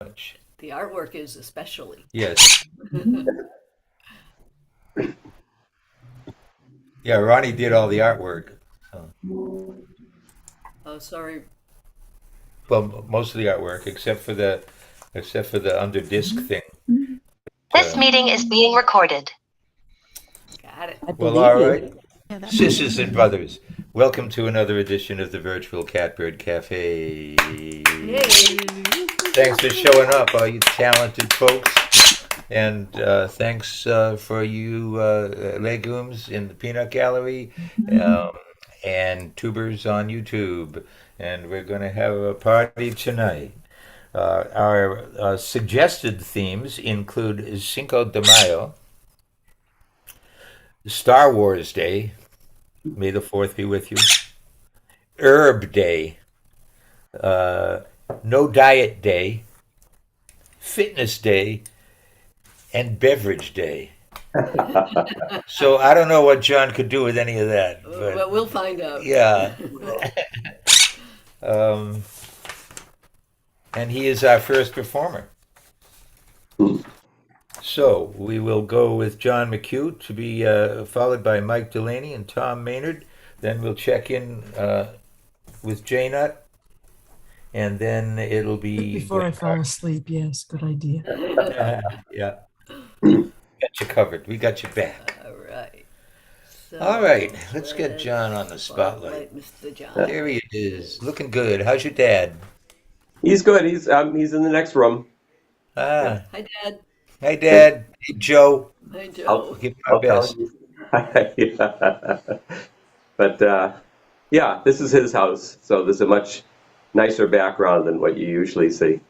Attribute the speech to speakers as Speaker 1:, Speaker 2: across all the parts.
Speaker 1: much.
Speaker 2: The artwork is especially.
Speaker 1: Yes. Yeah, Ronnie did all the artwork. So,
Speaker 2: Oh, sorry.
Speaker 1: well, most of the artwork, except for the under disc thing.
Speaker 3: This meeting is being recorded.
Speaker 2: Got it.
Speaker 4: I
Speaker 1: Well,
Speaker 4: believe
Speaker 1: all
Speaker 4: you.
Speaker 1: right. Sisters and brothers, welcome to another edition of the Virtual Catbird Cafe.
Speaker 2: Yay!
Speaker 1: Thanks for showing up, all you talented folks. And thanks for you legumes in the peanut gallery um, and tubers on YouTube. And we're going to have a party tonight. Our suggested themes include Cinco de Mayo, Star Wars Day, May the 4th be with you, Herb Day, uh, No Diet Day, Fitness Day, and Beverage Day. So I don't know what John could do with any of that,
Speaker 2: Well,
Speaker 1: but
Speaker 2: we'll find out.
Speaker 1: yeah. Um, and he is our first performer. So we will go with John McHugh to be followed by Mike Delaney and Tom Maynard. Then we'll check in with Jay Nutt, and then it'll be
Speaker 4: Before I fall asleep, yes, good idea.
Speaker 1: yeah, got you covered. We got your back.
Speaker 2: All right. So
Speaker 1: All right, let's get John on the spotlight.
Speaker 2: Mr. John.
Speaker 1: There he is, looking good. How's your dad?
Speaker 5: He's good. He's in the next room.
Speaker 1: Ah,
Speaker 2: Hi, Dad.
Speaker 1: hey, Dad. Hey, Joe.
Speaker 2: Hi,
Speaker 5: I'll,
Speaker 2: Joe.
Speaker 1: Give him our
Speaker 5: I'll tell
Speaker 1: best.
Speaker 5: you. Yeah. But yeah, this is his house, so there's a much nicer background than what you usually see.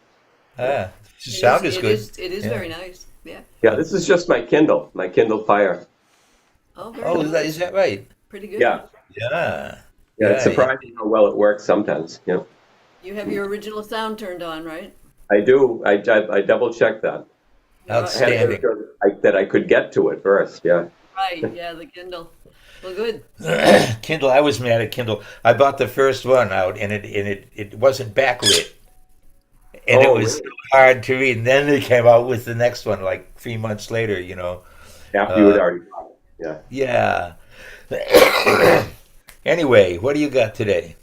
Speaker 1: Ah, the sound is good.
Speaker 2: It is
Speaker 1: Yeah.
Speaker 2: very nice. Yeah.
Speaker 5: Yeah, this is just my Kindle Fire.
Speaker 2: Oh, very
Speaker 1: Oh,
Speaker 2: nice.
Speaker 1: is that right?
Speaker 2: Pretty good.
Speaker 5: Yeah,
Speaker 1: Yeah.
Speaker 5: yeah, it's
Speaker 1: Yeah.
Speaker 5: surprising how well it works sometimes. Yeah,
Speaker 2: You have your original sound turned on, right?
Speaker 5: I do. I double checked that. I had to
Speaker 1: Outstanding.
Speaker 5: make sure that I could get to it first. Yeah.
Speaker 2: Right. Yeah, the Kindle. Well, good.
Speaker 1: Kindle. I was mad at Kindle. I bought the first one out, and it wasn't backlit, and it
Speaker 5: Oh,
Speaker 1: was so
Speaker 5: really?
Speaker 1: hard to read. And then they came out with the next one, like 3 months later.
Speaker 5: After you had
Speaker 1: Uh,
Speaker 5: already bought it.
Speaker 1: yeah. Anyway, what do you got today?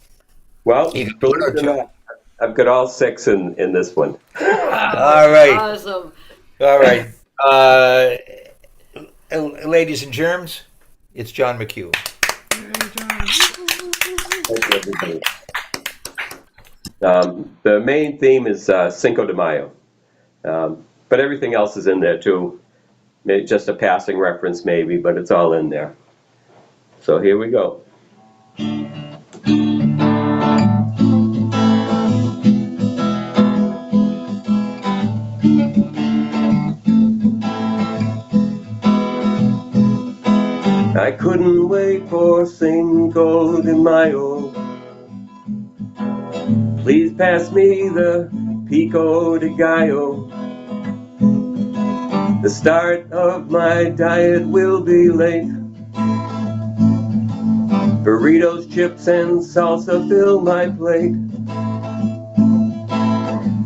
Speaker 5: Well,
Speaker 1: You got
Speaker 5: believe
Speaker 1: one or
Speaker 5: it or
Speaker 1: two?
Speaker 5: not, I've got all six in this one.
Speaker 1: All right.
Speaker 2: Awesome.
Speaker 1: All right. Uh, ladies and germs, it's John McHugh.
Speaker 5: Thank you, everybody. The main theme is Cinco de Mayo, but everything else is in there too. Just a passing reference, maybe, but it's all in there. So here we go. I couldn't wait for Cinco de Mayo. Please pass me the pico de gallo. The start of my diet will be late. Burritos, chips, and salsa fill my plate.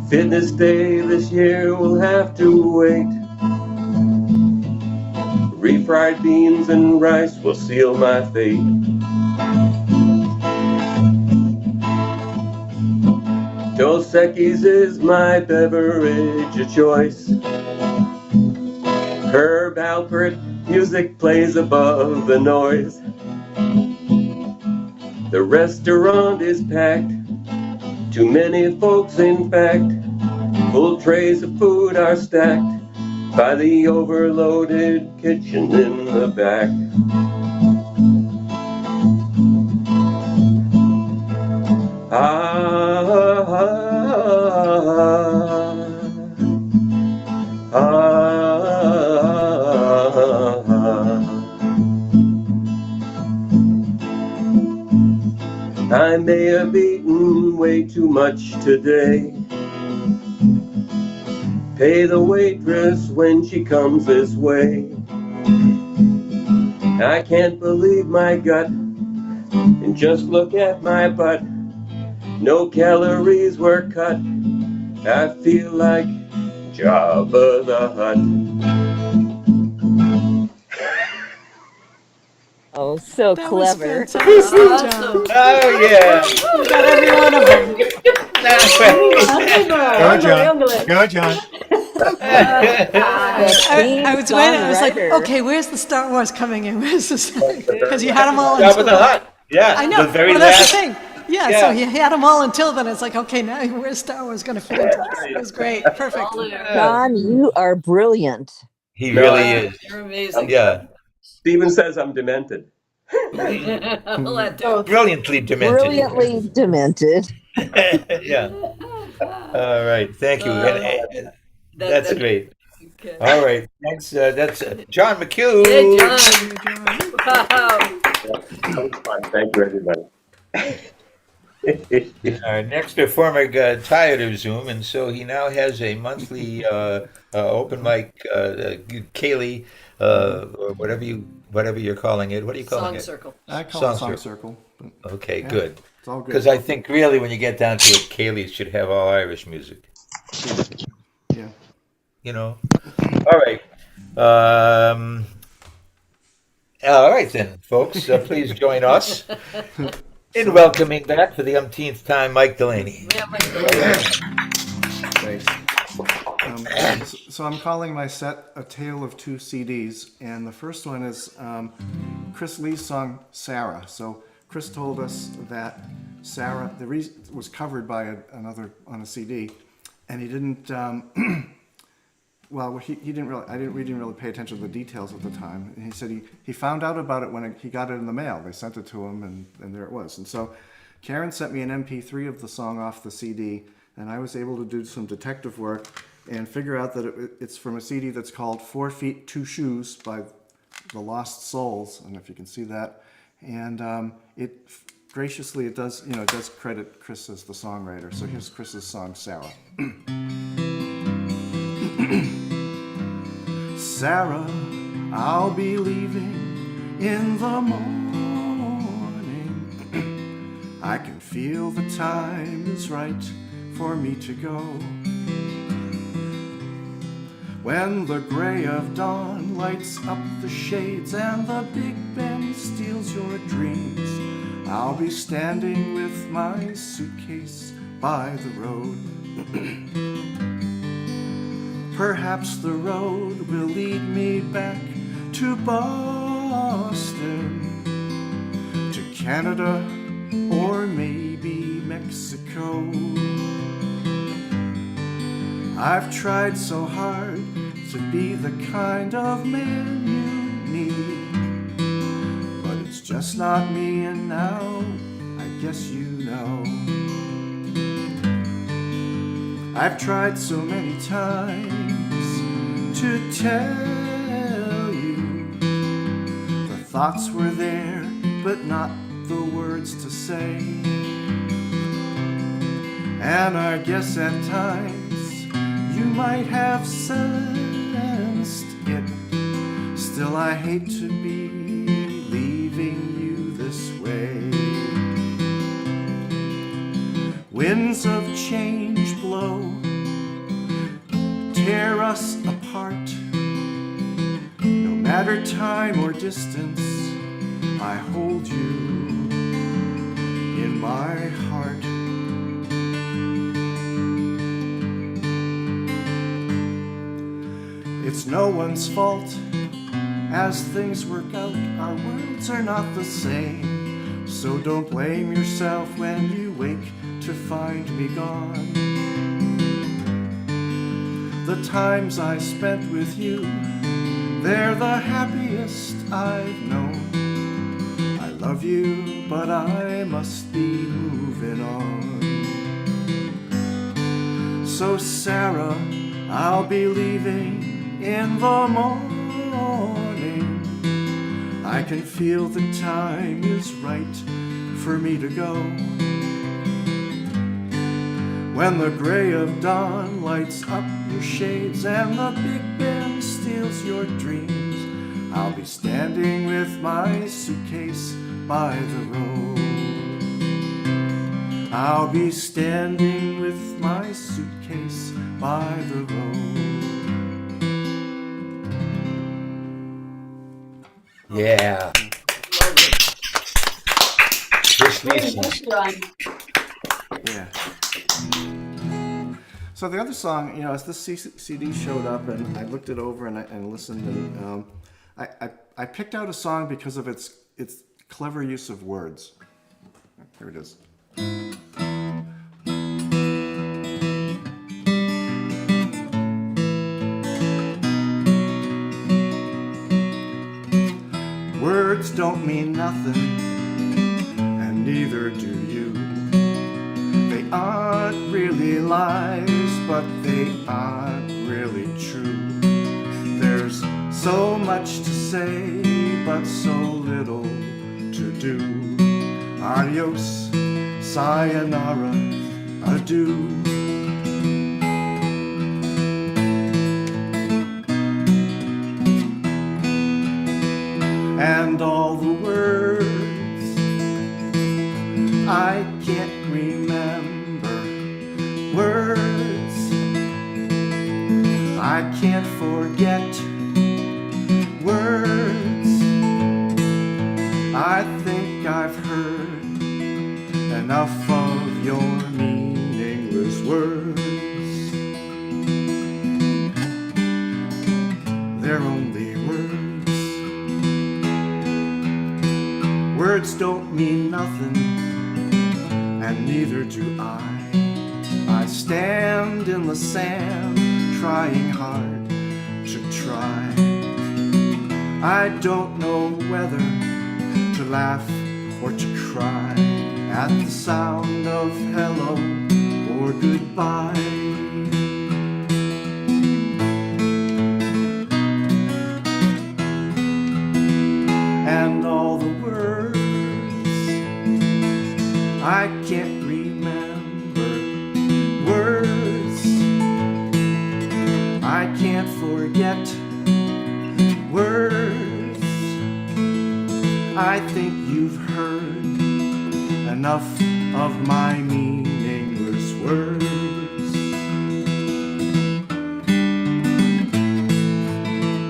Speaker 5: Fitness day this year will have to wait. Refried beans and rice will seal my fate. Dos Equis is my beverage of choice. Herb Alpert music plays above the noise. The restaurant is packed, too many folks in fact. Full trays of food are stacked by the overloaded kitchen in the back. Ah, ah, I may have eaten way too much today. Pay the waitress when she comes this way. I can't believe my gut, and just look at my butt. No calories were cut I feel like Jabba the Hutt.
Speaker 6: Oh, so
Speaker 4: That was
Speaker 6: clever.
Speaker 4: fantastic,
Speaker 2: Awesome.
Speaker 4: John.
Speaker 1: Oh, yeah.
Speaker 4: You got every one of them.
Speaker 7: Go, John. Go, John.
Speaker 6: The theme
Speaker 4: I was waiting. I was like,
Speaker 6: songwriter.
Speaker 4: okay, where's the Star Wars coming in? Where's this? Because you had them all
Speaker 1: Jabba
Speaker 4: until
Speaker 1: the Hutt. Yeah.
Speaker 4: I know.
Speaker 1: The very
Speaker 4: Well, that's
Speaker 1: last.
Speaker 4: the thing. Yeah,
Speaker 1: Yeah.
Speaker 4: so he had them all until then. It's like, okay, now where's Star Wars going to fit into this? It was great. Perfect.
Speaker 2: All there.
Speaker 6: John, you are brilliant.
Speaker 1: He
Speaker 5: No,
Speaker 1: really
Speaker 5: I-
Speaker 1: is.
Speaker 2: You're amazing.
Speaker 1: Yeah.
Speaker 5: Steven says I'm demented.
Speaker 2: Well, that too.
Speaker 1: Brilliantly demented.
Speaker 6: Brilliantly demented.
Speaker 1: Yeah. All right. Thank you. And that's great.
Speaker 2: Okay.
Speaker 1: All right. Thanks. That's John McHugh.
Speaker 2: Hey, John. Wow.
Speaker 5: That was fun. Thank you, everybody.
Speaker 1: Next, a former tired of Zoom, and so he now has a monthly open mic, Kaylee, or whatever you're calling it. What are you calling
Speaker 2: Song
Speaker 1: it?
Speaker 2: circle.
Speaker 7: I call
Speaker 1: Song
Speaker 7: it Song
Speaker 1: Circle.
Speaker 7: Circle. But
Speaker 1: Okay,
Speaker 7: yeah,
Speaker 1: good.
Speaker 7: It's all good.
Speaker 1: Because I think really, when you get down to it, Kaylee should have all Irish music.
Speaker 7: Yeah.
Speaker 1: You know. All right. All right then, folks. Please join us in welcoming back for the umpteenth time Mike Delaney.
Speaker 2: Yeah, Mike.
Speaker 7: Thanks. So I'm calling my set A Tale of Two CDs, and the first one is Chris Lee's song Sarah. So Chris told us that Sarah was covered by another on a CD, and he didn't. Well, he didn't really. We didn't really pay attention to the details at the time. And he said he found out about it when he got it in the mail. They sent it to him, and there it was. And so Karen sent me an MP3 of the song off the CD, and I was able to do some detective work and figure out that it's from a CD that's called 4 Feet 2 Shoes by the Lost Souls. I don't know if you can see that. And graciously it does credit Chris as the songwriter. So here's Chris's song Sarah. Sarah, I'll be leaving in the morning. I can feel the time is right for me to go. When the gray of dawn lights up the shades and the Big Ben steals your dreams, I'll be standing with my suitcase by the road. Perhaps the road will lead me back to Boston, to Canada, or maybe Mexico. I've tried so hard to be the kind of man you need, but it's just not me, and now I guess you know. I've tried so many times to tell you the thoughts were there, but not the words to say. And I guess at times you might have sensed it. Still, I hate to be leaving you this way. Winds of change blow, tear us apart. No matter time or distance, I hold you in my heart. It's no one's fault. As things work out, our worlds are not the same. So don't blame yourself when you wake to find me gone. The times I spent with you, they're the happiest I've known. I love you, but I must be moving on. So Sarah, I'll be leaving in the morning. I can feel the time is right for me to go. When the gray of dawn lights up your shades and the Big Ben steals your dreams, I'll be standing with my suitcase by the road. I'll be standing with my suitcase by the road.
Speaker 1: Yeah. Chris Leeson.
Speaker 7: Yeah. So the other song, you know, as this CD showed up, and I looked it over and listened, and I picked out a song because of its clever use of words. Here it is. Words don't mean nothing, and neither do you. They aren't really lies, but they aren't really true. There's so much to say, but so little to do. Adios, sayonara, adieu. And all the words I can't remember. Words I can't forget. Words I think I've heard enough of your meaningless words. They're only words. Words don't mean nothing, and neither do I. I stand in the sand, trying hard to try. I don't know whether to laugh or to cry at the sound of hello or goodbye. And all the words I can't remember. Words I can't forget. Words I think you've heard enough of my meaningless words.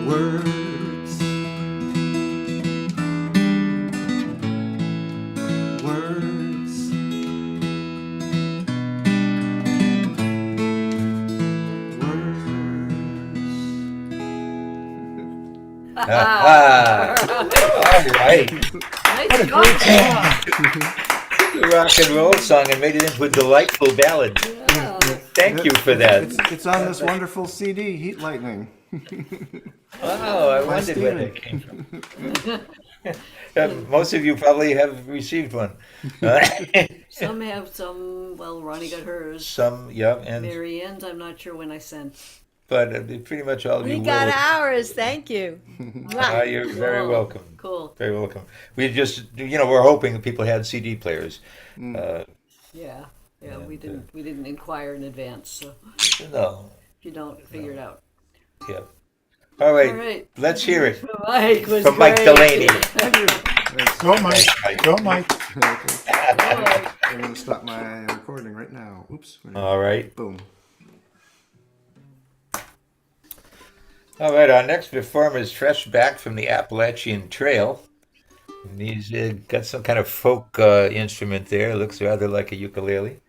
Speaker 7: Words. Words.
Speaker 1: All right.
Speaker 2: Nice job.
Speaker 1: The rock and roll song and made it into a delightful ballad.
Speaker 2: Yeah.
Speaker 1: Thank you for that.
Speaker 7: It's on this wonderful CD, Heat Lightning.
Speaker 1: Oh, I wondered where that came from. Most of you probably have received one.
Speaker 2: Some have, some, well, Ronnie got hers.
Speaker 1: Some, yeah, and
Speaker 2: Mary Ann's, I'm not sure when I sent.
Speaker 1: but pretty much all of you
Speaker 8: We
Speaker 1: will.
Speaker 8: got ours. Thank you.
Speaker 1: You're very
Speaker 2: Cool.
Speaker 1: welcome.
Speaker 2: Cool.
Speaker 1: Very welcome. We just, we're hoping that people had CD players.
Speaker 2: Yeah. Yeah, we didn't inquire in advance, so
Speaker 1: No.
Speaker 2: if you don't, figure it out.
Speaker 1: Yeah. All right.
Speaker 2: All right.
Speaker 1: Let's hear it
Speaker 2: Mike was
Speaker 1: from Mike
Speaker 2: great.
Speaker 1: Delaney.
Speaker 9: Go, Mike. Go, Mike.
Speaker 7: I'm going to stop my recording right now. Oops.
Speaker 1: All right.
Speaker 7: Boom.
Speaker 1: All right. Our next performer is fresh back from the Appalachian Trail. And he's got some kind of folk instrument there. It looks rather like a ukulele.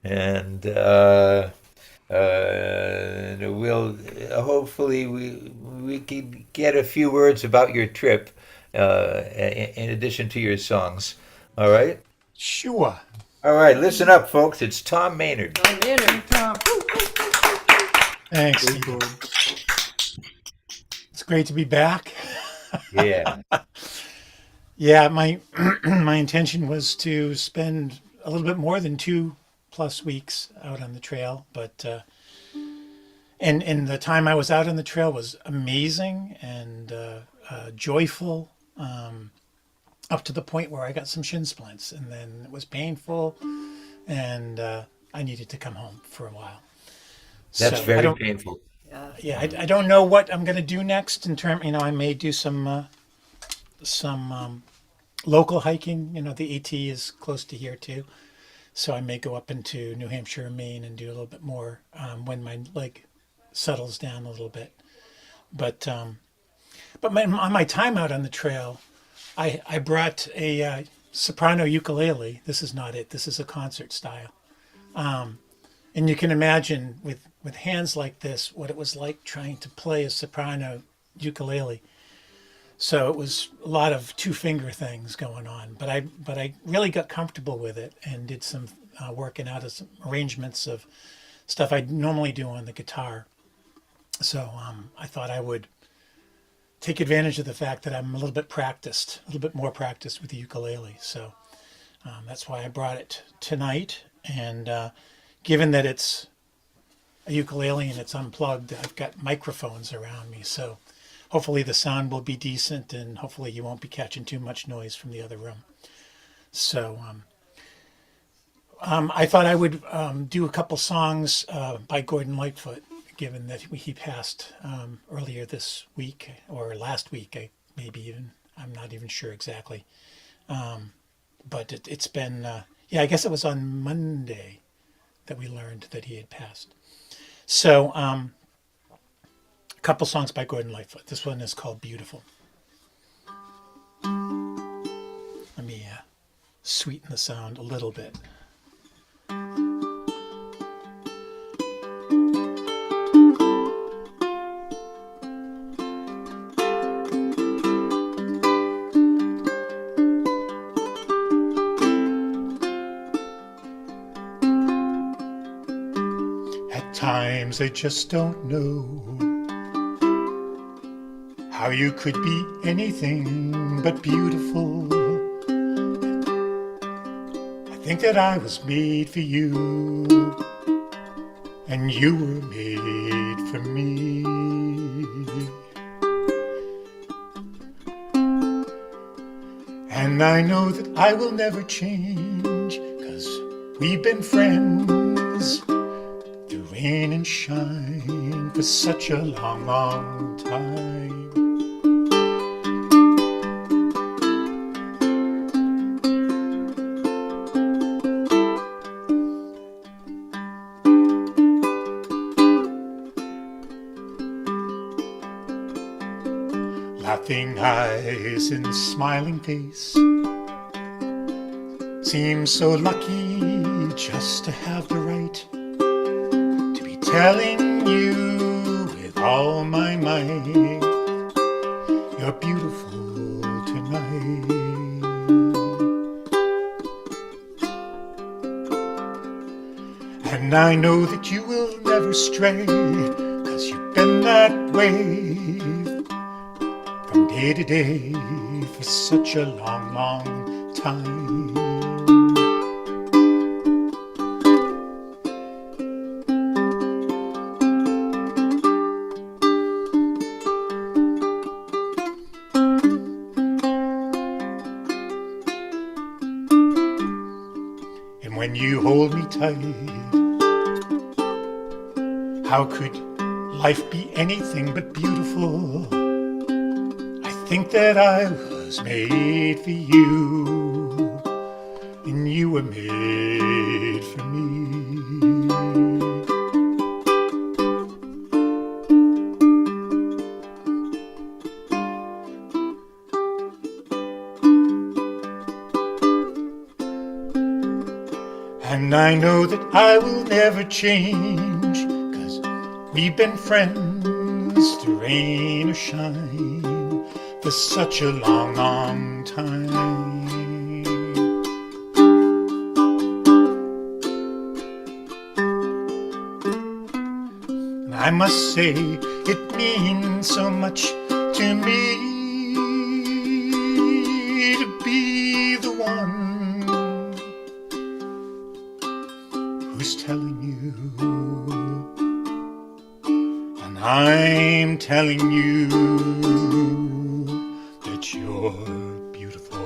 Speaker 1: And we'll hopefully we can get a few words about your trip in addition to your songs. All right.
Speaker 9: Sure.
Speaker 1: All right. Listen up, folks. It's Tom Maynard.
Speaker 2: Tom Maynard.
Speaker 9: Thanks. It's great to be back.
Speaker 1: Yeah.
Speaker 9: Yeah, my my intention was to spend a little bit more than 2+ weeks out on the trail, but and the time I was out on the trail was amazing and joyful, up to the point where I got some shin splints, and then it was painful, and I needed to come home for a while.
Speaker 1: That's
Speaker 9: So I
Speaker 1: very
Speaker 9: don't,
Speaker 1: painful.
Speaker 9: yeah, I don't know what I'm going to do next in term. I may do some local hiking. The AT is close to here too, So I may go up into New Hampshire and Maine and do a little bit more when my leg settles down a little bit. But on my time out on the trail, I brought a soprano ukulele. This is not it. This is a concert style. And you can imagine with hands like this, what it was like trying to play a soprano ukulele. So it was a lot of two finger things going on, but I really got comfortable with it and did some working out of some arrangements of stuff I normally do on the guitar. So I thought I would take advantage of the fact that I'm a little bit more practiced with the ukulele. So that's why I brought it tonight. And given that it's a ukulele and it's unplugged, I've got microphones around me. So hopefully the sound will be decent and hopefully you won't be catching too much noise from the other room. So I thought I would do a couple songs by Gordon Lightfoot, given that he passed earlier this week or last week, I'm not even sure exactly. But it's been, I guess it was on Monday that we learned that he had passed. So a couple songs by Gordon Lightfoot. This one is called Beautiful. Let me sweeten the sound a little bit. Times I just don't know how you could be anything but beautiful. I think that I was made for you and you were made for me. And I know that I will never change, 'cause we've been friends through rain and shine for such a long, long time. Laughing eyes and smiling face, seem so lucky just to have the right to be telling you with all my might, you're beautiful tonight. And I know that you will never stray, 'cause you've been that way from day to day for such a long, long time. And when you hold me tight, how could life be anything but beautiful? I think that I was made for you, and you were made for me. And I know that I will never change, 'cause we've been friends through rain or shine for such a long, long time. And I must say it means so much to me to be the one who's telling you, and I'm telling you that you're beautiful.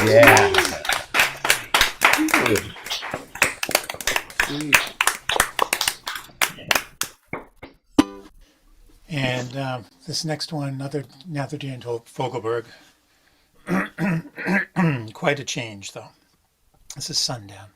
Speaker 1: Yeah. Good.
Speaker 7: Sweet.
Speaker 9: And this next one, another Dan Fogelberg. Quite a change, though. This is Sundown.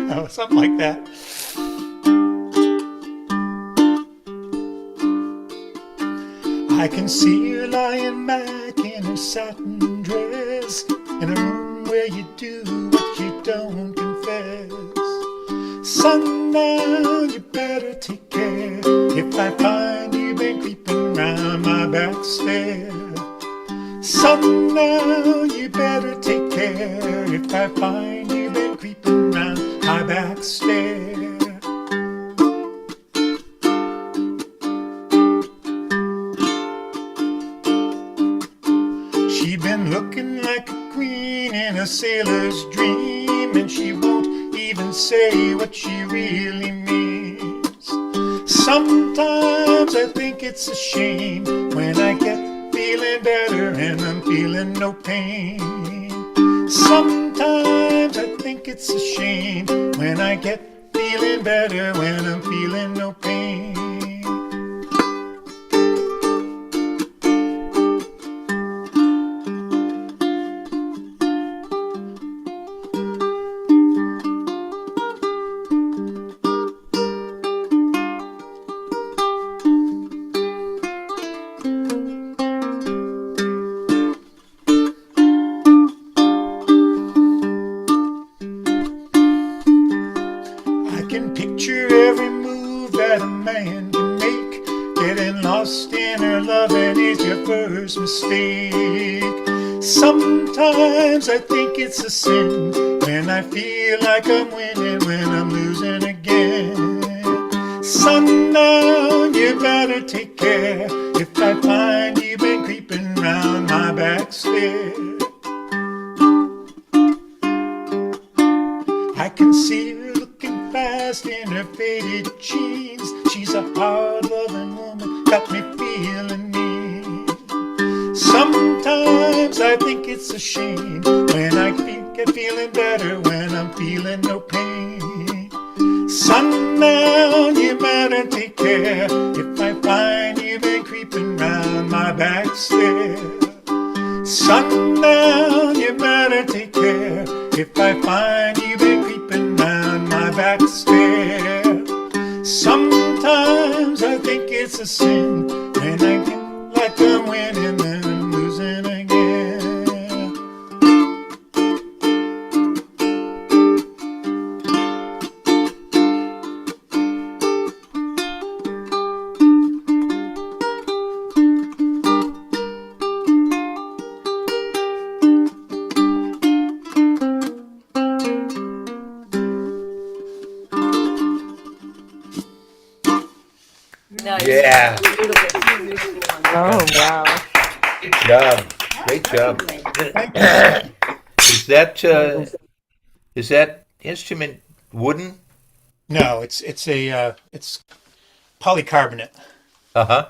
Speaker 9: Oh, something like that. I can see you lying back in a satin dress in a room where you do what you don't confess. Sundown, you better take care if I find you been creeping round my back stair. Sundown, you better take care if I find you been creeping round my back stair. She been looking like a queen in a sailor's dream, and she won't even say what she really means. Sometimes I think it's a shame when I get feeling better and I'm feeling no pain. Sometimes I think it's a shame when I get feeling better when I'm feeling no pain. I can picture every move that a man can make. Getting lost in her loving is your first mistake. Sometimes I think it's a sin when I feel like I'm winning when I'm losing again. Sundown, you better take care if I find you've been creeping round my back stair. I can see her looking fast in her faded jeans. She's a hard-loving woman, got me feeling mean. Sometimes I think it's a shame when I get feeling better when I'm feeling no pain. Sundown, you better take care if I find you've been creeping round my back stair. Sundown, you better take care if I find you've been creeping round my back stair. Sometimes I think it's a sin when I get like I'm winning and I'm losing again.
Speaker 2: Nice.
Speaker 1: Yeah.
Speaker 2: Beautiful. Beautiful one.
Speaker 6: Oh, wow.
Speaker 1: Good job. Great job. Is that instrument wooden?
Speaker 9: No, it's polycarbonate.
Speaker 1: Uh-huh.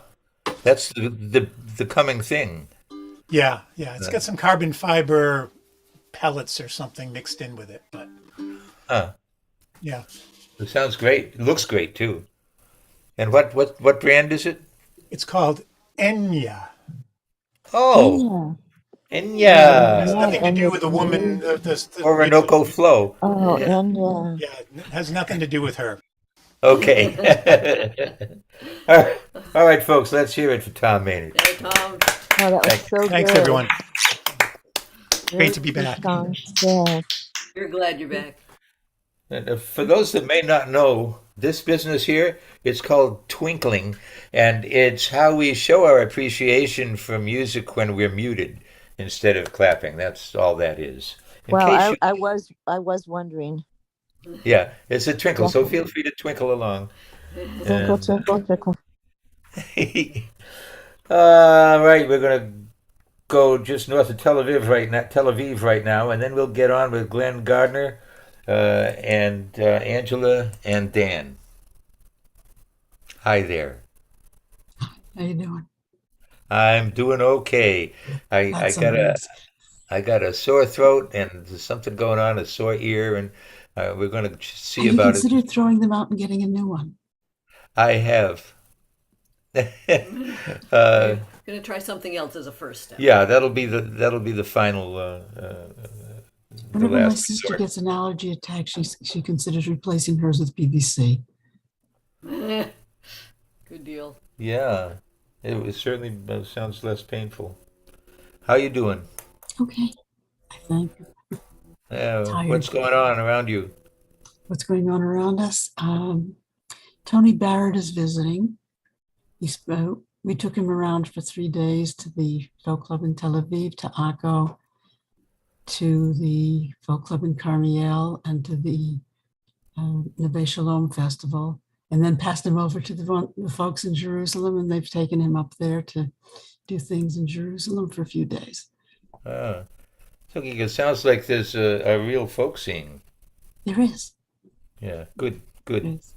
Speaker 1: That's the coming thing.
Speaker 9: Yeah, it's got some carbon fiber pellets or something mixed in with it, but
Speaker 1: Huh.
Speaker 9: yeah.
Speaker 1: It sounds great. It looks great too. And what brand is it?
Speaker 9: It's called Enya.
Speaker 1: Oh,
Speaker 6: Yeah.
Speaker 9: It
Speaker 1: Enya.
Speaker 9: has
Speaker 6: Yeah,
Speaker 9: nothing to
Speaker 6: and
Speaker 9: do
Speaker 6: the
Speaker 9: with the woman.
Speaker 6: blue.
Speaker 1: Orinoco Flow.
Speaker 6: Oh,
Speaker 1: Yeah.
Speaker 6: and
Speaker 9: Yeah, it has nothing to do with her.
Speaker 1: Okay. All right, folks. Let's hear it for Tom Maynard.
Speaker 2: Hey, Tom.
Speaker 6: oh, that was
Speaker 1: Thanks.
Speaker 6: so
Speaker 9: Thanks,
Speaker 6: good.
Speaker 9: everyone.
Speaker 6: Very
Speaker 9: Great to be
Speaker 6: good
Speaker 9: back.
Speaker 6: song. Yes.
Speaker 2: We're glad you're back.
Speaker 1: And for those that may not know, this business here, it's called twinkling, and it's how we show our appreciation for music when we're muted instead of clapping. That's all that is. In
Speaker 6: Well,
Speaker 1: case you,
Speaker 6: I was wondering.
Speaker 1: yeah, it's a twinkle, so feel
Speaker 6: Definitely.
Speaker 1: free to twinkle along.
Speaker 6: Twinkle,
Speaker 1: And
Speaker 6: twinkle, twinkle.
Speaker 1: right, we're gonna go just north of Tel Aviv right now, and then we'll get on with Glenn Gardner, and Angela and Dan. Hi there.
Speaker 4: How you doing?
Speaker 1: I'm doing okay. I
Speaker 4: Glad somebody is.
Speaker 1: I got a sore throat and there's something going on, a sore ear, and we're going to see
Speaker 4: Have you
Speaker 1: about it.
Speaker 4: considered throwing them out and getting a new one?
Speaker 1: I have.
Speaker 2: You're
Speaker 1: uh,
Speaker 2: gonna try something else as a first step.
Speaker 1: yeah, that'll be the final, the
Speaker 4: Whenever my
Speaker 1: last
Speaker 4: sister
Speaker 1: resort.
Speaker 4: gets an allergy attack, she considers replacing hers with PVC.
Speaker 2: Good deal.
Speaker 1: Yeah, it was certainly sounds less painful. How you doing?
Speaker 4: Okay, I think.
Speaker 1: What's
Speaker 4: Tired.
Speaker 1: going on around you?
Speaker 4: What's going on around us? Tony Barrett is visiting. We took him around for 3 days to the folk club in Tel Aviv, to Akko, to the folk club in Carmiel, and to the Neve Shalom festival, and then passed him over to the folks in Jerusalem, and they've taken him up there to do things in Jerusalem for a few days.
Speaker 1: Uh, so it sounds like there's a real folk scene.
Speaker 4: There is.
Speaker 1: Yeah, good,
Speaker 4: There
Speaker 1: good.
Speaker 4: is.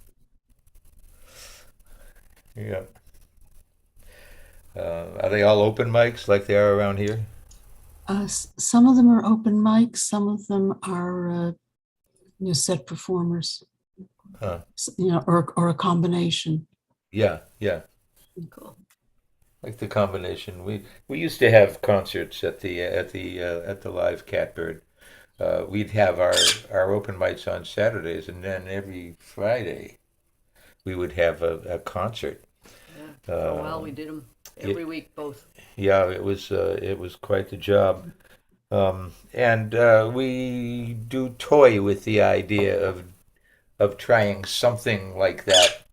Speaker 1: Yeah. Are they all open mics like they are around here?
Speaker 4: Some of them are open mics, some of them are set performers,
Speaker 1: Huh.
Speaker 4: or a combination.
Speaker 1: Yeah, yeah.
Speaker 2: Cool.
Speaker 1: Like the combination. We used to have concerts at the live Catbird. We'd have our open mics on Saturdays, and then every Friday we would have a concert.
Speaker 2: Yeah. For a while we did them every week, both.
Speaker 1: Yeah, it was quite the job. And we do toy with the idea of trying something like that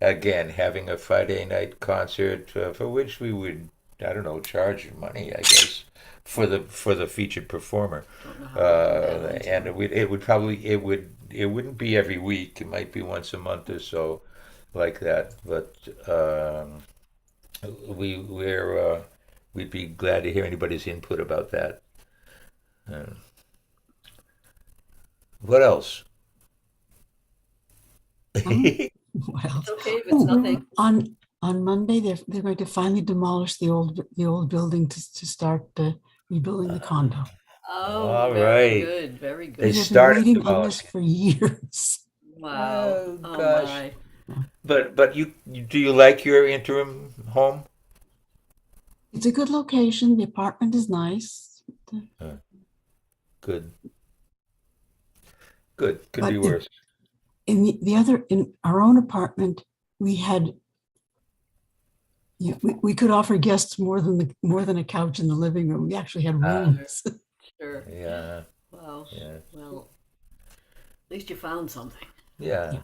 Speaker 1: again, having a Friday night concert for which we would, I don't know, charge money, I guess, for the featured performer.
Speaker 2: Don't know how to do that.
Speaker 1: And it would probably it wouldn't be every week. It might be once a month or so, like that. But we'd be glad to hear anybody's input about that. Uh, what else?
Speaker 4: Well,
Speaker 2: It's okay if it's nothing.
Speaker 4: on Monday, they're going to finally demolish the old building to start rebuilding the condo.
Speaker 2: Oh,
Speaker 1: All
Speaker 2: very
Speaker 1: right.
Speaker 2: good, very
Speaker 1: They
Speaker 4: We
Speaker 2: good.
Speaker 4: have been
Speaker 1: started
Speaker 4: waiting on this
Speaker 1: demolishing.
Speaker 4: for years.
Speaker 2: Wow.
Speaker 1: Oh
Speaker 2: Oh
Speaker 1: gosh.
Speaker 2: my.
Speaker 1: But do you like your interim home?
Speaker 4: It's a good location. The apartment is nice.
Speaker 1: Good. Good. Could
Speaker 4: But
Speaker 1: be worse.
Speaker 4: in our own apartment, we had, we could offer guests more than a couch in the living room. We actually had rooms.
Speaker 2: Sure.
Speaker 1: Yeah.
Speaker 2: Wow.
Speaker 1: Yeah.
Speaker 2: Well, at least you found something.
Speaker 1: Yeah.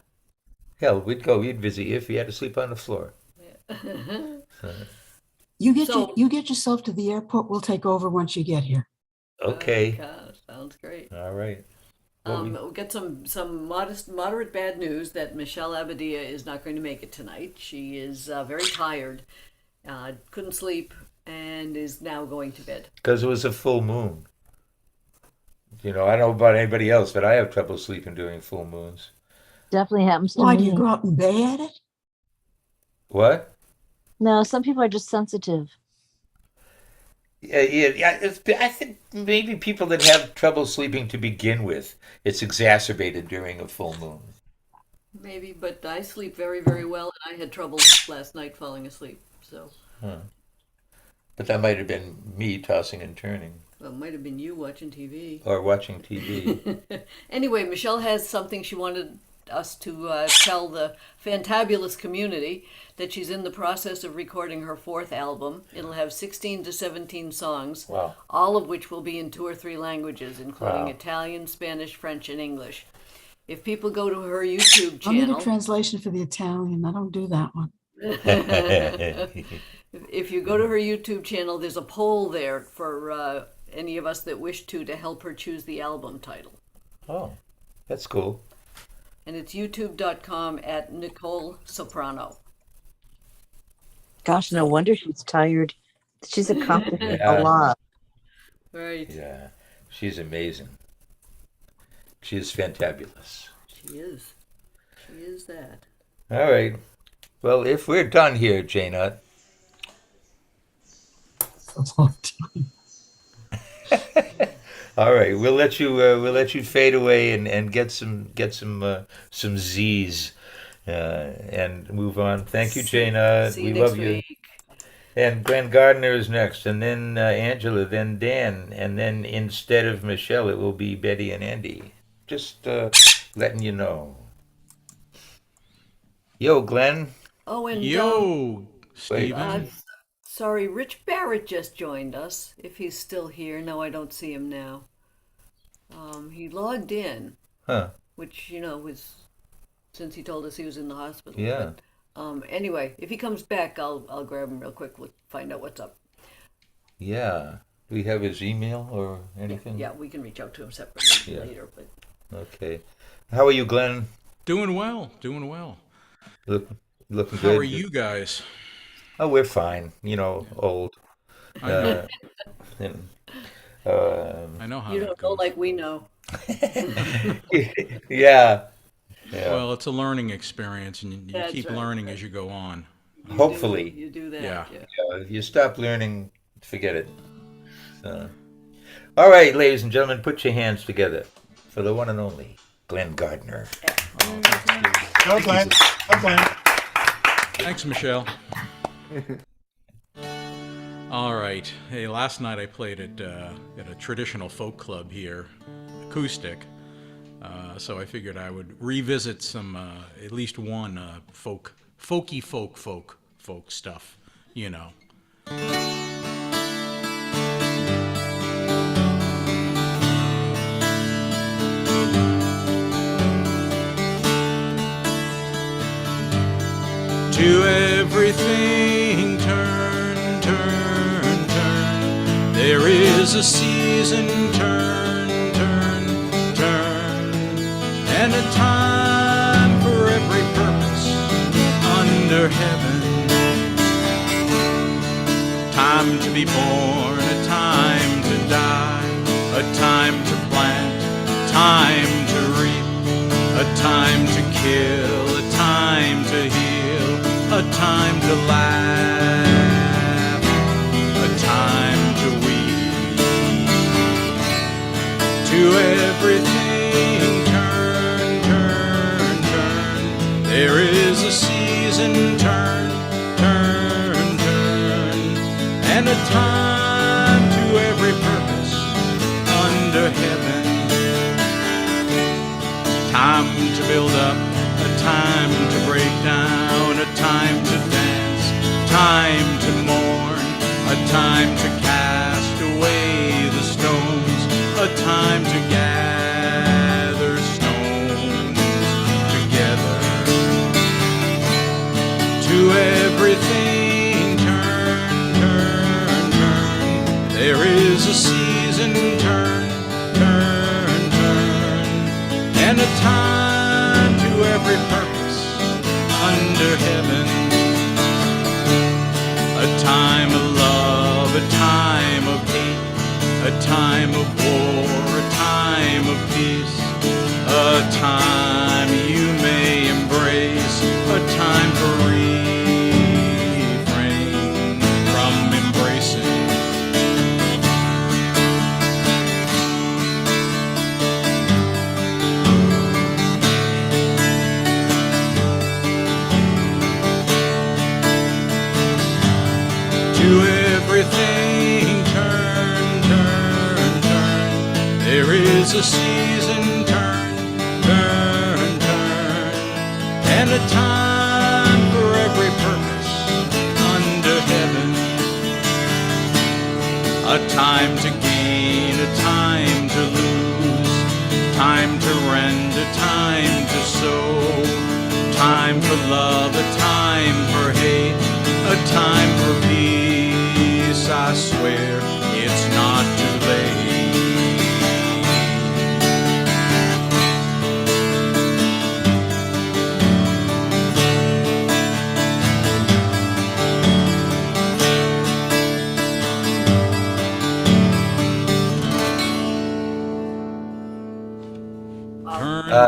Speaker 1: Hell, we'd visit you if you had to sleep on the floor.
Speaker 2: So-
Speaker 4: You get yourself to the airport. We'll take over once you get here.
Speaker 1: Okay.
Speaker 2: Gosh, sounds great.
Speaker 1: All right. Well,
Speaker 2: We'll get some moderate bad news that Michelle Abadia is not going to make it tonight. She is very tired, couldn't sleep, and is now going to bed.
Speaker 1: because it was a full moon. I don't know about anybody else, but I have trouble sleeping during full moons.
Speaker 6: Definitely happens to
Speaker 4: Why do
Speaker 6: me.
Speaker 4: you go out and bay at it?
Speaker 1: What?
Speaker 6: No, some people are just sensitive.
Speaker 1: Yeah. I think maybe people that have trouble sleeping to begin with, it's exacerbated during a full moon.
Speaker 2: Maybe, but I sleep very, very well, and I had trouble last night falling asleep. So,
Speaker 1: But that might have been me tossing and turning
Speaker 2: well, it might have been you watching TV.
Speaker 1: or watching TV.
Speaker 2: Anyway, Michelle has something she wanted us to tell the fantabulous community, that she's in the process of recording her fourth album. It'll have 16 to 17 songs,
Speaker 1: Wow.
Speaker 2: all of which will be in 2 or 3 languages, including
Speaker 1: Wow.
Speaker 2: Italian, Spanish, French, and English. If people go to her YouTube
Speaker 4: I'll need a
Speaker 2: channel,
Speaker 4: translation for the Italian. I don't do that one.
Speaker 2: if you go to her YouTube channel, there's a poll there for any of us that wish to help her choose the album title.
Speaker 1: Oh, that's cool.
Speaker 2: And it's youtube.com at Nicole Soprano.
Speaker 6: Gosh, no wonder she's tired. She's accomplished
Speaker 1: Yeah.
Speaker 6: a lot.
Speaker 2: Right.
Speaker 1: Yeah, she's amazing. She is fantabulous.
Speaker 2: She is. She is that.
Speaker 1: All right. Well, if we're done here, Jaina, all right, we'll let you fade away and get some Z's and move on. Thank you, Jaina.
Speaker 2: See you
Speaker 1: We
Speaker 2: next
Speaker 1: love you.
Speaker 2: week.
Speaker 1: And Glenn Gardner is next, and then Angela, then Dan, and then instead of Michelle, it will be Betty and Andy. Just letting you know. Yo, Glenn.
Speaker 2: Oh, and
Speaker 10: Yo, Steven.
Speaker 2: sorry, Rich Barrett just joined us. If he's still here, no, I don't see him now. He logged in,
Speaker 1: Huh.
Speaker 2: which was since he told us he was in the hospital.
Speaker 1: Yeah.
Speaker 2: But, anyway, if he comes back, I'll grab him real quick. We'll find out what's up.
Speaker 1: Yeah. Do we have his email or anything?
Speaker 2: Yeah, we can reach out to him separately
Speaker 1: Yeah.
Speaker 2: later. But
Speaker 1: Okay. How are you, Glenn?
Speaker 10: Doing well, doing well.
Speaker 1: Looking
Speaker 10: How
Speaker 1: good.
Speaker 10: are you guys?
Speaker 1: Oh, we're fine. Old.
Speaker 10: I know,
Speaker 1: And,
Speaker 10: I know how
Speaker 2: you
Speaker 10: that
Speaker 2: don't know
Speaker 10: goes.
Speaker 2: like we know.
Speaker 1: yeah. Yeah.
Speaker 10: Well, it's a learning experience, and you
Speaker 2: That's
Speaker 10: keep
Speaker 2: right.
Speaker 10: learning as you go on.
Speaker 1: Hopefully.
Speaker 2: You do that.
Speaker 10: Yeah.
Speaker 1: If you stop learning, forget it. All right, ladies and gentlemen, put your hands together for the one and only Glenn Gardner.
Speaker 9: Go, Glenn. Go, Glenn.
Speaker 10: Thanks, Michelle. All right. Hey, last night I played at a traditional folk club here, acoustic. So I figured I would revisit some, at least one folky folk stuff, To everything turn, turn, turn. There is a season, turn, turn, turn. And a time for every purpose under heaven. Time to be born, a time to die, a time to plant, time to reap, a time to kill, a time to heal, a time to laugh, a time to weep. To everything turn, turn, turn. There is a season, turn, turn, turn. And a time to every purpose under heaven. Time to build up, a time to break down, a time to dance, time to mourn, a time to cast away the stones, a time to gather stones together. To everything turn, turn, turn. There is a season, turn, turn, turn. And a time to every purpose under heaven. A time of love, a time of hate, a time of war, a time of peace, a time you may embrace, a time for refrain from embracing. To everything turn, turn, turn. There is a season, turn, turn, turn. And a time for every purpose under heaven. A time to gain, a time to lose, time to rend, a time to sow, time for love, a time for hate, a time for peace. I swear it's not too late.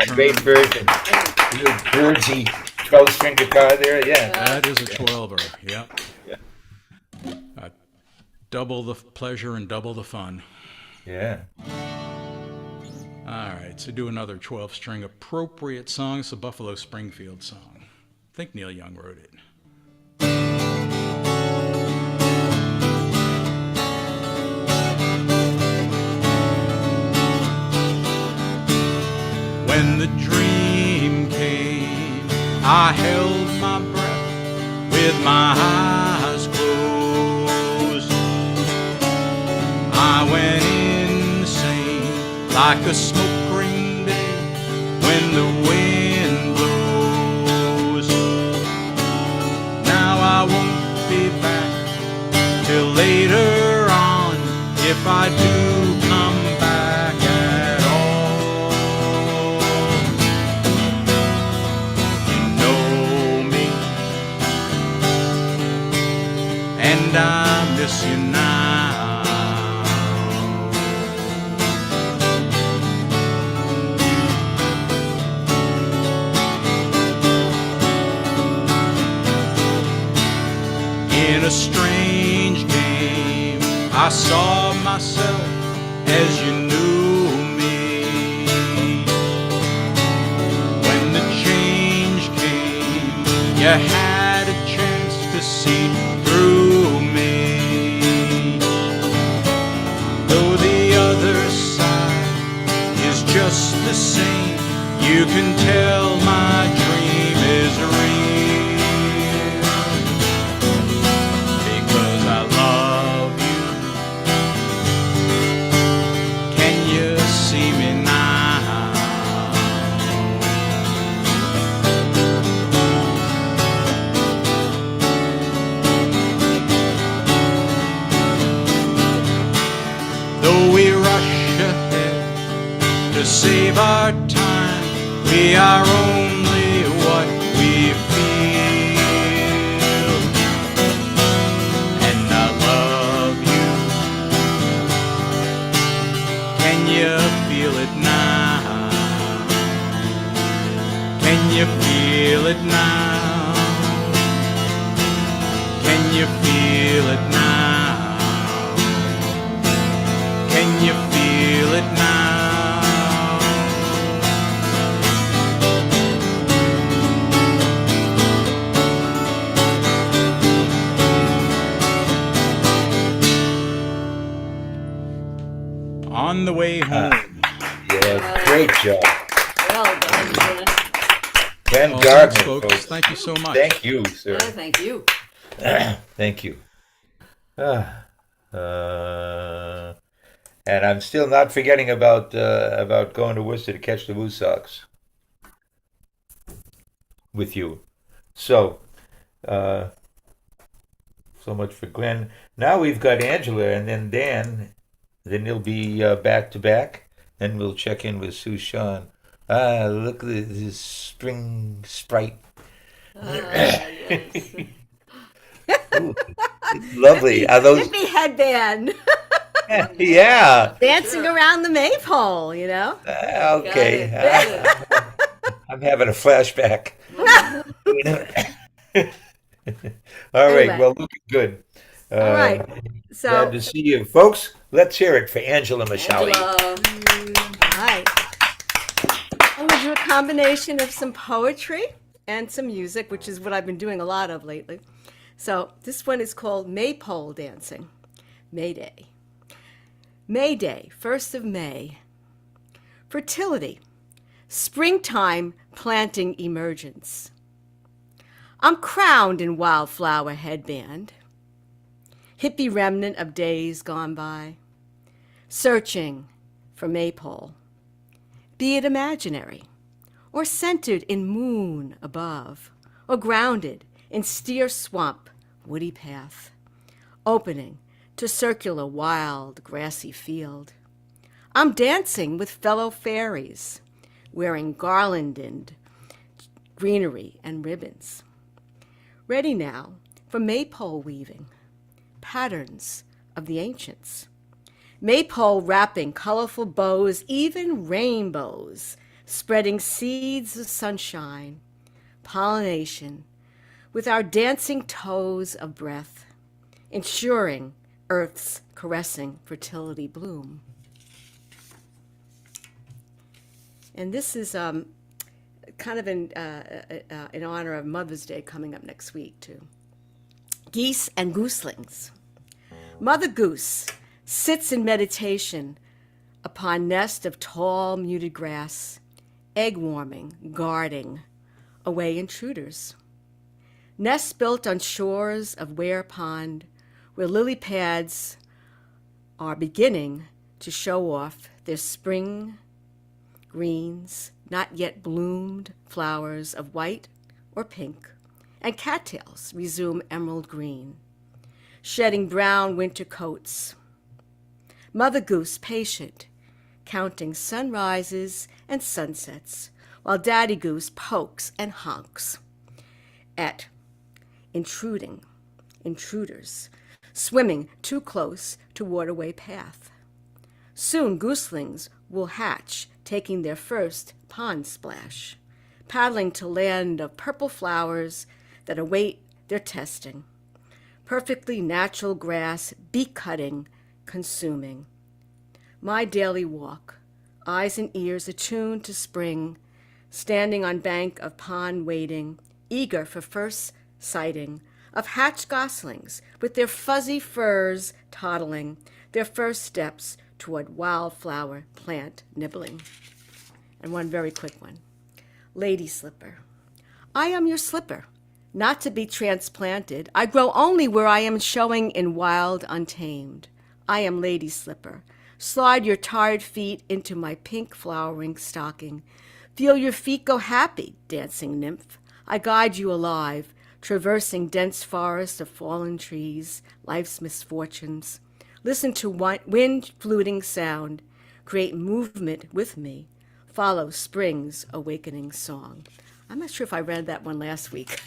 Speaker 1: Great version. Little birdsy 12-string guitar there. Yeah.
Speaker 10: That is a 12er. Yep. Double the pleasure and double the fun.
Speaker 1: Yeah.
Speaker 10: All right, so do another 12-string appropriate song. It's a Buffalo Springfield song. I think Neil Young wrote it. When the dream came, I held my breath with my eyes closed. I went insane like a smoke ring day when the wind blows. Now I won't be back till later on, if I do come back at all. You know me, and I miss you now. In a strange game, I saw myself as you knew me. When the change came, you had a chance to see through me. Though the other side is just the same, you can tell my dream is real. To save our time, we are only what we feel. And I love you. Can you feel it now? Can you feel it now? Can you feel it now? Can you feel it now? On the way home.
Speaker 1: Yeah, great job.
Speaker 2: Well done, Ken.
Speaker 1: Ken
Speaker 10: Well,
Speaker 1: Gardner,
Speaker 10: thanks, folks.
Speaker 1: folks.
Speaker 10: Thank you so much.
Speaker 1: Thank you, sir.
Speaker 2: Thank you.
Speaker 1: Thank you. And I'm still not forgetting about going to Worcester to catch the Woo Sox with you. So, so much for Glenn. Now we've got Angela and then Dan. Then he'll be back to back, and we'll check in with Sue Sean. Look at this spring sprite.
Speaker 2: Yes.
Speaker 1: Ooh, it's lovely. Are those?
Speaker 8: Hippie headband.
Speaker 1: Yeah.
Speaker 8: Dancing around the maypole, you know?
Speaker 1: Okay.
Speaker 2: Got it.
Speaker 1: I'm having a flashback. All right.
Speaker 8: Anyway.
Speaker 1: Well, looking good.
Speaker 8: All right. So,
Speaker 1: Glad to see you, folks. Let's hear it for Angela Mashali.
Speaker 8: all right. I'm going to do a combination of some poetry and some music, which is what I've been doing a lot of lately. So this one is called Maypole Dancing. May Day. May Day, 1st of May. Fertility. Springtime planting emergence. I'm crowned in wildflower headband. Hippie remnant of days gone by. Searching for maypole. Be it imaginary, or centered in moon above, or grounded in steer swamp woody path, opening to circular wild grassy field. I'm dancing with fellow fairies, wearing garlanded greenery and ribbons. Ready now for maypole weaving, patterns of the ancients. Maypole wrapping colorful bows, even rainbows, spreading seeds of sunshine, pollination, with our dancing toes of breath, ensuring Earth's caressing fertility bloom. And this is kind of in honor of Mother's Day coming up next week, too. Geese and gooselings. Mother Goose sits in meditation upon nest of tall, muted grass, egg warming, guarding away intruders. Nests built on shores of Ware Pond, where lily pads are beginning to show off their spring greens, not yet bloomed flowers of white or pink, and cattails resume emerald green, shedding brown winter coats. Mother Goose patient, counting sunrises and sunsets, while Daddy Goose pokes and honks at intruders, swimming too close to waterway path. Soon gooselings will hatch, taking their first pond splash, paddling to land of purple flowers that await their testing. Perfectly natural grass, beak-cutting, consuming. My daily walk, eyes and ears attuned to spring, standing on bank of pond waiting, eager for first sighting of hatched goslings with their fuzzy furs toddling, their first steps toward wildflower plant nibbling. And one very quick one. Lady Slipper. I am your slipper, not to be transplanted. I grow only where I am showing in wild untamed. I am Lady Slipper. Slide your tired feet into my pink flowering stocking. Feel your feet go happy, dancing nymph. I guide you alive, traversing dense forests of fallen trees, life's misfortunes. Listen to wind fluting sound. Create movement with me. Follow spring's awakening song. I'm not sure if I read that one last week.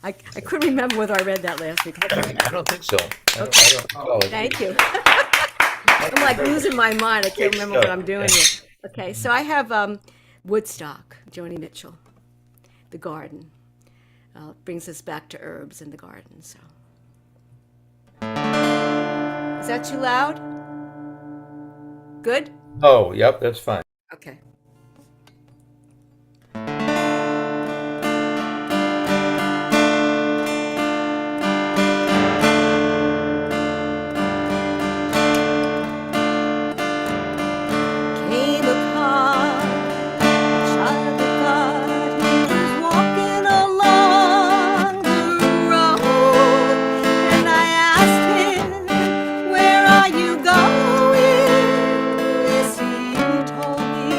Speaker 8: I couldn't remember whether I read that last week.
Speaker 1: I don't think so. I don't recall it.
Speaker 8: Thank you. I'm like losing my mind. I can't remember what I'm doing here. Okay, so I have Woodstock, Joni Mitchell, The Garden. Brings us back to herbs in the garden. So, is that too loud? Good?
Speaker 1: Oh, yep, that's fine.
Speaker 8: Okay. Came upon a child of God who was walking along the road, and I asked him, "Where are you going?" Yes, he told me,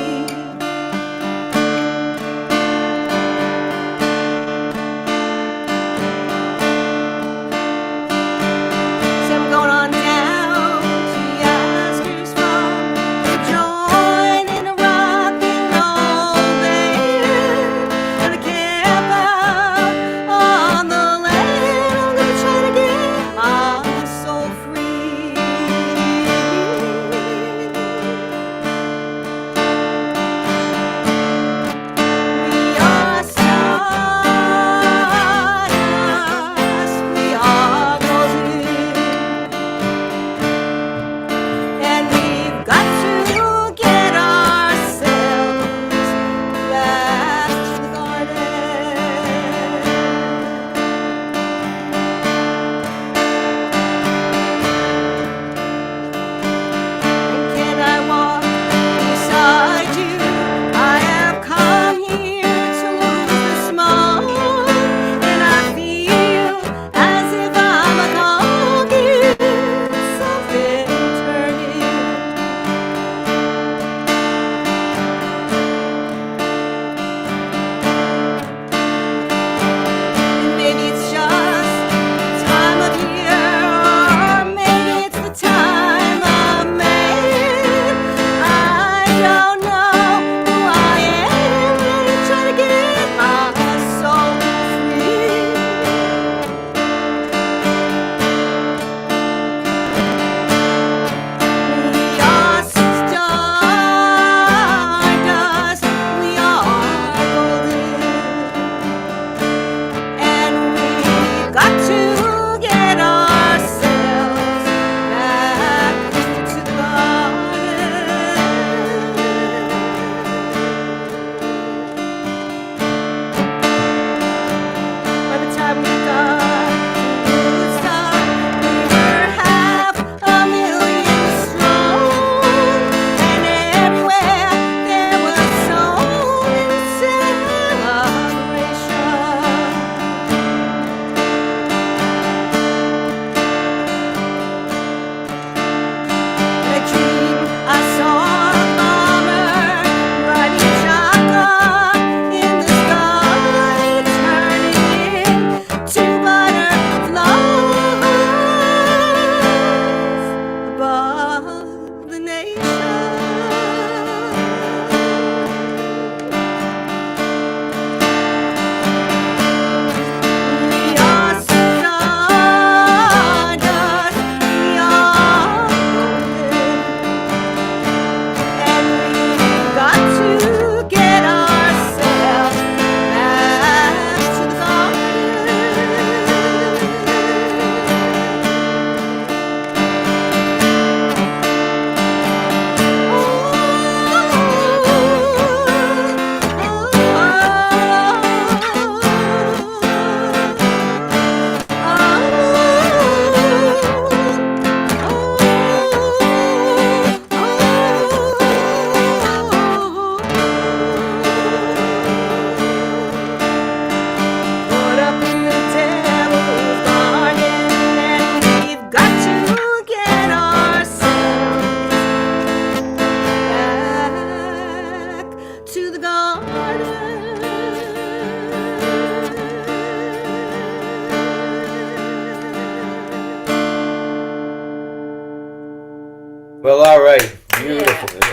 Speaker 1: Well, all right. Beautiful. We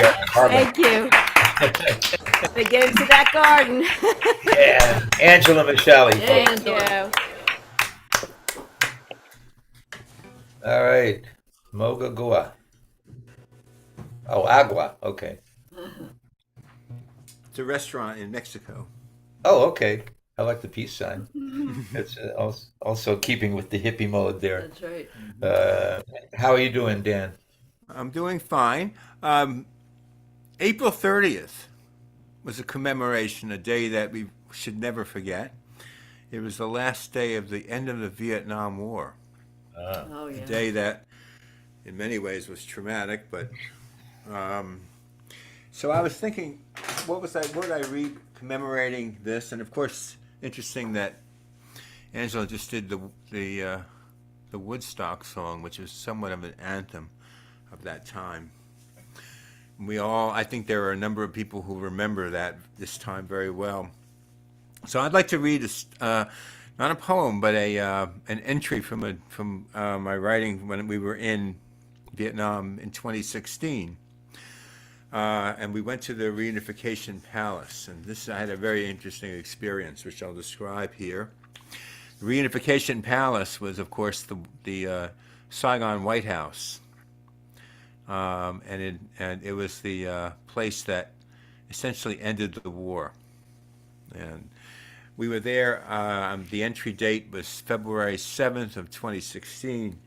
Speaker 1: are harmony.
Speaker 8: Thank you. They get into that garden.
Speaker 1: Yeah. Angela Michele,
Speaker 2: Yay,
Speaker 1: folks.
Speaker 8: Thank you.
Speaker 1: All right. Moga Gua. Oh, Agua. Okay.
Speaker 11: It's a restaurant in Mexico.
Speaker 1: Oh, okay. I like the peace sign. It's also keeping with the hippie mode there.
Speaker 2: That's right.
Speaker 1: How are you doing, Dan?
Speaker 11: I'm doing fine. April 30th was a commemoration, a day that we should never forget. It was the last day of the end of the Vietnam War.
Speaker 2: Oh,
Speaker 11: A
Speaker 2: yeah.
Speaker 11: day that, in many ways, was traumatic. But so I was thinking, what would I read commemorating this? And of course, interesting that Angela just did the Woodstock song, which is somewhat of an anthem of that time. I think there are a number of people who remember this time very well. So I'd like to read not a poem, but an entry from my writing when we were in Vietnam in 2016, and we went to the Reunification Palace. And I had a very interesting experience, which I'll describe here. The Reunification Palace was, of course, the Saigon White House. And it was the place that essentially ended the war. And we were there. The entry date was February 7th of 2016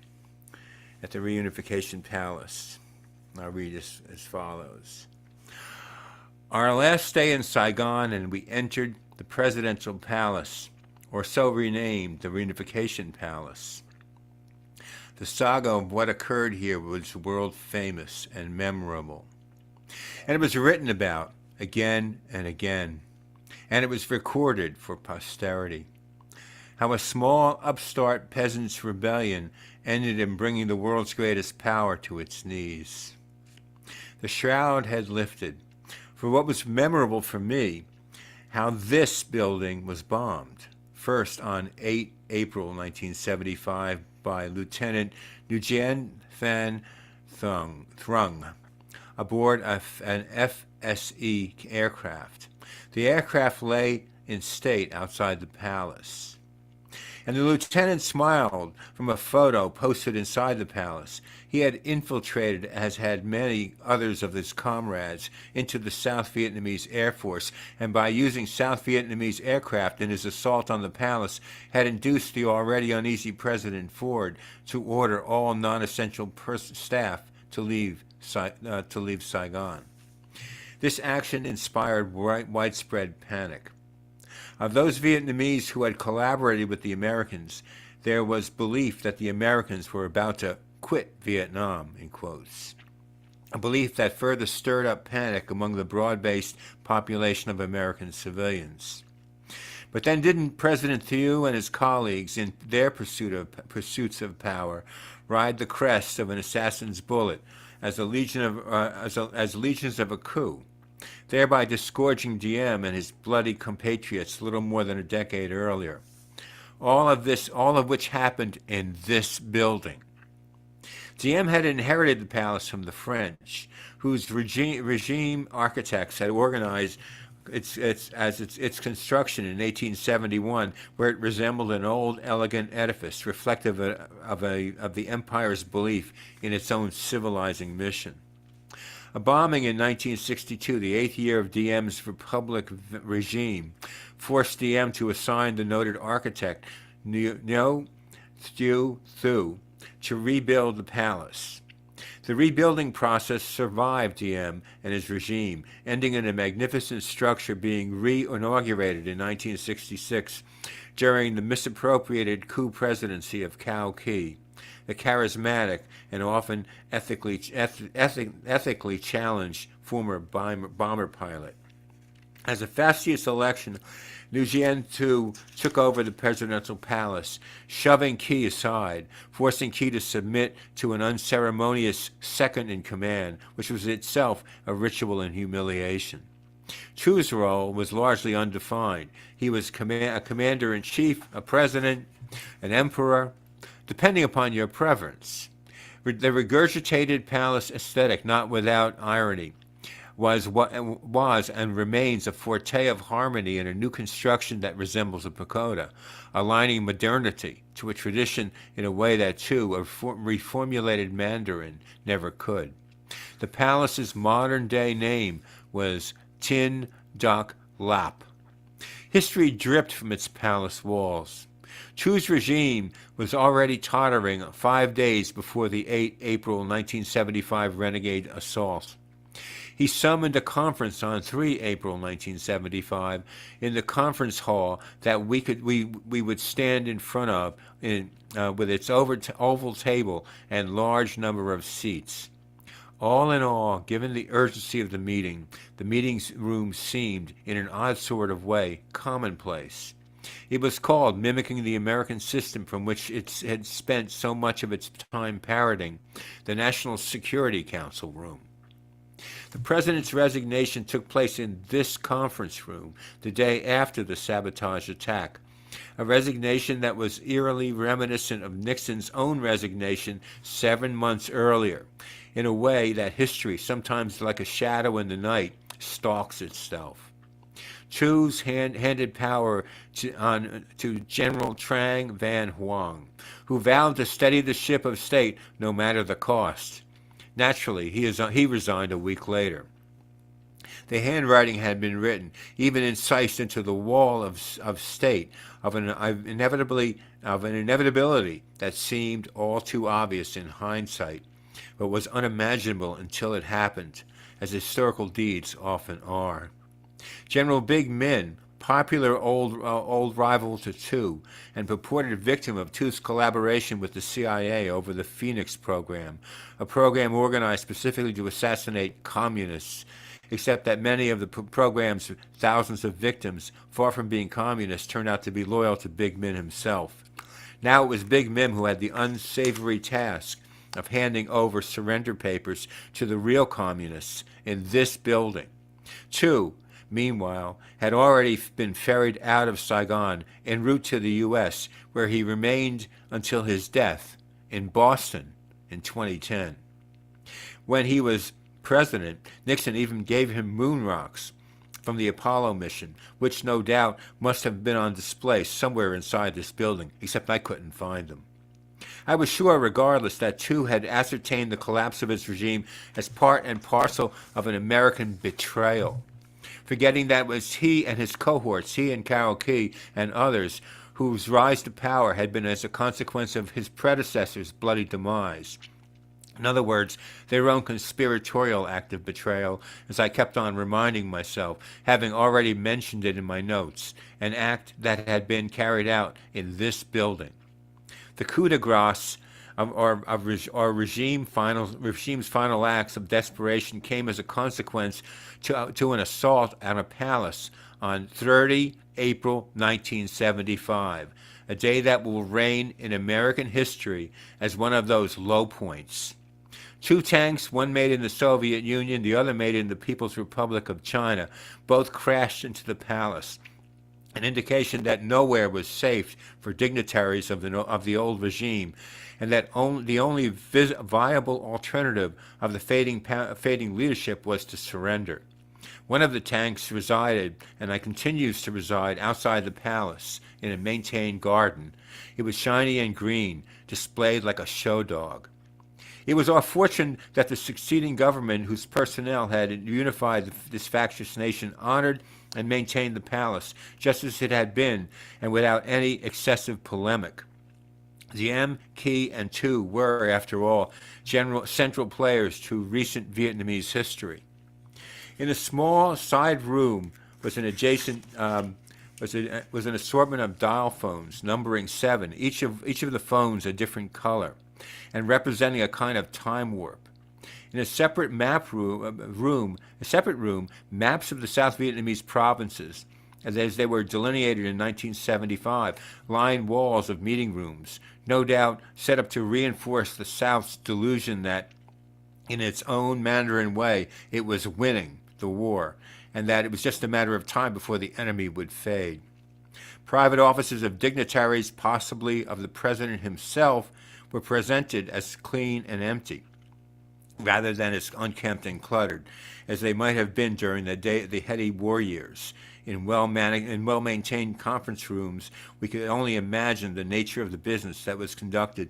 Speaker 11: at the Reunification Palace. I'll read as follows. Our last day in Saigon, and we entered the Presidential Palace, or so renamed the Reunification Palace. The saga of what occurred here was world famous and memorable. And it was written about again and again. And it was recorded for posterity. How a small upstart peasant's rebellion ended in bringing the world's greatest power to its knees. The shroud had lifted. For what was memorable for me, how this building was bombed. First on 8 April 1975 by Lieutenant Nguyen Van Trung aboard an FSE aircraft. The aircraft lay in state outside the palace. And the lieutenant smiled from a photo posted inside the palace. He had infiltrated, as had many others of his comrades, into the South Vietnamese Air Force, and by using South Vietnamese aircraft in his assault on the palace, had induced the already uneasy President Ford to order all non-essential staff to leave Saigon. This action inspired widespread panic. Of those Vietnamese who had collaborated with the Americans, there was belief that the Americans were about to quit Vietnam, in quotes. A belief that further stirred up panic among the broad-based population of American civilians. But then didn't President Thieu and his colleagues, in their pursuits of power, ride the crest of an assassin's bullet as legions of a coup, thereby disgorging Diem and his bloody compatriots little more than a decade earlier? All of which happened in this building. Diem had inherited the palace from the French, whose regime architects had organized its construction in 1871, where it resembled an old, elegant edifice reflective of the empire's belief in its own civilizing mission. A bombing in 1962, the 8th year of Diem's Republic regime, forced Diem to assign the noted architect Ngo Thu to rebuild the palace. The rebuilding process survived Diem and his regime, ending in a magnificent structure being re-inaugurated in 1966 during the misappropriated coup presidency of Cao Ki, the charismatic and often ethically challenged former bomber pilot. As a fastidious election, Nguyen Thu took over the presidential palace, shoving Ki aside, forcing Ki to submit to an unceremonious second-in-command, which was itself a ritual and humiliation. Thu's role was largely undefined. He was a commander-in-chief, a president, an emperor, depending upon your preference. The regurgitated palace aesthetic, not without irony, was and remains a forte of harmony in a new construction that resembles a pagoda, aligning modernity to a tradition in a way that, too, a reformulated Mandarin never could. The palace's modern-day name was Tin Doc Lap. History dripped from its palace walls. Chu's regime was already tottering 5 days before the April 1975 renegade assault. He summoned a conference on 3 April 1975 in the conference hall that we would stand in front of with its oval table and large number of seats. All in all, given the urgency of the meeting room seemed, in an odd sort of way, commonplace. It was called, mimicking the American system from which it had spent so much of its time parroting, the National Security Council room. The president's resignation took place in this conference room the day after the sabotage attack, a resignation that was eerily reminiscent of Nixon's own resignation 7 months earlier, in a way that history, sometimes like a shadow in the night, stalks itself. Chu's handed power to General Trang Van Huang, who vowed to steady the ship of state no matter the cost. Naturally, he resigned a week later. The handwriting had been written, even incised into the wall of state, of an inevitability that seemed all too obvious in hindsight, but was unimaginable until it happened, as historical deeds often are. General Big Min, popular old rival to Tu, and purported victim of Tu's collaboration with the CIA over the Phoenix program, a program organized specifically to assassinate communists, except that many of the program's thousands of victims, far from being communists, turned out to be loyal to Big Min himself. Now it was Big Mim who had the unsavory task of handing over surrender papers to the real communists in this building. Tu, meanwhile, had already been ferried out of Saigon en route to the U.S., where he remained until his death in Boston in 2010. When he was president, Nixon even gave him moon rocks from the Apollo mission, which no doubt must have been on display somewhere inside this building, except I couldn't find them. I was sure, regardless, that Tu had ascertained the collapse of his regime as part and parcel of an American betrayal, forgetting that it was he and his cohorts, he and Carol Key and others, whose rise to power had been as a consequence of his predecessor's bloody demise. In other words, their own conspiratorial act of betrayal, as I kept on reminding myself, having already mentioned it in my notes, an act that had been carried out in this building. The coup de grace regime's final acts of desperation came as a consequence to an assault on a palace on 30 April 1975, a day that will reign in American history as one of those low points. 2 tanks, one made in the Soviet Union, the other made in the People's Republic of China, both crashed into the palace, an indication that nowhere was safe for dignitaries of the old regime, and that the only viable alternative of the fading leadership was to surrender. One of the tanks resided, and continues to reside, outside the palace in a maintained garden. It was shiny and green, displayed like a show dog. It was our fortune that the succeeding government, whose personnel had unified this factious nation, honored and maintained the palace just as it had been, and without any excessive polemic. Diem, Key, and Tu were, after all, central players to recent Vietnamese history. In a small side room was an assortment of dial phones, numbering 7, each of the phones a different color, and representing a kind of time warp. In a separate room, maps of the South Vietnamese provinces, as they were delineated in 1975, lined walls of meeting rooms, no doubt set up to reinforce the South's delusion that, in its own Mandarin way, it was winning the war, and that it was just a matter of time before the enemy would fade. Private offices of dignitaries, possibly of the president himself, were presented as clean and empty, rather than as unkempt and cluttered, as they might have been during the heady war years. In well-maintained conference rooms, we could only imagine the nature of the business that was conducted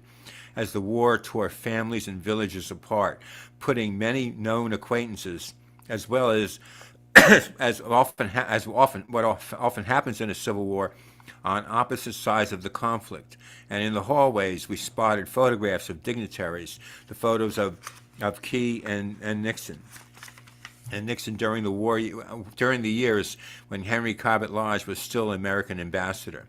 Speaker 11: as the war tore families and villages apart, putting many known acquaintances, as well as often happens in a civil war, on opposite sides of the conflict. And in the hallways, we spotted photographs of dignitaries, the photos of Key and Nixon. And Nixon during the years when Henry Cabot Lodge was still American ambassador.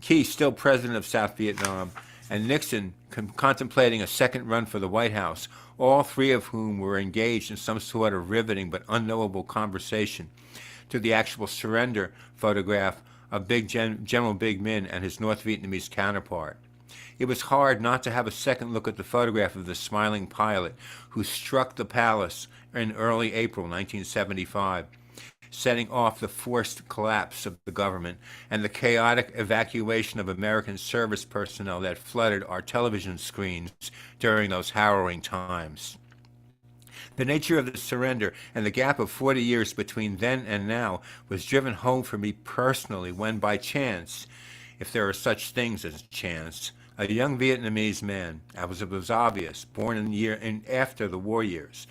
Speaker 11: Key still president of South Vietnam, and Nixon contemplating a second run for the White House, all three of whom were engaged in some sort of riveting but unknowable conversation, to the actual surrender photograph of General Big Min and his North Vietnamese counterpart. It was hard not to have a second look at the photograph of the smiling pilot who struck the palace in early April 1975, setting off the forced collapse of the government and the chaotic evacuation of American service personnel that flooded our television screens during those harrowing times. The nature of the surrender and the gap of 40 years between then and now was driven home for me personally when, by chance, if there are such things as chance, a young Vietnamese man, as it was obvious, born after the war years,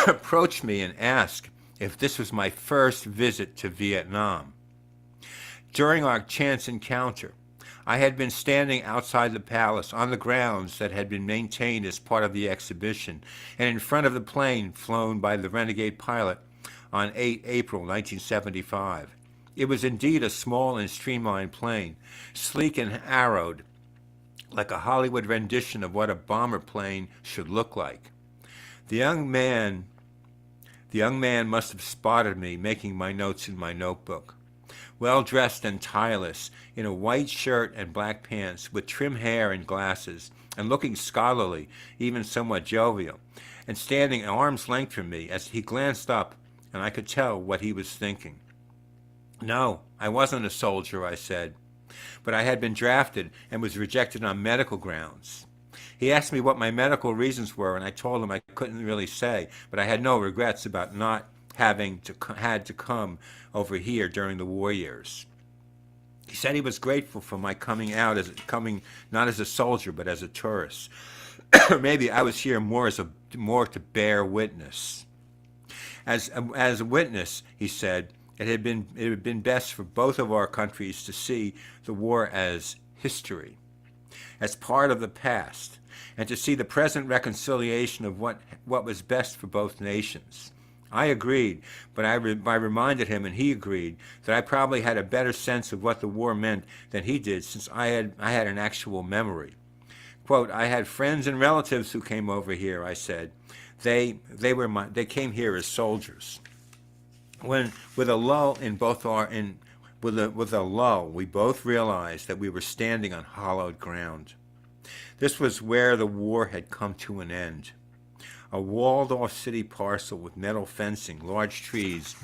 Speaker 11: approached me and asked if this was my first visit to Vietnam. During our chance encounter, I had been standing outside the palace on the grounds that had been maintained as part of the exhibition, and in front of the plane flown by the renegade pilot on 8 April 1975. It was indeed a small and streamlined plane, sleek and arrowed, like a Hollywood rendition of what a bomber plane should look like. The young man must have spotted me making my notes in my notebook. Well-dressed and tireless, in a white shirt and black pants, with trim hair and glasses, and looking scholarly, even somewhat jovial, and standing at arm's length from me as he glanced up, and I could tell what he was thinking. No, I wasn't a soldier, I said, but I had been drafted and was rejected on medical grounds. He asked me what my medical reasons were, and I told him I couldn't really say, but I had no regrets about not having had to come over here during the war years. He said he was grateful for my coming not as a soldier but as a tourist. Maybe I was here more to bear witness. As a witness, he said, it had been best for both of our countries to see the war as history, as part of the past, and to see the present reconciliation of what was best for both nations. I agreed, but I reminded him, and he agreed, that I probably had a better sense of what the war meant than he did, since I had an actual memory. Quote, I had friends and relatives who came over here, I said. They came here as soldiers. With a lull, we both realized that we were standing on hallowed ground. This was where the war had come to an end. A walled-off city parcel with metal fencing, large trees,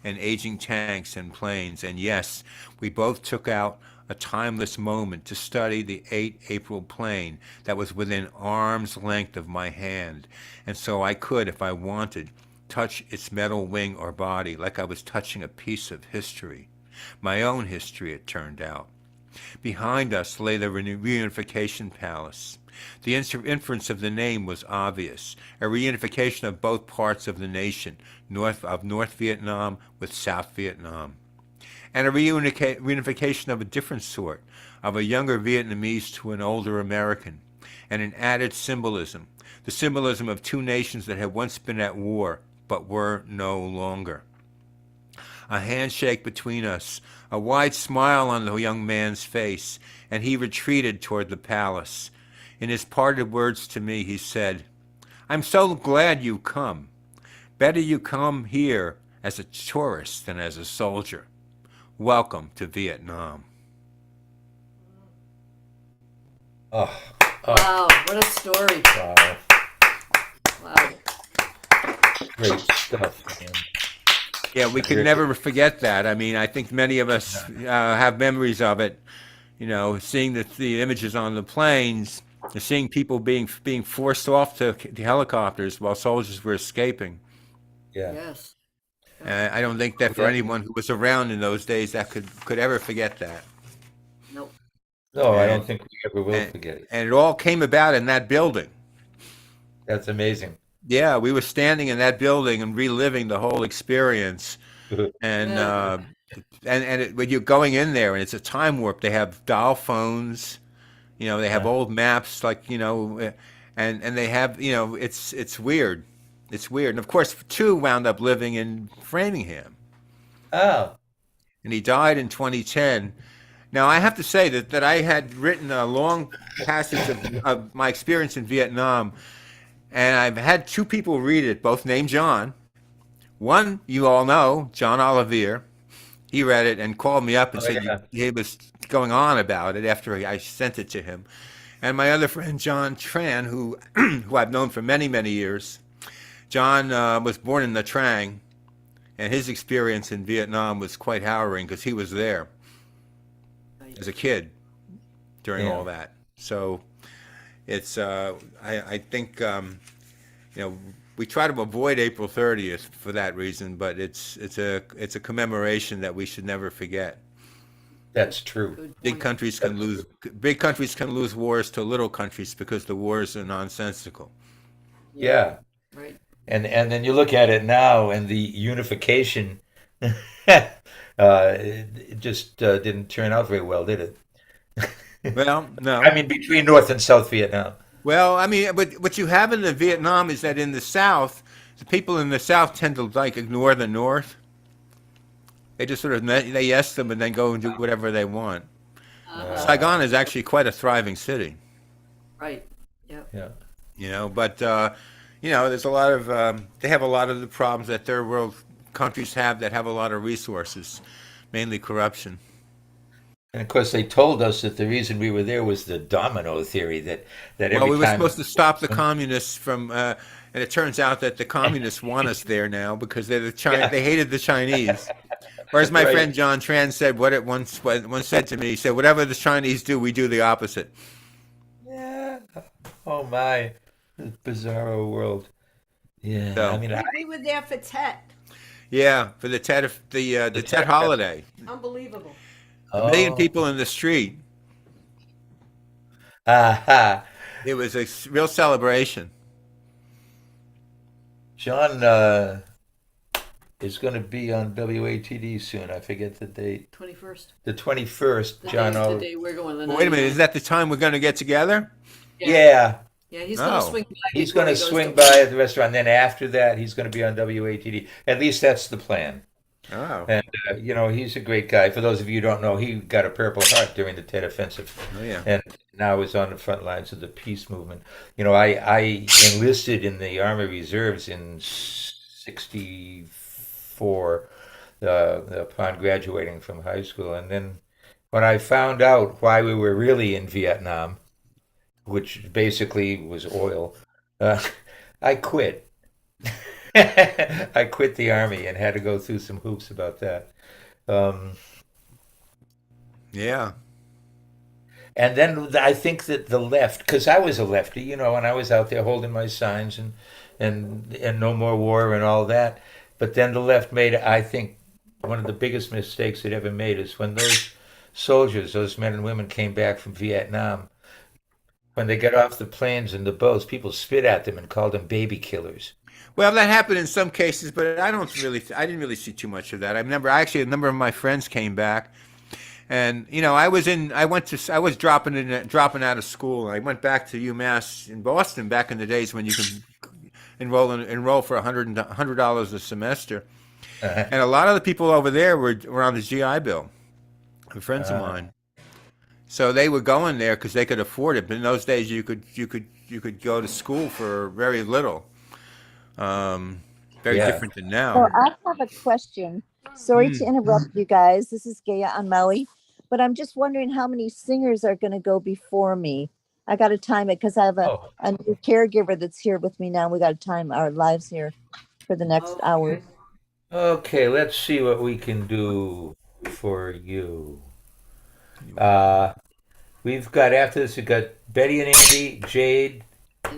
Speaker 11: and aging tanks and planes. And yes, we both took out a timeless moment to study the 8 April plane that was within arm's length of my hand. And so I could, if I wanted, touch its metal wing or body like I was touching a piece of history. My own history, it turned out. Behind us lay the reunification palace. The inference of the name was obvious, a reunification of both parts of the nation, North Vietnam with South Vietnam. And a reunification of a different sort, of a younger Vietnamese to an older American, and an added symbolism, the symbolism of two nations that had once been at war, but were no longer. A handshake between us, a wide smile on the young man's face, and he retreated toward the palace. In his parted words to me, he said, I'm so glad you come. Better you come here as a tourist than as a soldier. Welcome to Vietnam.
Speaker 1: Oh,
Speaker 2: Wow, what a story.
Speaker 1: wow.
Speaker 2: Wow.
Speaker 1: Great stuff, man.
Speaker 11: Yeah, we could never forget that. I mean, I think many of us have memories of it, seeing the images on the planes. seeing people being forced off to the helicopters while soldiers were escaping.
Speaker 1: Yeah.
Speaker 2: Yes.
Speaker 11: And I don't think that for
Speaker 1: Yeah.
Speaker 11: anyone who was around in those days that could ever forget that.
Speaker 2: Nope.
Speaker 1: No, I don't
Speaker 11: And
Speaker 1: think we ever will
Speaker 11: and
Speaker 1: forget it.
Speaker 11: and it all came about in that building.
Speaker 1: That's amazing.
Speaker 11: Yeah, we were standing in that building and reliving the whole experience. And
Speaker 2: Yeah.
Speaker 11: when you're going in there and it's a time warp, they have dial phones, they have
Speaker 1: Yeah.
Speaker 11: old maps, like, and they have, it's weird. It's weird. And of course, two wound up living in Framingham,
Speaker 1: Oh,
Speaker 11: and he died in 2010. Now, I have to say that I had written a long passage of my experience in Vietnam, and I've had two people read it, both named John. One, you all know, John Olivier. He read it and called me up and
Speaker 1: oh
Speaker 11: said
Speaker 1: yeah.
Speaker 11: he was going on about it after I sent it to him. And my other friend, John Tran, who who I've known for many, many years. John was born in Nha Trang, and his experience in Vietnam was quite harrowing because he was there as a kid during
Speaker 1: Yeah.
Speaker 11: all that. So it's I think we try to avoid April 30th for that reason, but it's a commemoration that we should never forget.
Speaker 1: That's true.
Speaker 2: Good
Speaker 11: Big
Speaker 2: point.
Speaker 11: countries can lose big countries can lose wars to little countries because the wars are nonsensical.
Speaker 1: Yeah.
Speaker 2: Right.
Speaker 1: And then you look at it now, and the unification, it just didn't turn out very well, did it?
Speaker 11: Well,
Speaker 1: I
Speaker 11: no.
Speaker 1: mean, between North and South Vietnam.
Speaker 11: Well, I mean, but what you have in the Vietnam is that in the South, the people in the South tend to like ignore the North. They just sort of they yes them and then go and do whatever they want. Saigon is actually quite a thriving city,
Speaker 2: Right. Yeah.
Speaker 1: Yeah.
Speaker 11: but there's a lot of they have a lot of the problems that third world countries that have a lot of resources, mainly corruption.
Speaker 1: And of course, they told us that the reason we were there was the domino theory that
Speaker 11: Well,
Speaker 1: every
Speaker 11: we were
Speaker 1: time.
Speaker 11: supposed to stop the communists from, and it turns out that the communists want us there now because they're
Speaker 1: Yeah.
Speaker 11: they hated the Chinese. Whereas my
Speaker 1: Right.
Speaker 11: friend John Tran said what it once said to me. He said, "Whatever the Chinese do, we do the opposite."
Speaker 1: Yeah. Oh my, bizarro world. Yeah. I
Speaker 11: So
Speaker 1: mean,
Speaker 8: We were there for Tet.
Speaker 11: yeah, for the the Tet holiday,
Speaker 8: Unbelievable.
Speaker 11: a million
Speaker 1: oh.
Speaker 11: people in the street.
Speaker 1: Aha.
Speaker 11: It was a real celebration.
Speaker 1: John is going to be on WATD soon. I forget the date.
Speaker 2: 21st.
Speaker 1: The 21st.
Speaker 2: The
Speaker 1: John.
Speaker 2: day, the
Speaker 1: Oliver.
Speaker 2: day we're going. The
Speaker 11: Well, wait a minute,
Speaker 2: 99th.
Speaker 11: is that the time we're going to get together?
Speaker 1: Yeah.
Speaker 2: Yeah, he's going to
Speaker 11: Oh.
Speaker 2: swing by.
Speaker 1: He's
Speaker 2: before
Speaker 1: going
Speaker 2: he
Speaker 1: to
Speaker 2: goes
Speaker 1: swing
Speaker 2: to
Speaker 1: by
Speaker 2: work.
Speaker 1: at the restaurant. Then after that, he's going to be on WATD. At least that's the plan.
Speaker 11: Oh,
Speaker 1: And he's a great guy. For those of you who don't know, he got a Purple Heart during the Tet Offensive,
Speaker 11: oh yeah.
Speaker 1: and now is on the front lines of the peace movement. I enlisted in the Army Reserves in '64 upon graduating from high school, and then when I found out why we were really in Vietnam, which basically was oil, uh, I quit. I quit the army and had to go through some hoops about that. Um,
Speaker 11: Yeah.
Speaker 1: and then I think that the left, because I was a lefty, and I was out there holding my signs and no more war and all that. But then the left made, I think, one of the biggest mistakes it ever made is when those soldiers, those men and women came back from Vietnam. When they got off the planes and the boats, people spit at them and called them baby killers.
Speaker 11: Well, that happened in some cases, but I didn't really see too much of that. I remember actually a number of my friends came back, and I was dropping out of school. I went back to UMass in Boston back in the days when you could enroll for $100 a semester,
Speaker 1: Uh,
Speaker 11: and a lot of the people over there were on the GI Bill, friends of
Speaker 1: uh,
Speaker 11: mine. So they were going there because they could afford it. But in those days, you could go to school for very little. Very
Speaker 1: yeah.
Speaker 11: different than
Speaker 6: So
Speaker 11: now.
Speaker 6: I have a question. Sorry to
Speaker 11: Mm.
Speaker 6: interrupt you guys. This is Gaya on Maui, but I'm just wondering how many singers are going to go before me. I got to time it because I have
Speaker 1: Oh,
Speaker 6: a new caregiver that's here with me now. We got to time our lives here for the next hour.
Speaker 2: Okay.
Speaker 1: okay. Let's see what we can do for you. Uh, we've got after this. We've got Betty and Andy, Jade,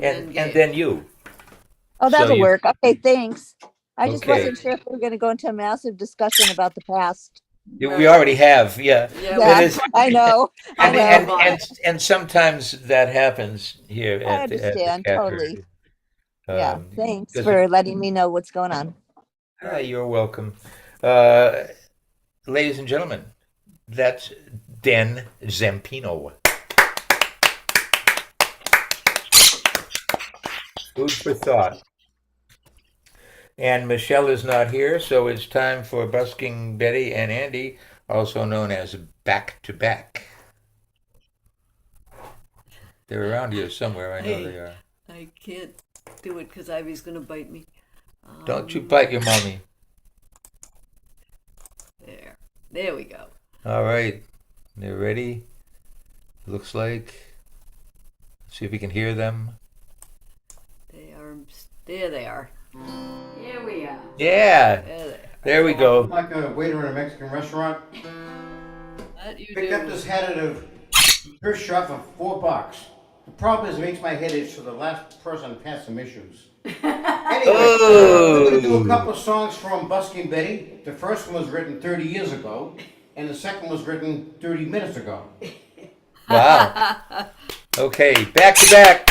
Speaker 1: and then you.
Speaker 6: Oh,
Speaker 1: So
Speaker 6: that'll
Speaker 1: you
Speaker 6: work. Okay, thanks. I just
Speaker 1: okay?
Speaker 6: wasn't sure if we were going to go into a massive discussion about the past.
Speaker 1: We already have, yeah.
Speaker 2: Yeah,
Speaker 1: That
Speaker 6: Yeah,
Speaker 1: is,
Speaker 6: I know. I
Speaker 1: and
Speaker 6: know.
Speaker 1: and sometimes that happens here
Speaker 6: I
Speaker 1: at the
Speaker 6: understand totally.
Speaker 1: Catbird.
Speaker 6: Yeah, thanks
Speaker 1: 'Cause
Speaker 6: for letting me know what's going on.
Speaker 1: you're welcome, uh, ladies and gentlemen. That's Dan Zampino. Food for thought. And Michelle is not here, so it's time for Busking Betty and Andy, also known as Back to Back. They're around here somewhere. I know they are.
Speaker 2: I can't do it because Ivy's going to bite me.
Speaker 1: Don't you bite your mommy.
Speaker 2: There we go.
Speaker 1: All right. They're ready. Looks like. Let's see if we can hear them.
Speaker 2: There they are. Here we are.
Speaker 1: Yeah.
Speaker 2: There they are.
Speaker 1: There we go.
Speaker 12: Like a waiter in a Mexican restaurant.
Speaker 2: That you
Speaker 12: Picked up
Speaker 2: do.
Speaker 12: this hat at a thrift shop for $4. The problem is it makes my head itch, so the last person has some issues. Anyway, we're going to do a couple of songs from Busking Betty. The first one was written 30 years ago, and the second was written 30 minutes ago.
Speaker 1: Wow. Okay, back to back.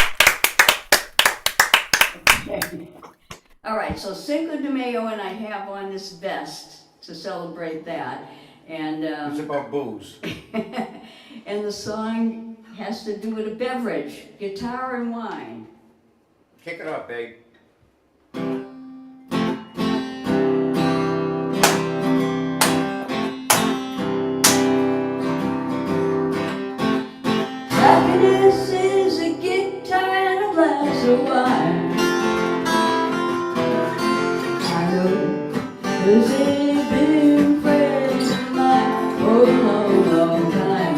Speaker 13: All right, so Cinco de Mayo, and I have on this vest to celebrate that. And
Speaker 12: It's about booze.
Speaker 13: and the song has to do with a beverage, guitar and wine.
Speaker 12: Kick it up, babe.
Speaker 13: Happiness is a guitar and a glass of wine. I know, 'cause they've been friends of mine for a long, long time.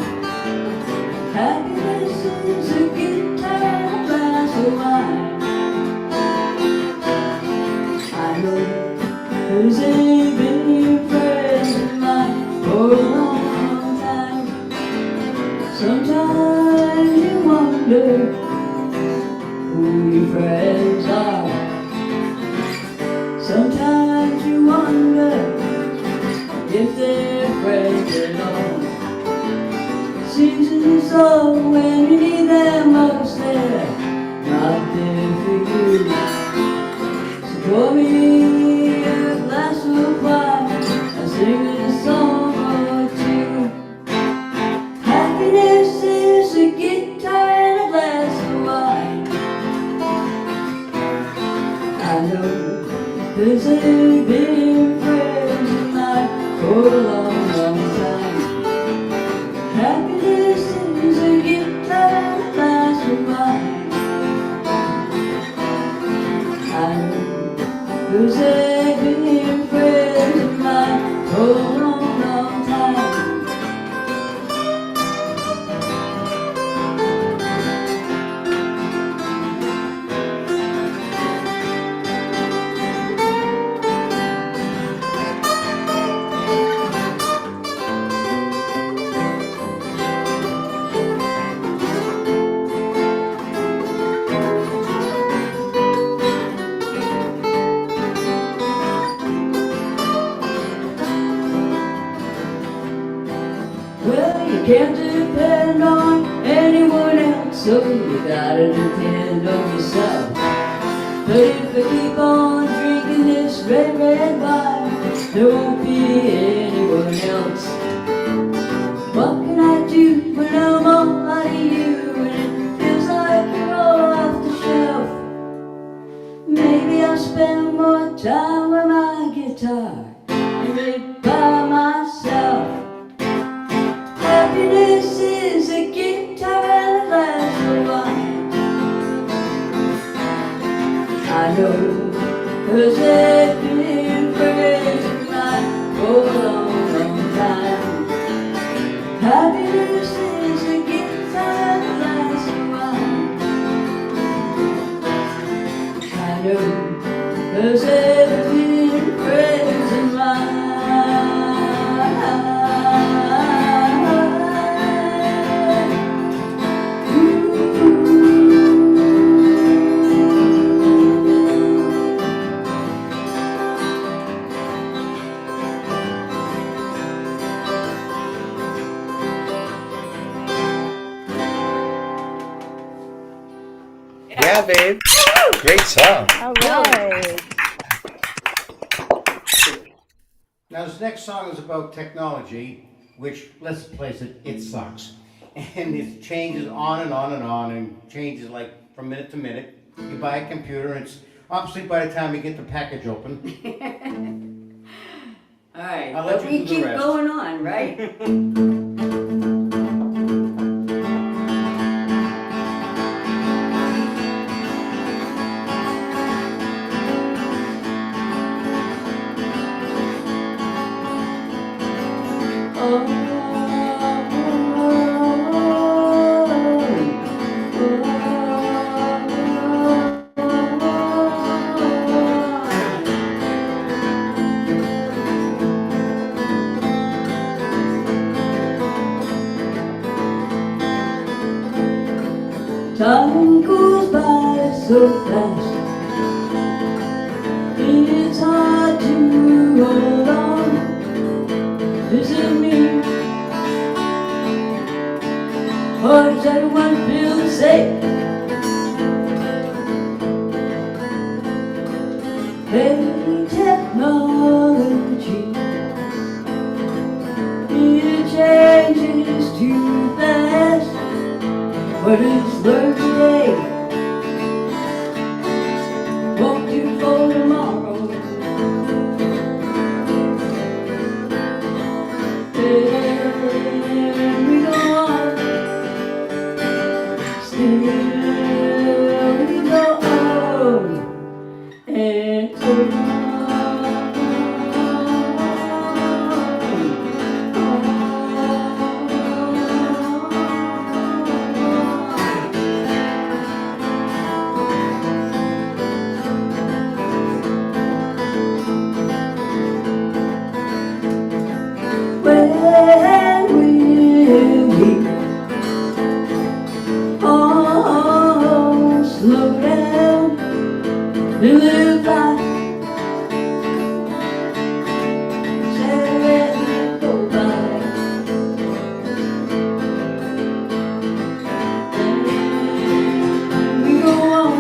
Speaker 13: Happiness is a guitar and a glass of wine. I know, 'cause they've been friends of mine for a long, long time. Sometimes you wonder who your friends are. Sometimes you wonder if they're friends at all. Seems as though when you need them most, they're not there for you. So pour me a glass of wine and sing a song or two. Happiness is a guitar and a glass of wine. I know, 'cause they've been friends of mine for a long, long time. Happiness is a guitar and a glass of wine. I know, 'cause they've been friends of mine for a long, long time. Well, you can't depend on anyone else, so you gotta depend on yourself. But if I keep on drinking this red, red wine, there won't be anyone else. What can I do when I'm all out of you and it feels like you're all off the shelf? Maybe I'll spend more time with my guitar and live by myself. Happiness is a guitar and a glass of wine. I know, 'cause they've been friends of mine for a long, long time. Happiness is a guitar and a glass of wine. I know, 'cause they've been friends of mine.
Speaker 1: Great song.
Speaker 6: All right.
Speaker 12: Now, this next song is about technology, which, let's face it, it sucks. And it changes on and on and on, and changes like from minute to minute. You buy a computer, and it's obviously by the time you get the package open.
Speaker 13: All right,
Speaker 12: I'll let
Speaker 13: but
Speaker 12: you
Speaker 13: we
Speaker 12: do the
Speaker 13: keep
Speaker 12: rest.
Speaker 13: going on, right? Time goes by so fast, it's hard to hold on. Is it me? Or does everyone feel safe? Hey, technology, it changes too fast. What is learned today won't do for tomorrow. Then we go on, still we go on, and on. When will we all slow down and live life? Let it go by. And we go on,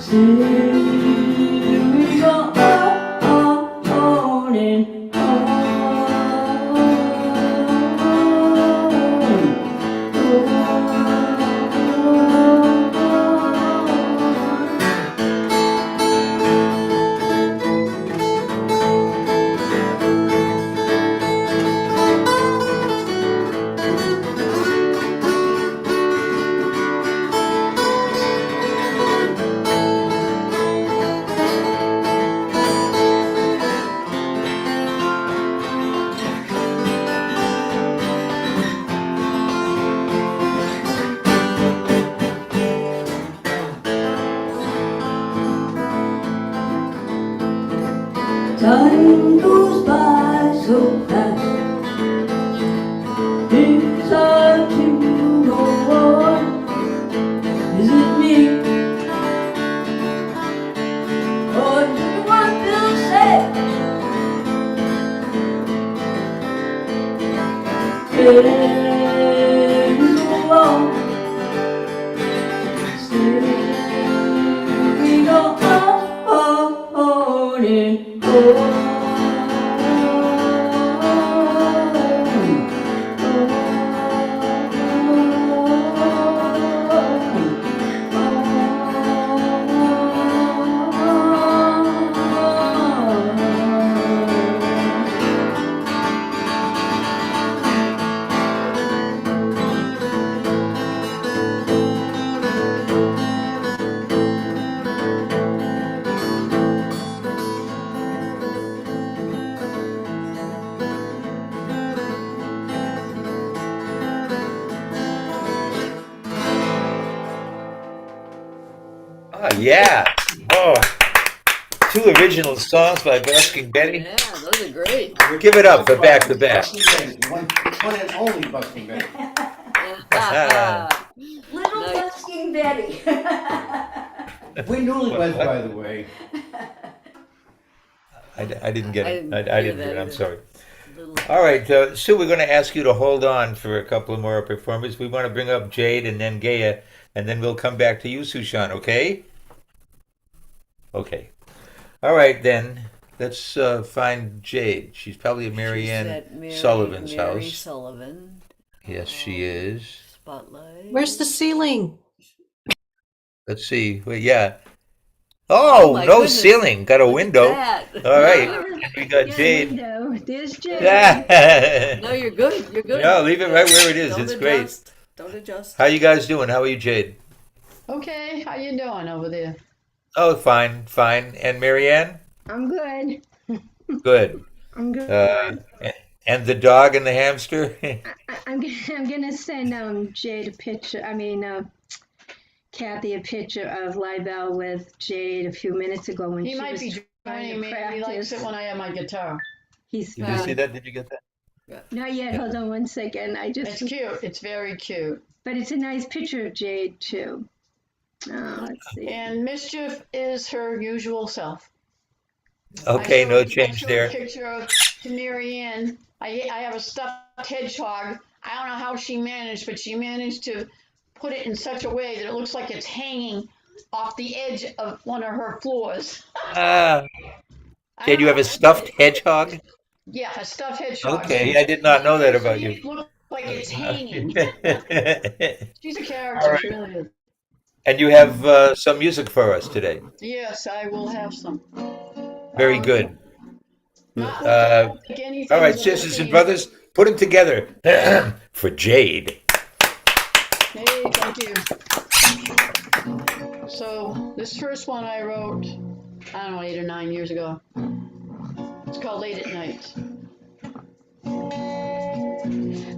Speaker 13: still we go on and time goes by so fast, it's hard to go on. Is it me? Or does everyone feel safe? Can you go on? Still we go on and on.
Speaker 1: Ah, yeah. Oh, two original songs by Busking Betty.
Speaker 2: Yeah, those are great.
Speaker 1: Give it up for back to back.
Speaker 12: One and only Busking Betty.
Speaker 13: Little
Speaker 2: Nice.
Speaker 13: Busking Betty.
Speaker 12: We newlyweds, by the way.
Speaker 1: I didn't get it. I
Speaker 2: hear
Speaker 1: didn't
Speaker 2: that
Speaker 1: get it. I'm
Speaker 2: either.
Speaker 1: sorry.
Speaker 2: Little-
Speaker 1: All right, Sue, we're going to ask you to hold on for a couple of more performers. We want to bring up Jade and then Gaia, and then we'll come back to you, Sushan, okay? Okay. All right, then. Let's find Jade. She's probably at
Speaker 2: She's
Speaker 1: Marianne
Speaker 2: at
Speaker 1: Sullivan's
Speaker 2: Mary
Speaker 1: house.
Speaker 2: Sullivan.
Speaker 1: Yes, she is.
Speaker 2: Spotlight.
Speaker 4: Where's the ceiling?
Speaker 1: Let's see. Wait, yeah. Oh,
Speaker 2: my
Speaker 1: no
Speaker 2: goodness.
Speaker 1: ceiling. Got a
Speaker 2: Look at
Speaker 1: window.
Speaker 2: that.
Speaker 1: All right. And we got Jade.
Speaker 14: Window. There's Jade.
Speaker 2: No, you're good. You're good.
Speaker 1: No, leave it right where it is.
Speaker 2: Don't
Speaker 1: It's
Speaker 2: adjust.
Speaker 1: great.
Speaker 2: Don't adjust.
Speaker 1: How you guys doing? How are you, Jade?
Speaker 14: Okay, how you doing over there?
Speaker 1: Oh, fine, fine. And Marianne?
Speaker 14: I'm good.
Speaker 1: Good.
Speaker 14: I'm good.
Speaker 1: And the dog and the hamster?
Speaker 14: I'm gonna send Jade a picture. Kathy a picture of Lydell with Jade a few minutes ago when
Speaker 15: He
Speaker 14: she
Speaker 15: might
Speaker 14: was
Speaker 15: be
Speaker 14: trying
Speaker 15: joining
Speaker 14: to
Speaker 15: me. He likes
Speaker 14: practice.
Speaker 15: it when I have my guitar.
Speaker 14: He's
Speaker 1: Did you see that? Did you get that?
Speaker 14: not yet. Hold on one second.
Speaker 15: It's cute. It's very cute.
Speaker 14: But it's a nice picture of Jade too. Let's see.
Speaker 15: And Mischief is her usual self.
Speaker 1: Okay, no
Speaker 15: I
Speaker 1: change
Speaker 15: showed
Speaker 1: there.
Speaker 15: a picture of to Marianne. I have a stuffed hedgehog. I don't know how she managed, but she managed to put it in such a way that it looks like it's hanging off the edge of one of her floors.
Speaker 1: Jade, you have a stuffed hedgehog?
Speaker 15: Yeah, a stuffed hedgehog.
Speaker 1: Okay, I did not know that about you.
Speaker 15: It looks like it's hanging. She's a character,
Speaker 1: All right.
Speaker 15: she really is.
Speaker 1: And you have some music for us today.
Speaker 15: Yes, I will have some.
Speaker 1: Very good.
Speaker 15: Not like anything
Speaker 1: All right,
Speaker 15: with
Speaker 1: sisters
Speaker 15: the
Speaker 1: and
Speaker 15: theme.
Speaker 1: brothers, put them together for Jade.
Speaker 15: Hey, thank you. So this first one I wrote, I don't know, 8 or 9 years ago. It's called Late at Night.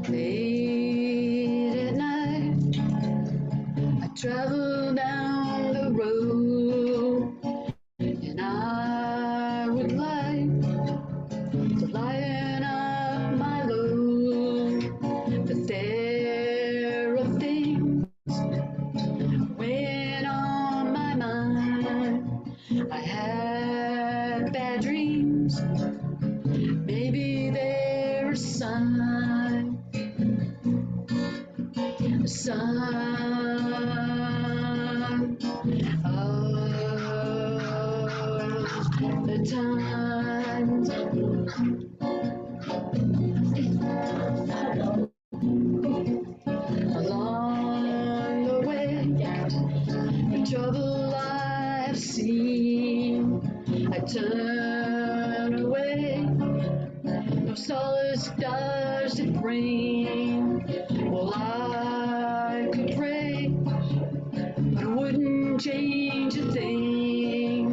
Speaker 15: Late at night, I travel down the road, and I would like to lighten up my load, but there are things weighing on my mind. I have bad dreams. Maybe they're a sign of the times. Along the way, the trouble I've seen, I turn away. No solace does it bring. Well, I could pray, but it wouldn't change a thing.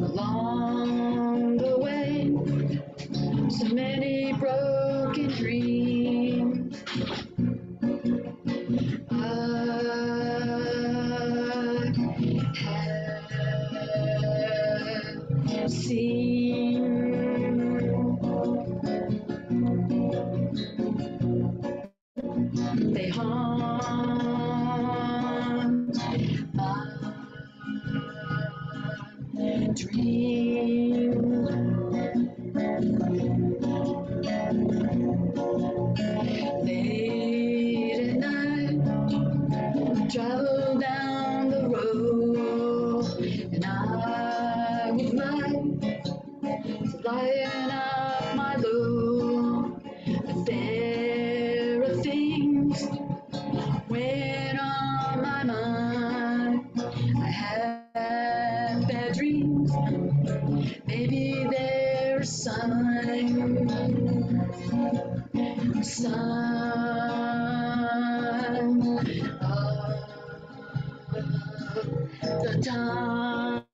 Speaker 15: Along the way, so many broken dreams. I have seen. They haunt my dreams. Late at night, travel down the road, and I would like to lighten up my load, but there are things weighing on my mind. I have bad dreams. Maybe they're a sign of the times.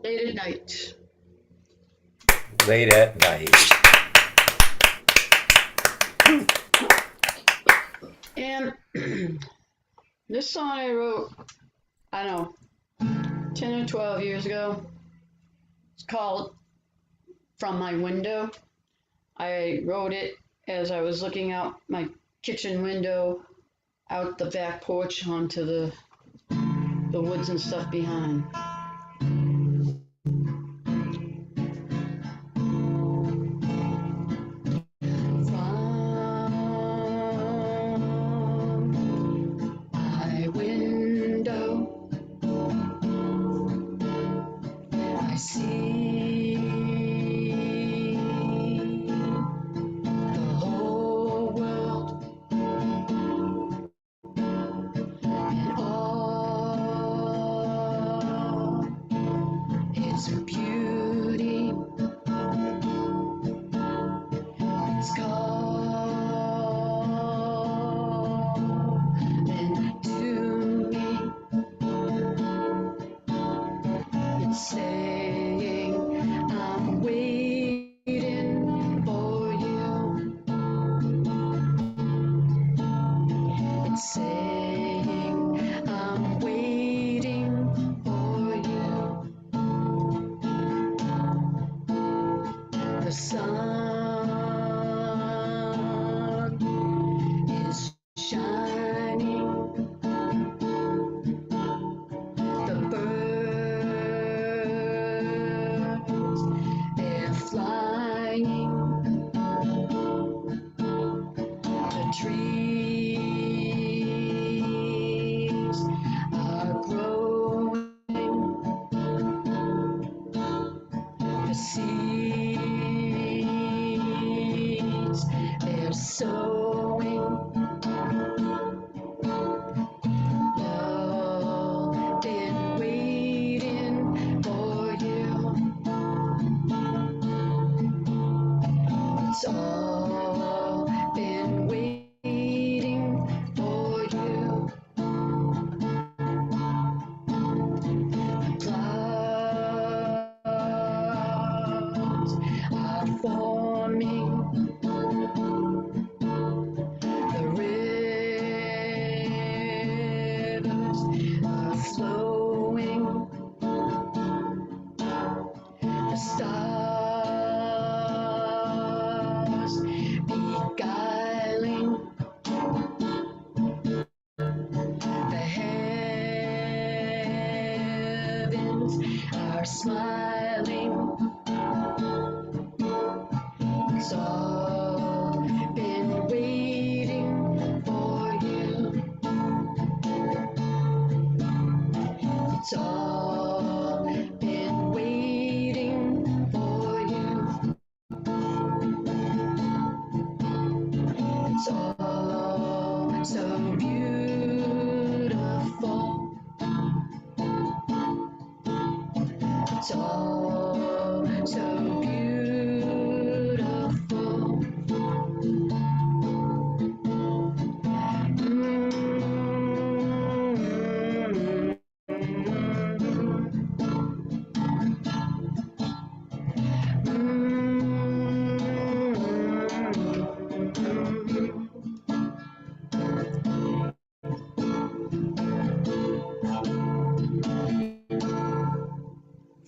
Speaker 15: Late at night.
Speaker 1: Late at night.
Speaker 15: And this song I wrote, I don't know, 10 or 12 years ago. It's called From My Window. I wrote it as I was looking out my kitchen window, out the back porch onto the woods and stuff behind. From saying I'm waiting for you. The sun is shining. The birds, they're flying. The trees are growing. The seeds, they're sowing. Love been waiting for you. It's all been waiting for you. The clouds are forming. The rivers are flowing. The stars beguiling. The heavens are smiling. It's all been waiting for you. It's all been waiting for you. It's all so beautiful. It's all so beautiful.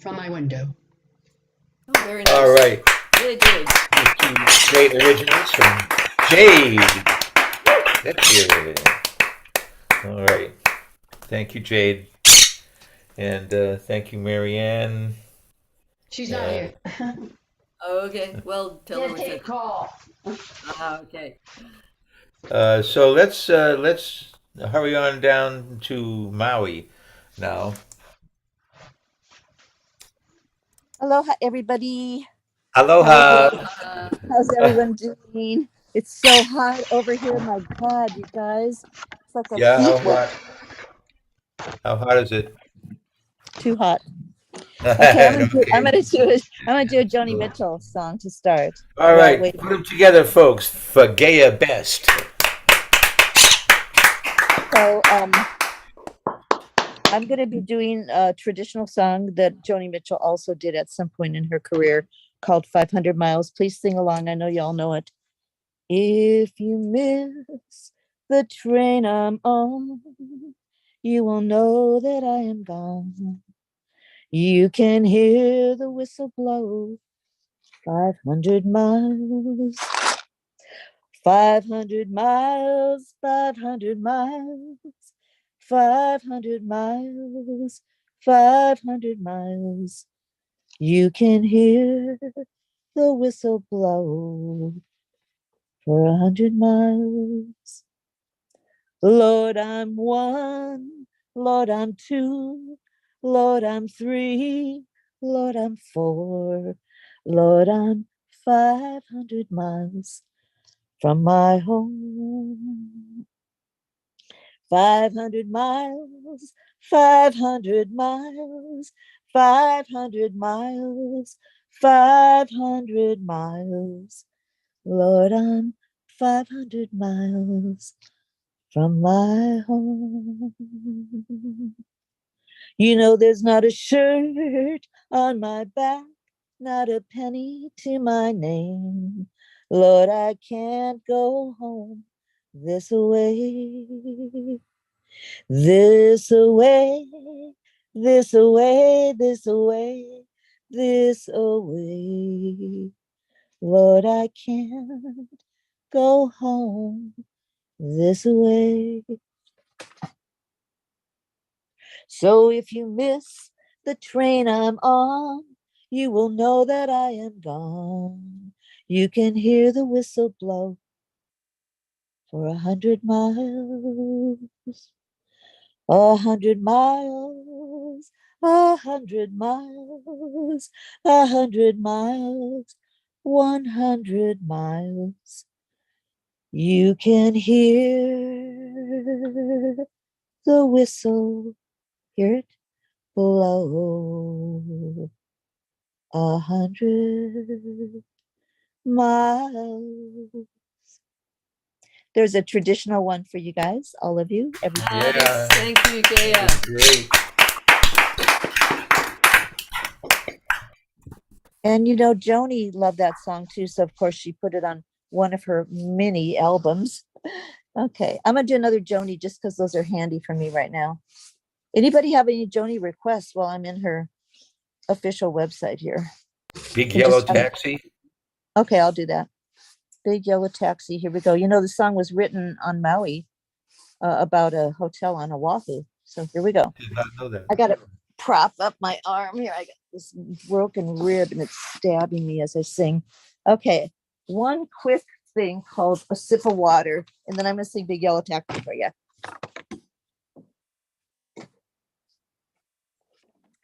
Speaker 15: From my window.
Speaker 2: Oh, very nice.
Speaker 1: All right.
Speaker 2: Really good.
Speaker 1: Great originals from Jade. That's good. All right. Thank you, Jade. And thank you, Marianne.
Speaker 15: She's not here.
Speaker 2: Oh, okay. Well, tell her we
Speaker 15: Take a
Speaker 2: said.
Speaker 15: call.
Speaker 2: Okay.
Speaker 1: So let's hurry on down to Maui now.
Speaker 6: Aloha, everybody.
Speaker 1: Aloha.
Speaker 6: How's everyone doing? It's so hot over here. My God, you guys. It's like a
Speaker 1: Yeah,
Speaker 6: heat
Speaker 1: how
Speaker 6: wave.
Speaker 1: hot? How hot is it?
Speaker 6: Too hot. Okay, I'm gonna
Speaker 1: Okay.
Speaker 6: do a Joni Mitchell song to start.
Speaker 1: All
Speaker 6: While
Speaker 1: right,
Speaker 6: waiting.
Speaker 1: put them together, folks, for Gaia Best.
Speaker 6: So I'm gonna be doing a traditional song that Joni Mitchell also did at some point in her career called 500 Miles. Please sing along. I know y'all know it. If you miss the train I'm on, you will know that I am gone. You can hear the whistle blow 500 miles. 500 miles, 500 miles, 500 miles, 500 miles. You can hear the whistle blow for 100 miles. Lord, I'm one. Lord, I'm two. Lord, I'm three. Lord, I'm four. Lord, I'm 500 miles from my home. 500 miles, 500 miles, 500 miles, 500 miles. Lord, I'm 500 miles from my home. You know, there's not a shirt on my back, not a penny to my name. Lord, I can't go home this way. This away, this away, this away, this away. Lord, I can't go home this way. So if you miss the train I'm on, you will know that I am gone. You can hear the whistle blow for 100 miles, 100 miles, 100 miles, 100 miles, 100 miles. You can hear the whistle, hear it blow 100 miles. There's a traditional one for you guys, all of you, everybody.
Speaker 2: Nice. Thank you, Gaya.
Speaker 1: Great.
Speaker 6: And you know, Joni loved that song too. So, of course, she put it on one of her mini albums. Okay, I'm going to do another Joni just because those are handy for me right now. Anybody have any Joni requests while I'm in her official website here?
Speaker 1: Big
Speaker 6: And
Speaker 1: Yellow
Speaker 6: just,
Speaker 1: Taxi.
Speaker 6: okay, I'll do that. Big Yellow Taxi. Here we go. You know, the song was written on Maui about a hotel on Oahu. So here we go.
Speaker 1: Did not know that.
Speaker 6: I got to prop up my arm here. I got this broken rib and it's stabbing me as I sing. Okay, one quick thing called A Sip of Water, and then I'm going to sing Big Yellow Taxi for you.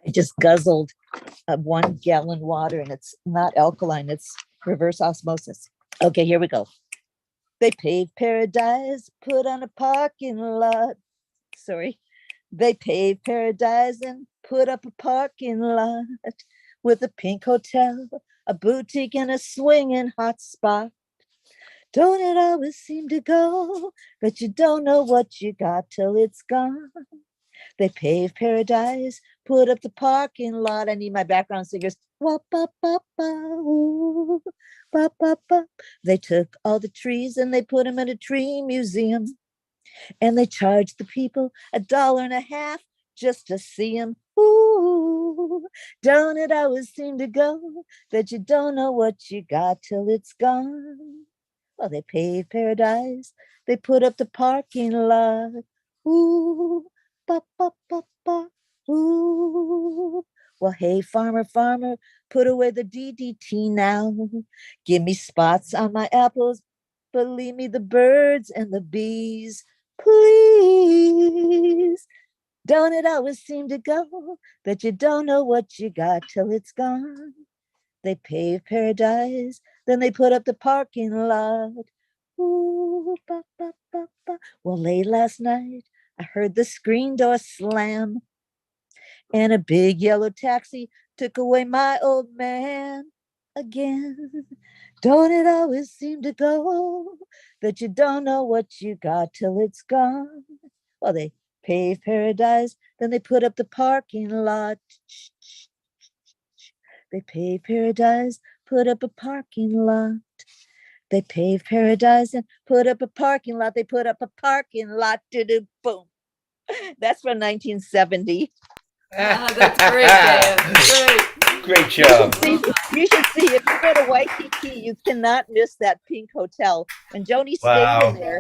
Speaker 6: I just guzzled 1 gallon water, and it's not alkaline, it's reverse osmosis. Okay, here we go. They paved paradise, put on a parking lot. Sorry. They paved paradise and put up a parking lot with a pink hotel, a boutique, and a swinging hot spot. Don't it always seem to go, but you don't know what you got till it's gone. They paved paradise, put up the parking lot. I need my background singers. Wop, bop, bop, bop, bop, bop, bop. They took all the trees and they put them in a tree museum. And they charged the people $1.50 just to see them. Ooh, don't it always seem to go that you don't know what you got till it's gone? Well, they paved paradise. They put up the parking lot. Ooh, ba, ba, ba, ba, ooh. Well, hey, farmer, farmer, put away the DDT now. Give me spots on my apples, but leave me the birds and the bees, please. Don't it always seem to go that you don't know what you got till it's gone? They paved paradise, then they put up the parking lot. Ooh, ba, ba, ba, ba. Well, late last night, I heard the screen door slam, and a big yellow taxi took away my old man again. Don't it always seem to go that you don't know what you got till it's gone? Well, they paved paradise, then they put up the parking lot. They paved paradise, put up a parking lot. They paved paradise and put up a parking lot. They put up a parking lot. Do boom. That's from 1970.
Speaker 2: That's great, Gaya. Great.
Speaker 1: Great job.
Speaker 6: You should see if you go to Waikiki, you cannot miss that pink hotel. And Joni stayed in
Speaker 1: Wow.
Speaker 6: there.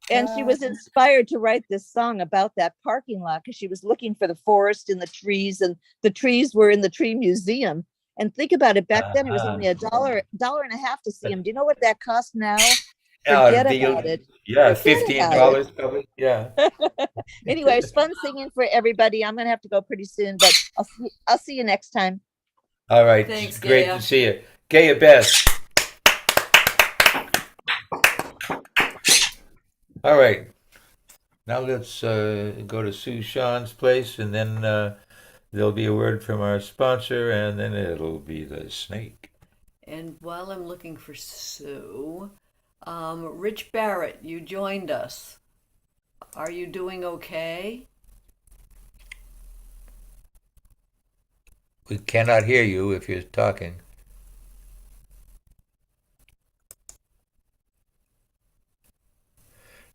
Speaker 6: And she was inspired to write this song about that parking lot because she was looking for the forest and the trees were in the tree museum. And think about it, back then it was only $1.50 to see them. Do you know what that costs now? Forget about it.
Speaker 1: Yeah,
Speaker 6: Forget about it.
Speaker 1: $15 probably. Yeah.
Speaker 6: Anyway, it's fun singing for everybody. I'm gonna have to go pretty soon, but I'll see you next time.
Speaker 1: All right.
Speaker 2: Thanks,
Speaker 1: Great
Speaker 2: Gaya.
Speaker 1: to see you. Gaya Best. All right. Now let's go to Sue Sean's place, and then there'll be a word from our sponsor, and then it'll be the snake.
Speaker 2: And while I'm looking for Sue, Rich Barrett, you joined us. Are you doing okay?
Speaker 1: We cannot hear you if you're talking.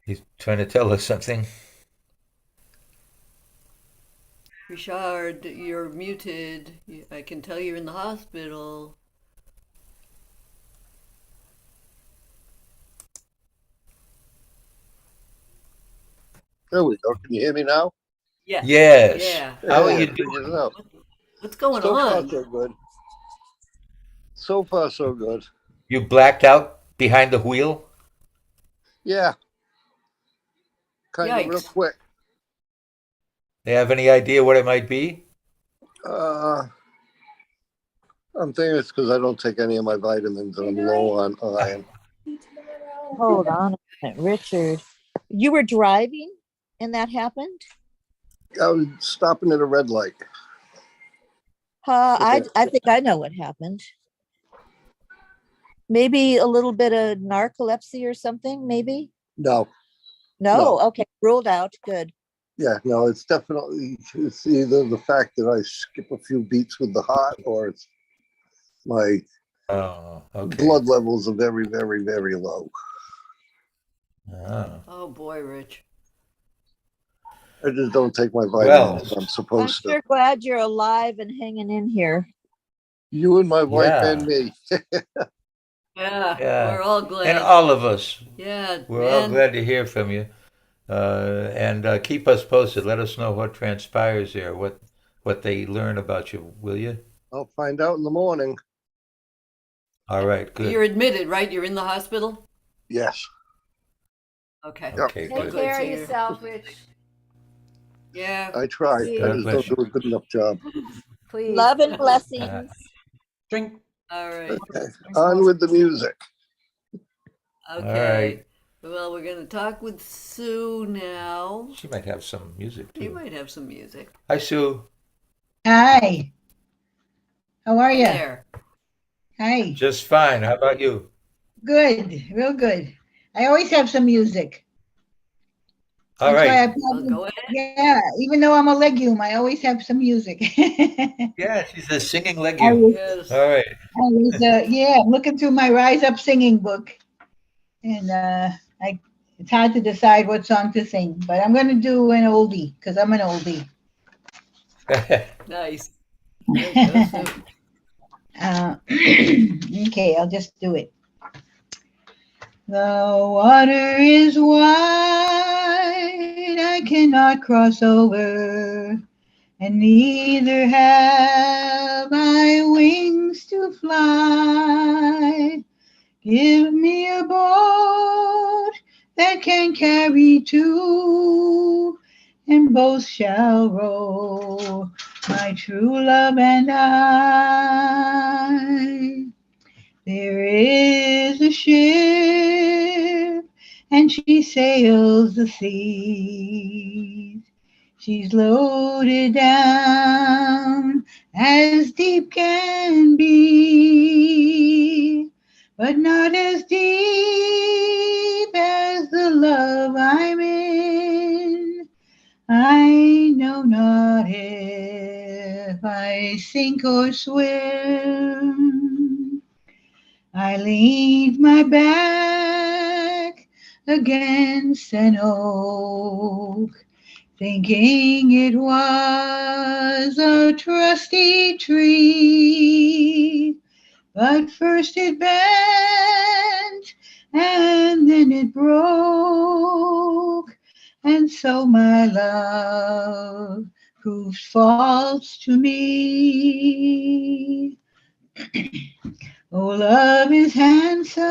Speaker 1: He's trying to tell us something.
Speaker 2: Richard, you're muted. I can tell you're in the hospital.
Speaker 16: There we go. Can you hear me now?
Speaker 2: Yeah.
Speaker 1: Yes.
Speaker 2: Yeah.
Speaker 1: How are
Speaker 16: Hey, I
Speaker 1: you
Speaker 16: figured
Speaker 1: doing?
Speaker 16: it out.
Speaker 2: What's going
Speaker 16: So far,
Speaker 2: on?
Speaker 16: so good. So far, so good.
Speaker 1: You blacked out behind the wheel?
Speaker 16: Yeah, kind of real
Speaker 2: Yikes.
Speaker 16: quick.
Speaker 1: They have any idea what it might be?
Speaker 16: Uh, I'm thinking it's because I don't take any of my vitamins and I'm low on iron.
Speaker 6: Hold on a minute, Richard. You were driving and that happened?
Speaker 16: I was stopping at a red light.
Speaker 6: I think I know what happened. Maybe a little bit of narcolepsy or something, maybe?
Speaker 16: No,
Speaker 6: No, okay, ruled out. Good.
Speaker 16: yeah, no, it's definitely, it's either the fact that I skip a few beats with the heart or it's my
Speaker 1: Oh, okay.
Speaker 16: blood levels are very, very, very low.
Speaker 1: Oh.
Speaker 2: Oh boy, Rich.
Speaker 16: I just don't take my
Speaker 1: Well,
Speaker 16: vitamins. I'm
Speaker 6: I'm
Speaker 16: supposed to.
Speaker 6: sure glad you're alive and hanging in here.
Speaker 16: You and my wife
Speaker 1: yeah.
Speaker 16: and me.
Speaker 2: Yeah,
Speaker 1: Yeah.
Speaker 2: we're all
Speaker 1: And
Speaker 2: glad.
Speaker 1: all of us.
Speaker 2: Yeah,
Speaker 1: We're all
Speaker 2: man.
Speaker 1: glad to hear from you. And keep us posted. Let us know what transpires there, what they learn about you, will you?
Speaker 16: I'll find out in the morning.
Speaker 1: All right, good.
Speaker 2: You're admitted, right? You're in the hospital?
Speaker 16: Yes.
Speaker 2: Okay.
Speaker 16: Yep.
Speaker 1: Okay,
Speaker 8: Take
Speaker 1: good.
Speaker 8: care
Speaker 2: So
Speaker 8: of
Speaker 2: you're-
Speaker 8: yourself, Rich.
Speaker 2: Yeah.
Speaker 16: I try. I
Speaker 2: Yeah.
Speaker 1: God
Speaker 16: just
Speaker 1: bless
Speaker 16: don't do a good enough job.
Speaker 8: Please.
Speaker 6: Love and
Speaker 1: Uh,
Speaker 6: blessings.
Speaker 1: drink.
Speaker 2: All right.
Speaker 16: Okay. On with the music.
Speaker 2: Okay.
Speaker 1: right.
Speaker 2: Well, we're going to talk with Sue now.
Speaker 1: She might have some music
Speaker 2: She
Speaker 1: too.
Speaker 2: might have some music.
Speaker 1: Hi, Sue.
Speaker 17: Hi, how are you?
Speaker 2: There.
Speaker 17: Hi,
Speaker 1: Just fine. How about you?
Speaker 17: good, real good. I always have some music.
Speaker 1: All
Speaker 17: That's why
Speaker 1: right.
Speaker 17: I
Speaker 2: Well,
Speaker 17: probably,
Speaker 2: go ahead.
Speaker 17: yeah, even though I'm a legume, I always have some music. I
Speaker 1: Yeah, she's a singing legume.
Speaker 17: was,
Speaker 2: Yes.
Speaker 1: All right.
Speaker 17: yeah, I'm looking through my Rise Up singing book, and it's hard to decide what song to sing, but I'm going to do an oldie because I'm an oldie.
Speaker 2: Nice. Go, Sue.
Speaker 17: Okay, I'll just do it. The water is wide, I cannot cross over, and neither have I wings to fly. Give me a boat that can carry two, and both shall row, my true love and I. There is a ship, and she sails the seas. She's loaded down as deep can be, but not as deep as the love I'm in. I know not if I sink or swim. I leaned my back against an oak, thinking it was a trusty tree. But first it bent, and then it broke, and so my love proved false to me. Oh, love is handsome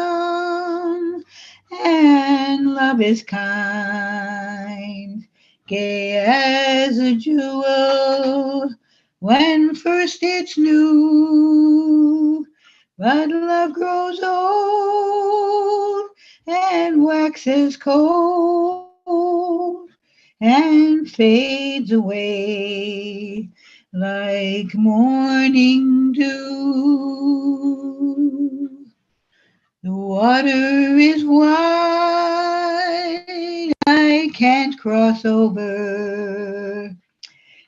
Speaker 17: and love is kind, gay as a jewel when first it's new. But love grows old and waxes cold and fades away like morning dew. The water is wide, I can't cross over,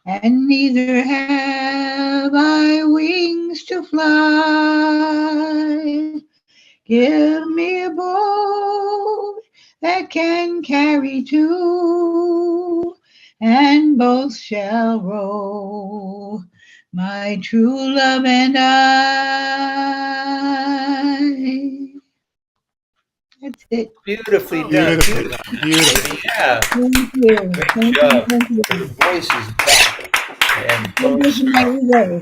Speaker 17: and neither have I wings to fly. Give me a boat that can carry two, and both shall row. My true love and I. That's it.
Speaker 1: Beautifully
Speaker 2: Oh,
Speaker 1: done.
Speaker 9: Beautifully done. Beautiful.
Speaker 1: Yeah,
Speaker 17: Thank you.
Speaker 1: great
Speaker 17: Thank you.
Speaker 1: job.
Speaker 17: Thank you.
Speaker 1: Your voice is back. And
Speaker 17: So good
Speaker 1: folks,
Speaker 17: for my ego.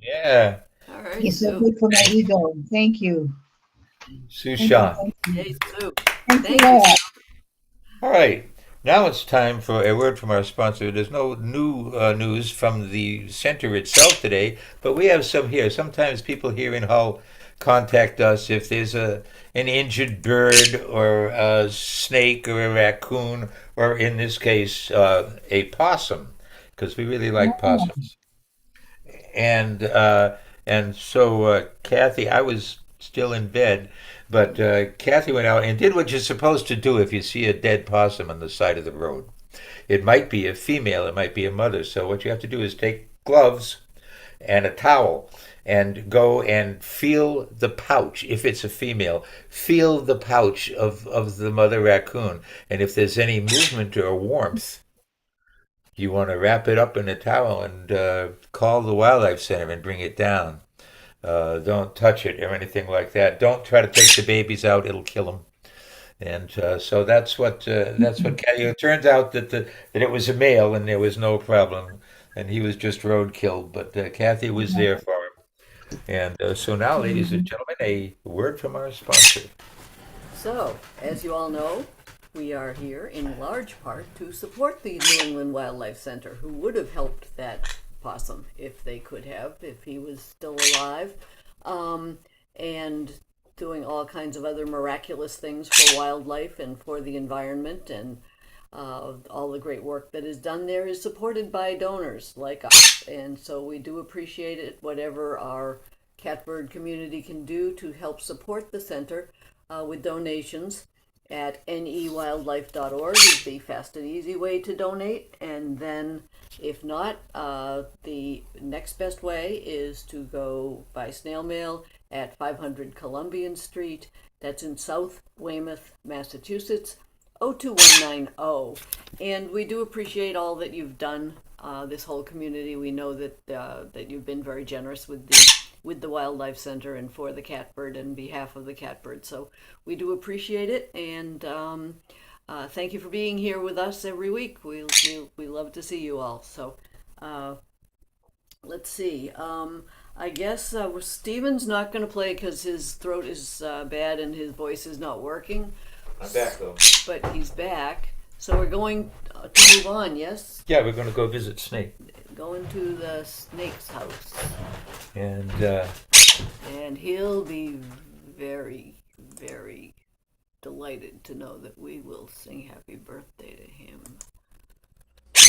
Speaker 1: yeah,
Speaker 2: all right,
Speaker 17: It's so
Speaker 2: Sue.
Speaker 17: good for my ego. Thank you. Thank you.
Speaker 1: Sushan.
Speaker 17: Thank you.
Speaker 2: Hey, Sue.
Speaker 17: Thanks a
Speaker 2: Thank you,
Speaker 17: lot.
Speaker 2: Sue.
Speaker 1: All right. Now it's time for a word from our sponsor. There's no new news from the center itself today, but we have some here. Sometimes people here in Hull contact us if there's an injured bird or a snake or a raccoon, or in this case, a possum, because we really like possums. And Kathy, I was still in bed, but Kathy went out and did what you're supposed to do if you see a dead possum on the side of the road. It might be a female, it might be a mother. So what you have to do is take gloves and a towel and go and feel the pouch. If it's a female, feel the pouch of the mother raccoon. And if there's any movement or warmth, you want to wrap it up in a towel and call the wildlife center and bring it down. Don't touch it or anything like that. Don't try to take the babies out; it'll kill them. And so that's what it turns out that it was a male and there was no problem, and he was just roadkill. But Kathy was there for him. And so now, ladies and gentlemen, a word from our sponsor.
Speaker 2: So, as you all know, we are here in large part to support the New England Wildlife Center, who would have helped that possum if they could have, if he was still alive, and doing all kinds of other miraculous things for wildlife and for the environment, and all the great work that is done there is supported by donors like us. And so we do appreciate it, whatever our Catbird community can do to help support the center with donations at newildlife.org is the fast and easy way to donate. And then if not, the next best way is to go by snail mail at 500 Columbian Street. That's in South Weymouth, Massachusetts, 02190. And we do appreciate all that you've done, this whole community. We know that you've been very generous with the Wildlife Center and for the Catbird and behalf of the Catbird. So we do appreciate it, and thank you for being here with us every week. We love to see you all. So let's see. I guess Steven's not going to play because his throat is bad and his voice is not working.
Speaker 1: I'm back though.
Speaker 2: But he's back. So we're going to move on, yes?
Speaker 1: Yeah, we're going to go visit Snake.
Speaker 2: Going to the snake's house.
Speaker 1: And
Speaker 2: he'll be very, very delighted to know that we will sing happy birthday to him.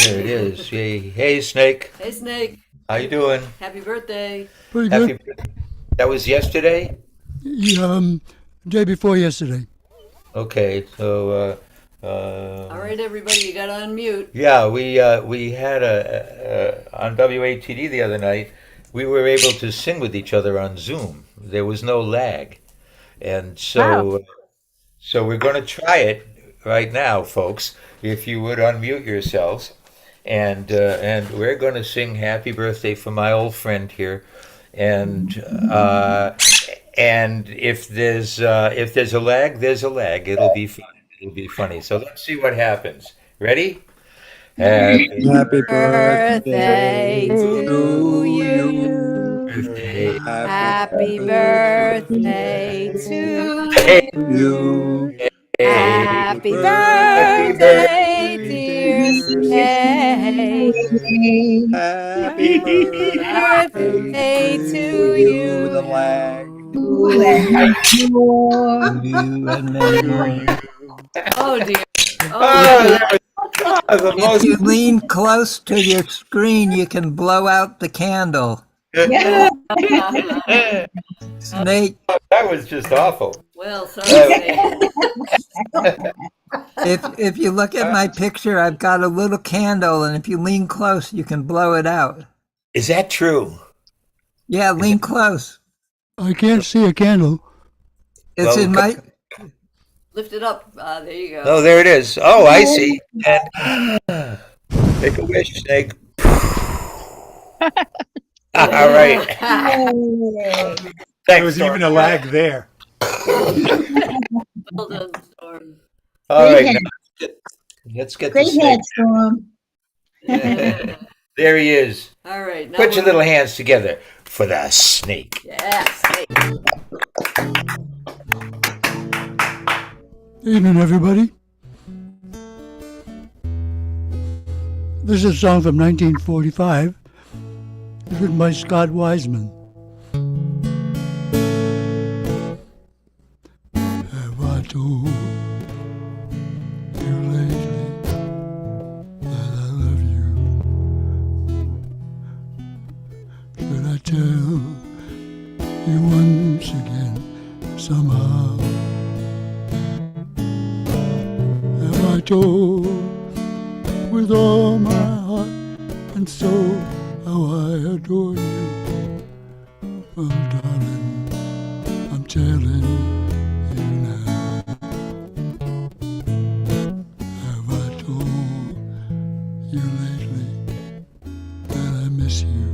Speaker 1: there it is. Hey, Snake.
Speaker 2: Hey, Snake.
Speaker 1: How you doing?
Speaker 2: Happy birthday.
Speaker 18: Pretty
Speaker 1: Happy
Speaker 18: good.
Speaker 1: That was yesterday?
Speaker 18: Day before yesterday.
Speaker 1: Okay, so
Speaker 2: All right, everybody, you got to unmute.
Speaker 1: yeah, we had on WATD the other night. We were able to sing with each other on Zoom. There was no lag, and so we're going to try it right now, folks. If you would unmute yourselves, and we're going to sing "Happy Birthday" for my old friend here, and if there's a lag, there's a lag. It'll be fun. It'll be funny. So let's see what happens. Ready?
Speaker 18: Happy
Speaker 19: birthday to you.
Speaker 1: Birthday.
Speaker 19: Happy birthday to you. Happy birthday, dear Snake. Happy birthday to you.
Speaker 18: The lag.
Speaker 19: You and many.
Speaker 2: Oh, dear.
Speaker 19: If you lean close to your screen, you can blow out the candle. Snake.
Speaker 1: That was just awful.
Speaker 2: Well, sorry.
Speaker 19: If you look at my picture, I've got a little candle, and if you lean close, you can blow it out.
Speaker 1: Is that true?
Speaker 19: Yeah, lean close.
Speaker 18: I can't see a candle.
Speaker 19: It's in my.
Speaker 2: Lift it up. There you go.
Speaker 1: Oh, there it is. Oh, I see. And Make a wish, Snake. All right.
Speaker 17: Yay.
Speaker 9: There
Speaker 1: Thanks,
Speaker 9: was
Speaker 1: Storm.
Speaker 9: even a lag there.
Speaker 2: Well done, Storm.
Speaker 1: All
Speaker 17: Great
Speaker 1: right,
Speaker 17: head.
Speaker 1: now let's get the
Speaker 17: Great
Speaker 1: snake.
Speaker 17: head, Storm.
Speaker 1: There he is.
Speaker 2: All right. Now
Speaker 1: Put your
Speaker 2: we're-
Speaker 1: little hands together for the snake.
Speaker 2: Yeah, snake.
Speaker 18: Evening, everybody. This is a song from 1945. It's written by Scott Wiseman. Have I told you lately that I love you? Should I tell you once again somehow? Have I told with all my heart and soul how I adore you? Well, darling, I'm telling you now. Have I told you lately that I miss you?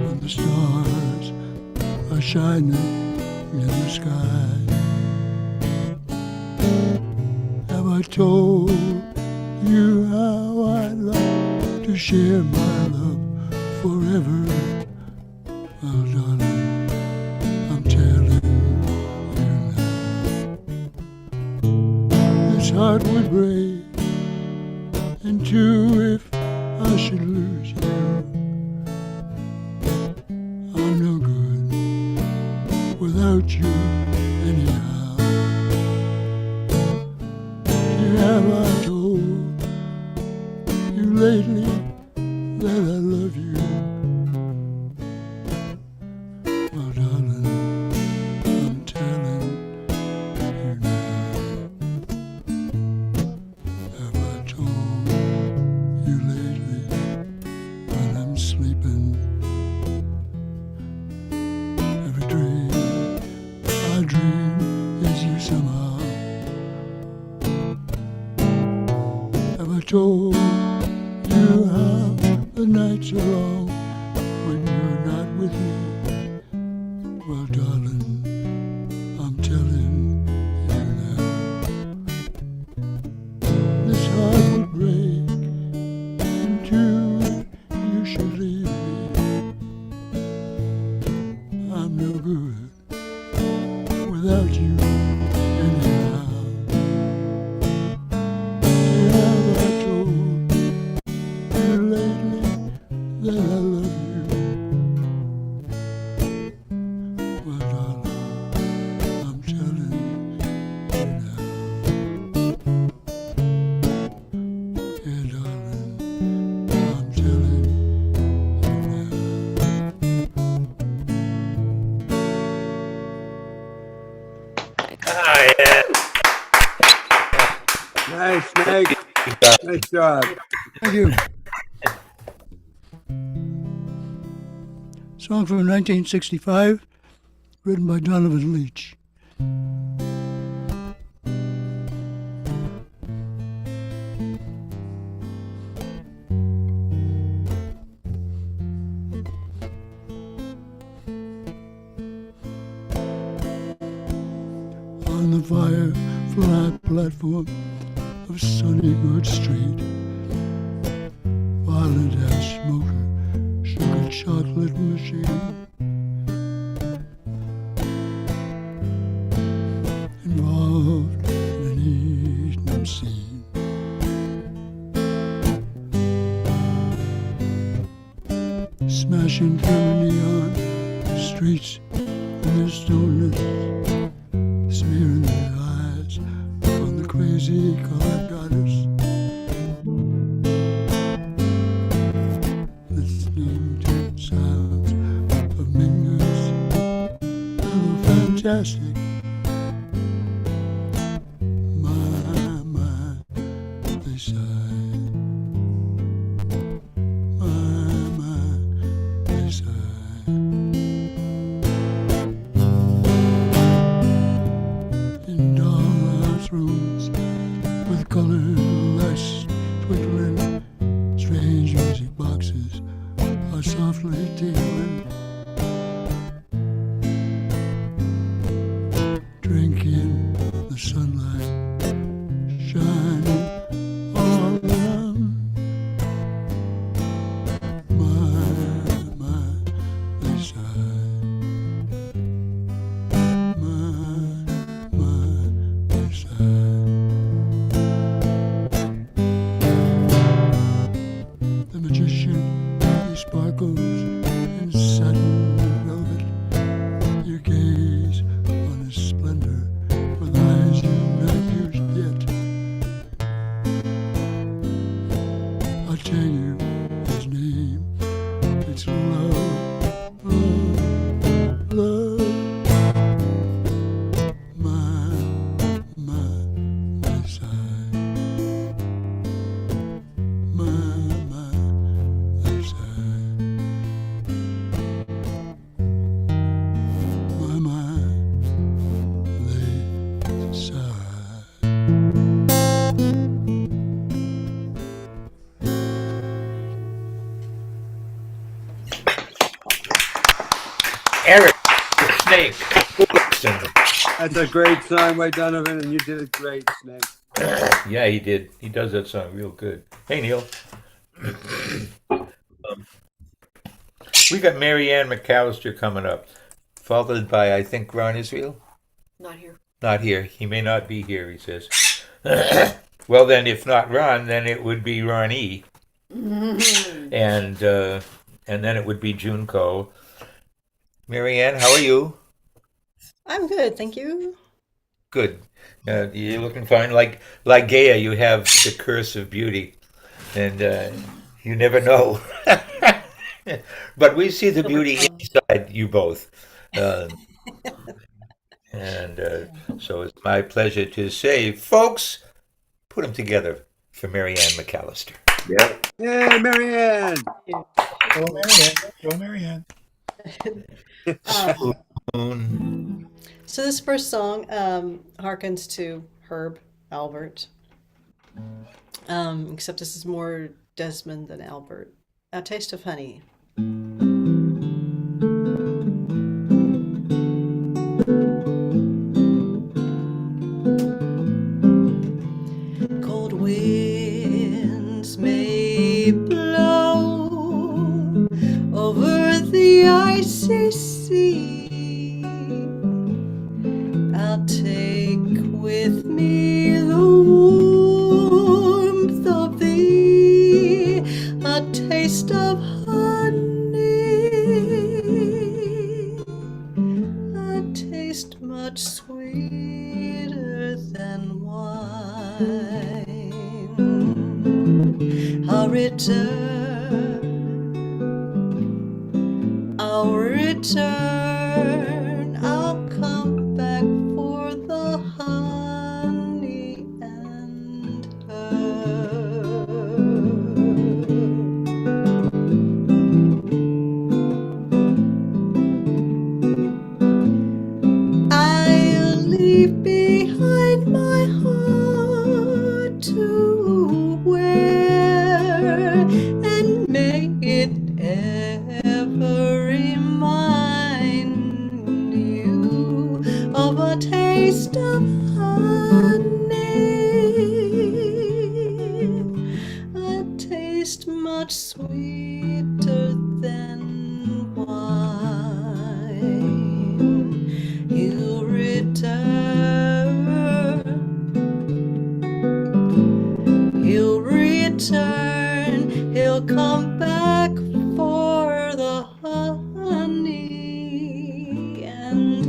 Speaker 18: When the stars are shining in the sky, have I told you how I'd like to share my love forever? Well, darling, I'm telling you now. This heart would break in two if I should lose you. I'm no good without you anyhow. Have I told you lately that I love you? Well, darling, I'm telling you now. Have I told you lately when I'm sleeping? Every dream I dream is you somehow. Have I told you how the nights are long when you're not with me? Well, darling, I'm telling you now. This heart would break in two if you should leave me. I'm no good without you anyhow. Have I told you lately that I love you? Well, darling, I'm telling you now. Yeah, darling, I'm telling
Speaker 1: Ah, yeah.
Speaker 16: Nice, Snake. Nice job.
Speaker 18: Thank you. Song from 1965, written by Donovan Leitch. On the firefly platform of Sunnygood Street, violent ass smoker sugar chocolate machine. Involved in an evening scene. Smashing through neon streets in their stoners, smearing their eyes on the crazy colored goddess. Listening to sounds of mingers, little fantastic. My, they sigh. My, they sigh. In dollhouse rooms with colored
Speaker 1: Snake. Listen.
Speaker 20: That's a great song by Donovan, and you did it great, Snake.
Speaker 1: Yeah, he did. He does that song real good. Hey, Neil. We got Mary Ann McAllister coming up, followed by, I think, Ron Israel.
Speaker 2: Not here.
Speaker 1: Not here. He may not be here, he says. Well, then, if not Ron, then it would be Ron E. And then it would be Junko. Mary Ann, how are you?
Speaker 21: I'm good, thank you.
Speaker 1: Good. You're looking fine. Like Gaia, you have the curse of beauty, and you never know. But we see the beauty inside you both. So it's my pleasure to say, folks, put them together for Mary Ann McAllister.
Speaker 5: Yeah.
Speaker 20: Yay, Marianne!
Speaker 9: Go Marianne. Go Marianne.
Speaker 21: So this first song harkens to Herb Albert, except this is more Desmond than Albert. A Taste of Honey. Cold winds may blow over the icy sea. I'll take with me the warmth of thee, a taste of honey, a taste much sweeter than wine. I'll return, I'll come back for the honey and I'll leave behind my heart to wear, and may it ever remind you of a taste of honey, a taste much sweeter than wine. He'll return, he'll come back for the honey and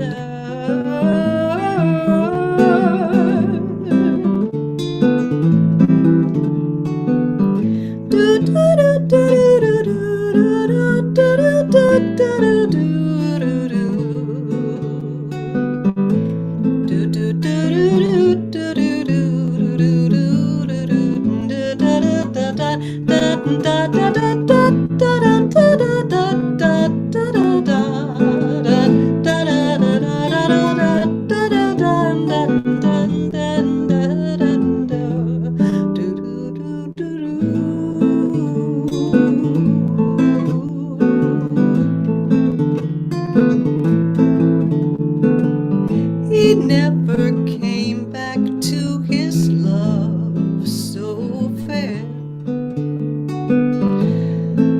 Speaker 21: he never came back to his love so fair,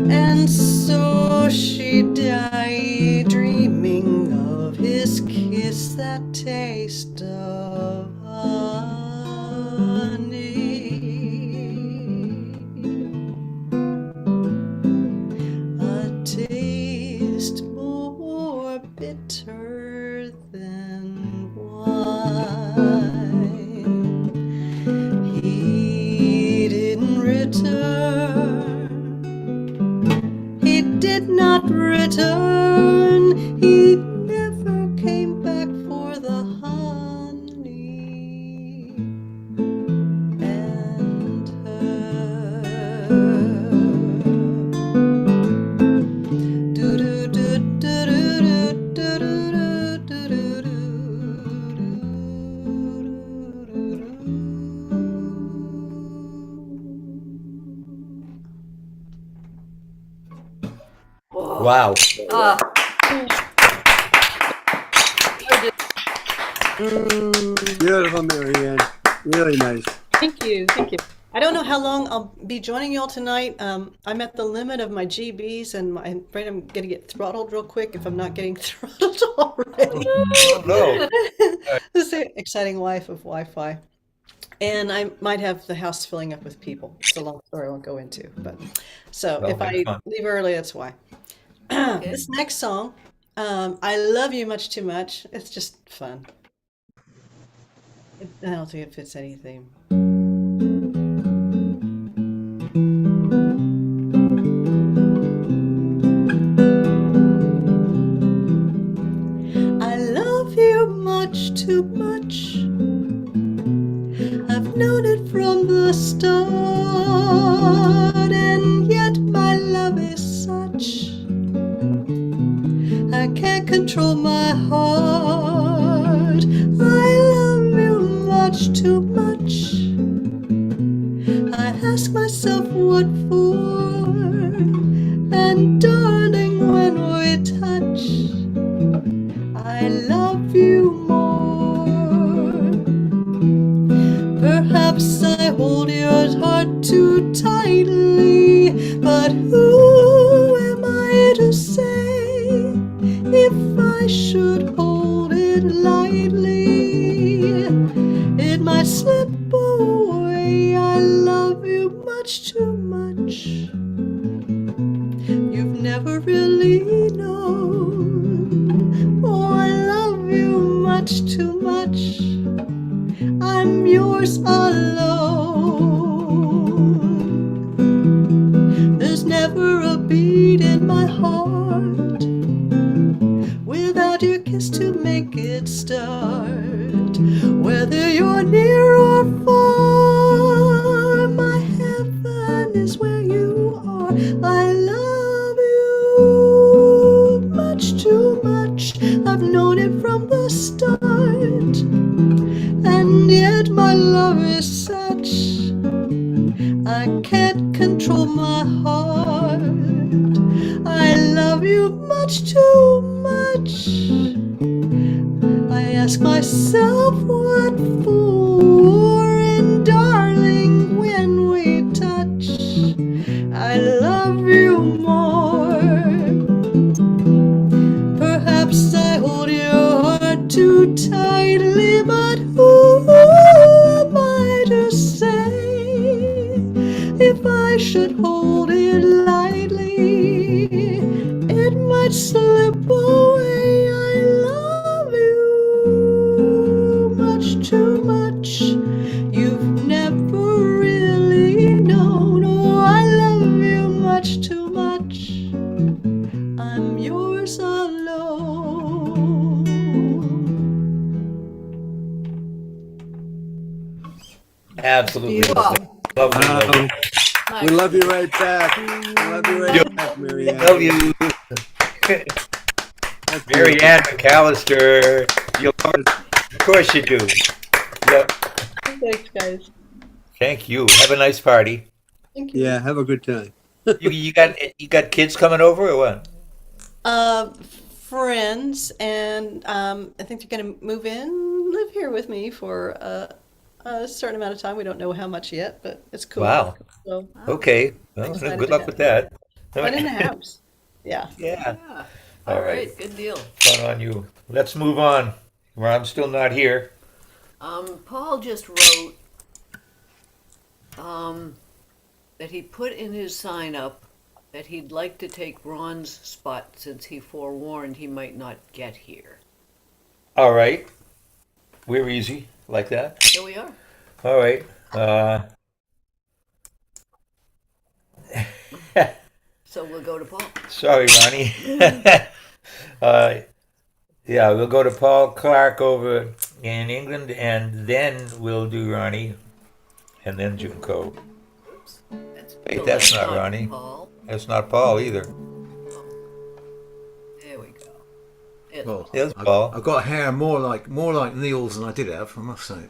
Speaker 21: and so she died dreaming of his kiss, that taste of honey, a taste more bitter than wine. He didn't return, he did not return, he never came back for the honey and
Speaker 1: Wow.
Speaker 20: Beautiful, Marianne. Really nice.
Speaker 21: Thank you. Thank you. I don't know how long I'll be joining you all tonight. I'm at the limit of my GBs, and I'm afraid I'm going to get throttled real quick if I'm not getting throttled already.
Speaker 1: Oh, no.
Speaker 21: This is an exciting life of Wi-Fi. And I might have the house filling up with people. It's a long story I won't go into. But so
Speaker 1: Well,
Speaker 21: if
Speaker 1: have
Speaker 21: I
Speaker 1: fun.
Speaker 21: leave early, that's why. This next song, I Love You Much Too Much. It's just fun. I don't think it fits any theme. I love you much too much. I've known it from the start, and yet my love is such. I can't control my heart. I love you much too much. I ask myself what for, and darling, when we touch, I love you more. Perhaps I hold your heart too tightly, but who am I to say if I should hold it lightly? It might slip away. I love you much too much. You've never really known. Oh, I love you much too much. I'm yours alone. There's never a beat in my heart without your kiss to make it start. Whether you're near or far, my heaven is where you are. I love you much too much. I've known it from the start, and yet my love is such. I can't control my heart. I love you much too much. I ask myself what for, and darling, when we touch, I love you more. Perhaps I hold your heart too tightly, but who am I to say if I should hold it lightly? It might slip away. I love you much too much. You've never really known. Oh, I love you much too much. I'm yours alone.
Speaker 1: Absolutely lovely. Lovely, lovely.
Speaker 20: We love you right back. We love you right back, Marianne.
Speaker 1: Love you. Marianne McAllister. You love her. Of course you do. Yep.
Speaker 21: Thanks, guys.
Speaker 1: Thank you. Have a nice party.
Speaker 21: Thank you.
Speaker 20: Yeah, have a good time.
Speaker 1: You got kids coming over or what?
Speaker 21: Friends, and I think they're going to move in, live here with me for a certain amount of time. We don't know how much yet, but it's cool.
Speaker 1: Wow.
Speaker 21: So
Speaker 1: Okay. Well,
Speaker 21: excited
Speaker 1: good
Speaker 21: to
Speaker 1: luck
Speaker 21: have
Speaker 1: with that.
Speaker 21: fun in the house. Yeah.
Speaker 1: Yeah.
Speaker 2: All right, good deal.
Speaker 1: Fun on you. Let's move on. Ron's still not here.
Speaker 2: Paul just wrote that he put in his sign up that he'd like to take Ron's spot since he forewarned he might not get here.
Speaker 1: All right. We're easy like that.
Speaker 2: Here we are.
Speaker 1: All right.
Speaker 2: So we'll go to Paul.
Speaker 1: Sorry, Ronnie. Yeah, we'll go to Paul Clark over in England, and then we'll do Ronnie, and then Junko. Wait, that's not Ronnie.
Speaker 2: Paul.
Speaker 1: That's not Paul either.
Speaker 2: There we go. It's
Speaker 3: Well,
Speaker 1: There's Paul.
Speaker 3: I've got hair more like Neil's than I did have, I must say.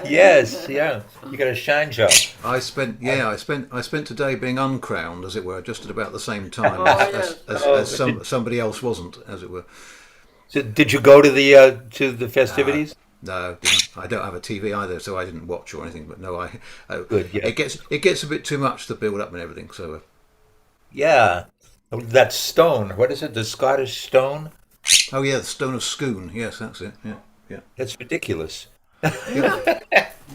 Speaker 1: Yes, yeah. You got a shine job.
Speaker 3: I spent today being uncrowned, as it were, just at about the same time
Speaker 1: Oh,
Speaker 3: as somebody else wasn't, as it were.
Speaker 1: So did you go to the festivities?
Speaker 3: No, I don't have a TV either, so I didn't watch or anything. But no,
Speaker 1: Good, yeah.
Speaker 3: it gets a bit too much to build up and everything. So
Speaker 1: Yeah. That stone. What is it? The Scottish stone?
Speaker 3: oh yeah, the Stone of Scone. Yes, that's it. Yeah, yeah,
Speaker 1: That's ridiculous.
Speaker 3: yeah.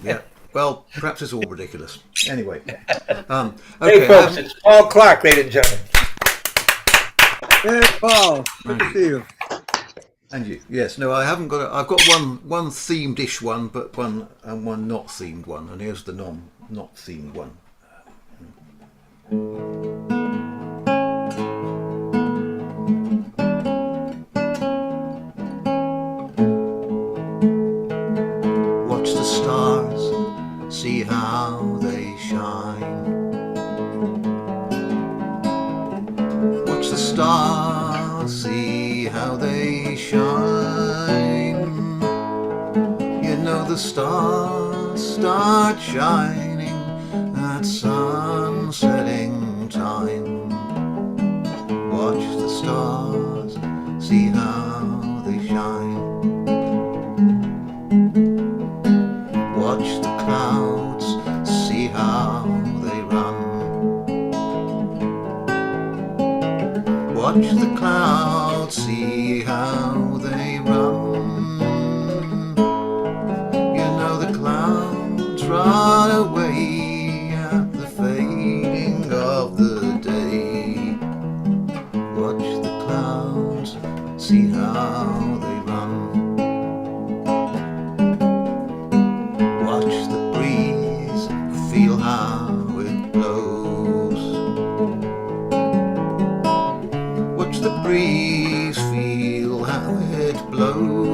Speaker 3: Yeah. Well, perhaps it's all ridiculous. Anyway,
Speaker 1: Hey,
Speaker 3: okay.
Speaker 1: folks, it's Paul Clark, ladies and gentlemen.
Speaker 20: Hey, Paul. Good to see you.
Speaker 3: And you? Yes. No, I haven't got. I've got one themed-ish one, but one not themed one. And here's the not themed one. Watch the stars, see how they shine. Watch the stars, see how they shine. You know the stars start shining at sun setting time. Watch the stars, see how they shine. Watch the clouds, see how they run. Watch the clouds, see how they run. You know the clouds run away at the fading of the day. Watch the clouds, see how they run. Watch the breeze, feel how it blows. Watch the breeze, feel how it blows.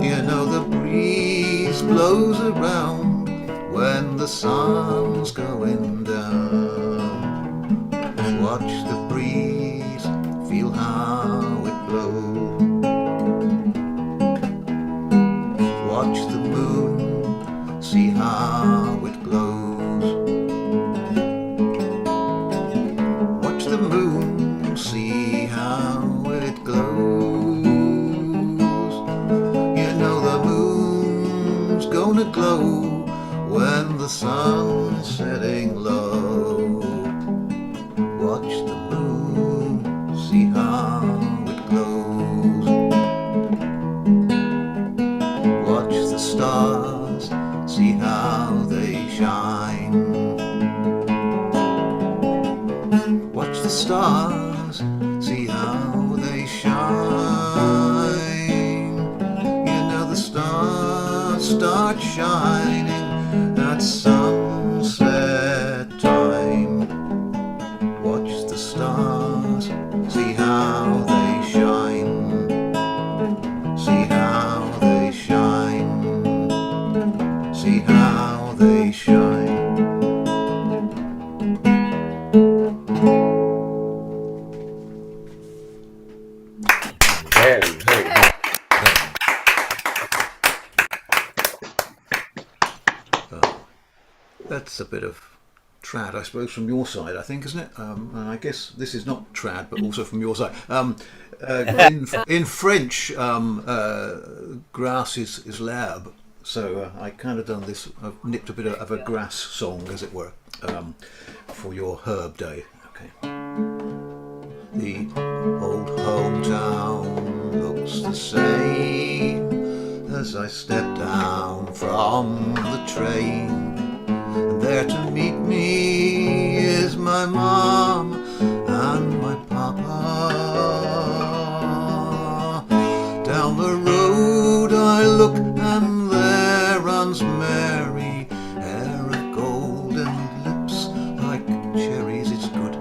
Speaker 3: You know the breeze blows around when the sun's going down. Watch the breeze, feel how it blows. Watch the moon, see how it glows. Watch the moon, see how it glows. You know the moon's gonna glow when the sun's setting low. Watch the moon, see how it glows. Watch the stars, see how they shine. Watch the stars, see how they shine. You know the stars start shining at sunset time. Watch the stars, see how they shine. See how they shine. See how they shine.
Speaker 1: Very, very good.
Speaker 3: That's a bit of trad, I suppose, from your side, I think, isn't it? And I guess this is not trad, but also from your side. In French, grass is l'herbe, so I kind of done this. I've nipped a bit of a grass song, as it were, for your herb day. Okay. The old hometown looks the same as I step down from the train. And there to meet me is my mom and my papa. Down the road I look and there runs Mary, hair of gold and lips like cherries. It's good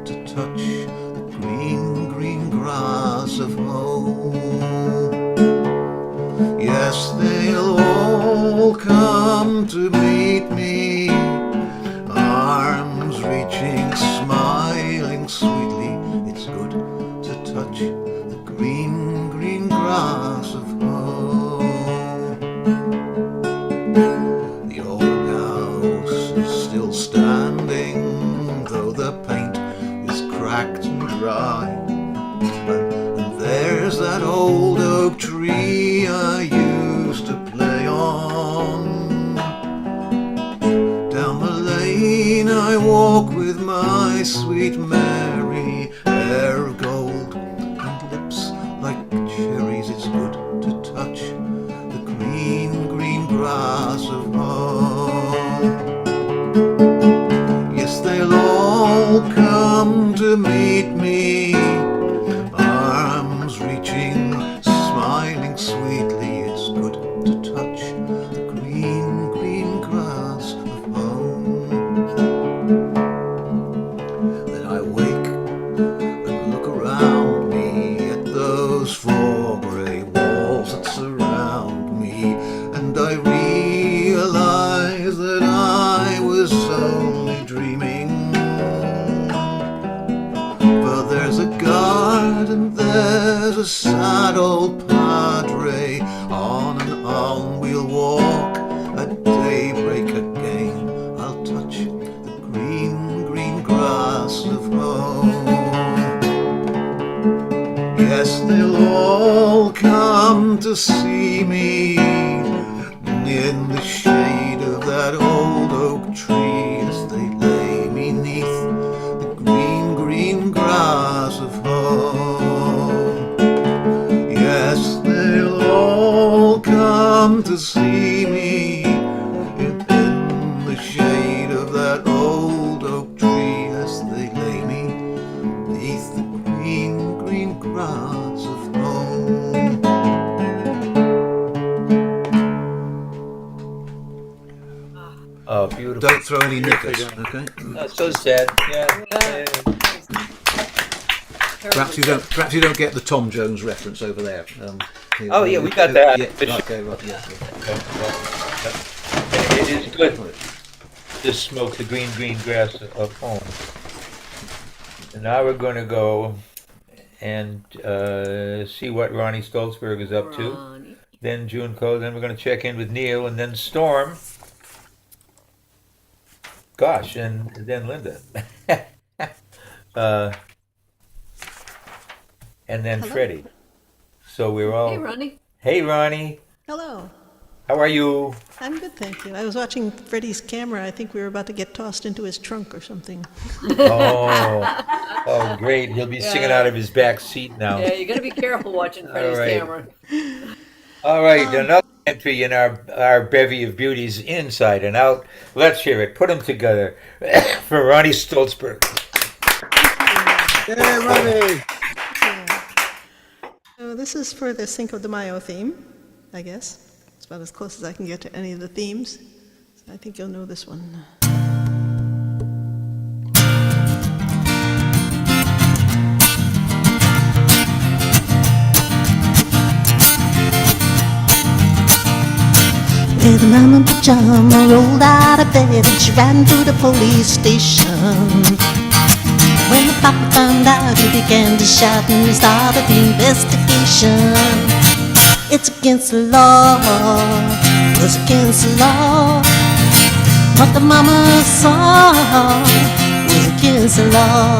Speaker 3: to touch the green, green grass of home. Yes, they'll all come to meet me, arms reaching, smiling sweetly. It's good to touch the green, green grass of home. The old house is still standing, though the paint is cracked and dry. And there's that old oak tree my sweet Mary, hair of gold and lips like cherries. It's good to touch the green, green grass of home. Yes, they'll all come to meet me, arms reaching, smiling sweetly. It's good to touch the green, green grass of home. Then I wake and look around me at those four grey walls that surround me, and I realize that I was only dreaming. For there's a garden, there's a sad old padre, on and on we'll walk at daybreak again. I'll touch the green, green grass of home. Yes, they'll all come to see me in the shade of that old oak tree, as they lay me 'neath the green, green grass of home. Yes, they'll all come to see me in the shade of that old oak tree, as they lay me 'neath the green, green grass of home.
Speaker 1: Oh, beautiful.
Speaker 3: Don't throw any knickers, okay?
Speaker 1: That's so sad. Yeah.
Speaker 3: Perhaps you don't get the Tom Jones reference over there.
Speaker 1: Oh, yeah, we got that.
Speaker 3: Yeah,
Speaker 1: But
Speaker 3: okay, right, yeah.
Speaker 1: It is good to smoke the green, green grass of home. And now we're going to go and see what Ronnie Stoltzberg is up to. Then June Cole. Then we're going to check in with Neil, and then Storm. Gosh, and then Linda. And then
Speaker 7: Hello.
Speaker 1: Freddie. So we're all.
Speaker 7: Hey, Ronnie.
Speaker 1: Hey, Ronnie.
Speaker 7: Hello.
Speaker 1: How are you?
Speaker 7: I'm good, thank you. I was watching Freddie's camera. I think we were about to get tossed into his trunk or something.
Speaker 1: Oh, great. He'll be singing out of his back seat now.
Speaker 2: Yeah, you got to be careful watching Freddie's
Speaker 1: right.
Speaker 2: camera.
Speaker 1: All right, another entry in our bevy of beauties, inside and out. Let's hear it. Put them together for Ronnie Stoltzberg.
Speaker 20: Yay, Ronnie!
Speaker 7: So this is for the Cinco de Mayo theme, I guess. It's about as close as I can get to any of the themes. So I think you'll know this one.
Speaker 22: With a mama pajama rolled out of bed and she ran to the police station. When the papa found out, he began to shout and he started the investigation. It's against the law, it's against the law. What the mama saw was against the law.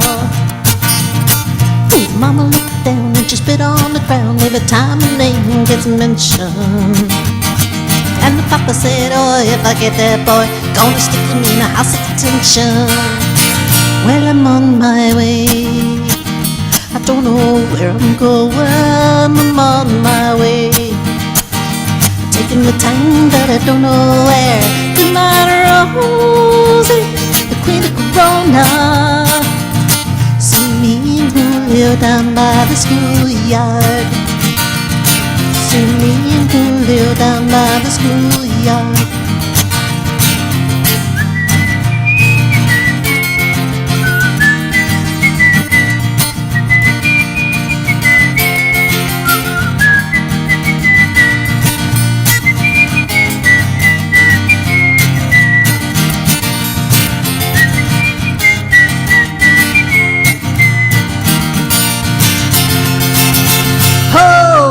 Speaker 22: His mama looked down and she spit on the ground every time her name gets mentioned. And the papa said, oh, if I get that boy, gonna stick him in a house of detention. Well, I'm on my way, I don't know where I'm going, I'm on my way. Taking the time, but I don't know where. Good night, Rosie, the queen of Corona. See me and Julio down by the schoolyard. See me and Julio down by the schoolyard.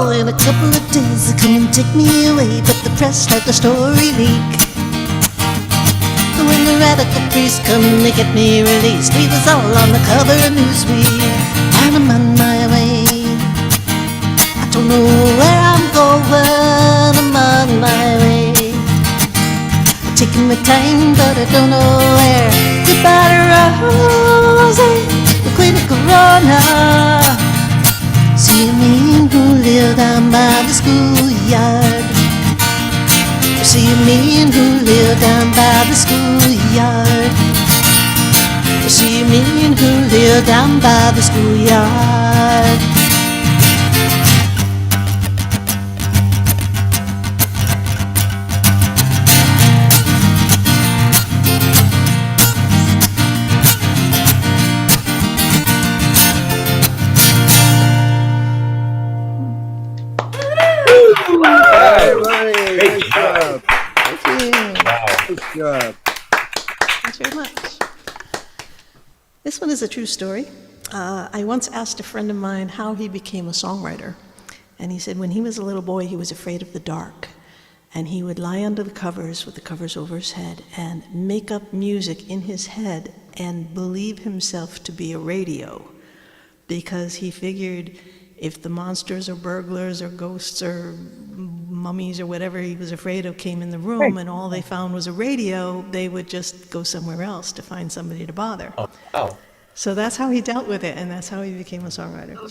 Speaker 22: In a couple of days they come and take me away, but the press let the story leak. When the radical priests come and they get me released, we was all on the cover of Newsweek. And I'm on my way, I don't know where I'm going, I'm on my way. taking my time, but I don't know where. Goodbye to Rosie, the clinical runner. See you mean who live down by the schoolyard. See you mean who live down by the schoolyard. See you mean who live down by the schoolyard.
Speaker 20: Hey, Ronnie,
Speaker 1: Great
Speaker 20: nice
Speaker 1: job.
Speaker 20: job.
Speaker 1: Wow.
Speaker 20: Nice job.
Speaker 7: Thanks very much. This one is a true story. I once asked a friend of mine how he became a songwriter. And he said when he was a little boy, he was afraid of the dark. And he would lie under the covers with the covers over his head and make up music in his head and believe himself to be a radio. Because he figured if the monsters or burglars or ghosts or mummies or whatever he was afraid of came in the room and all they found was a radio, they would just go somewhere else to find somebody to bother.
Speaker 1: Oh, wow.
Speaker 7: So that's how he dealt with it, and that's how he became a songwriter.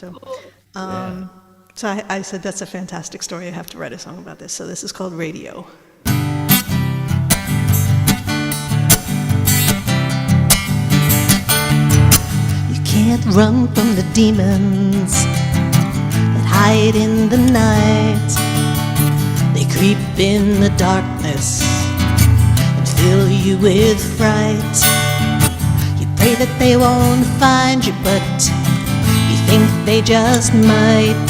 Speaker 7: So I said, that's a fantastic story. I have to write a song about this. So this is called Radio.
Speaker 22: You can't run from the demons that hide in the night. They creep in the darkness and fill you with fright. You pray that they won't find you, but you think they just might.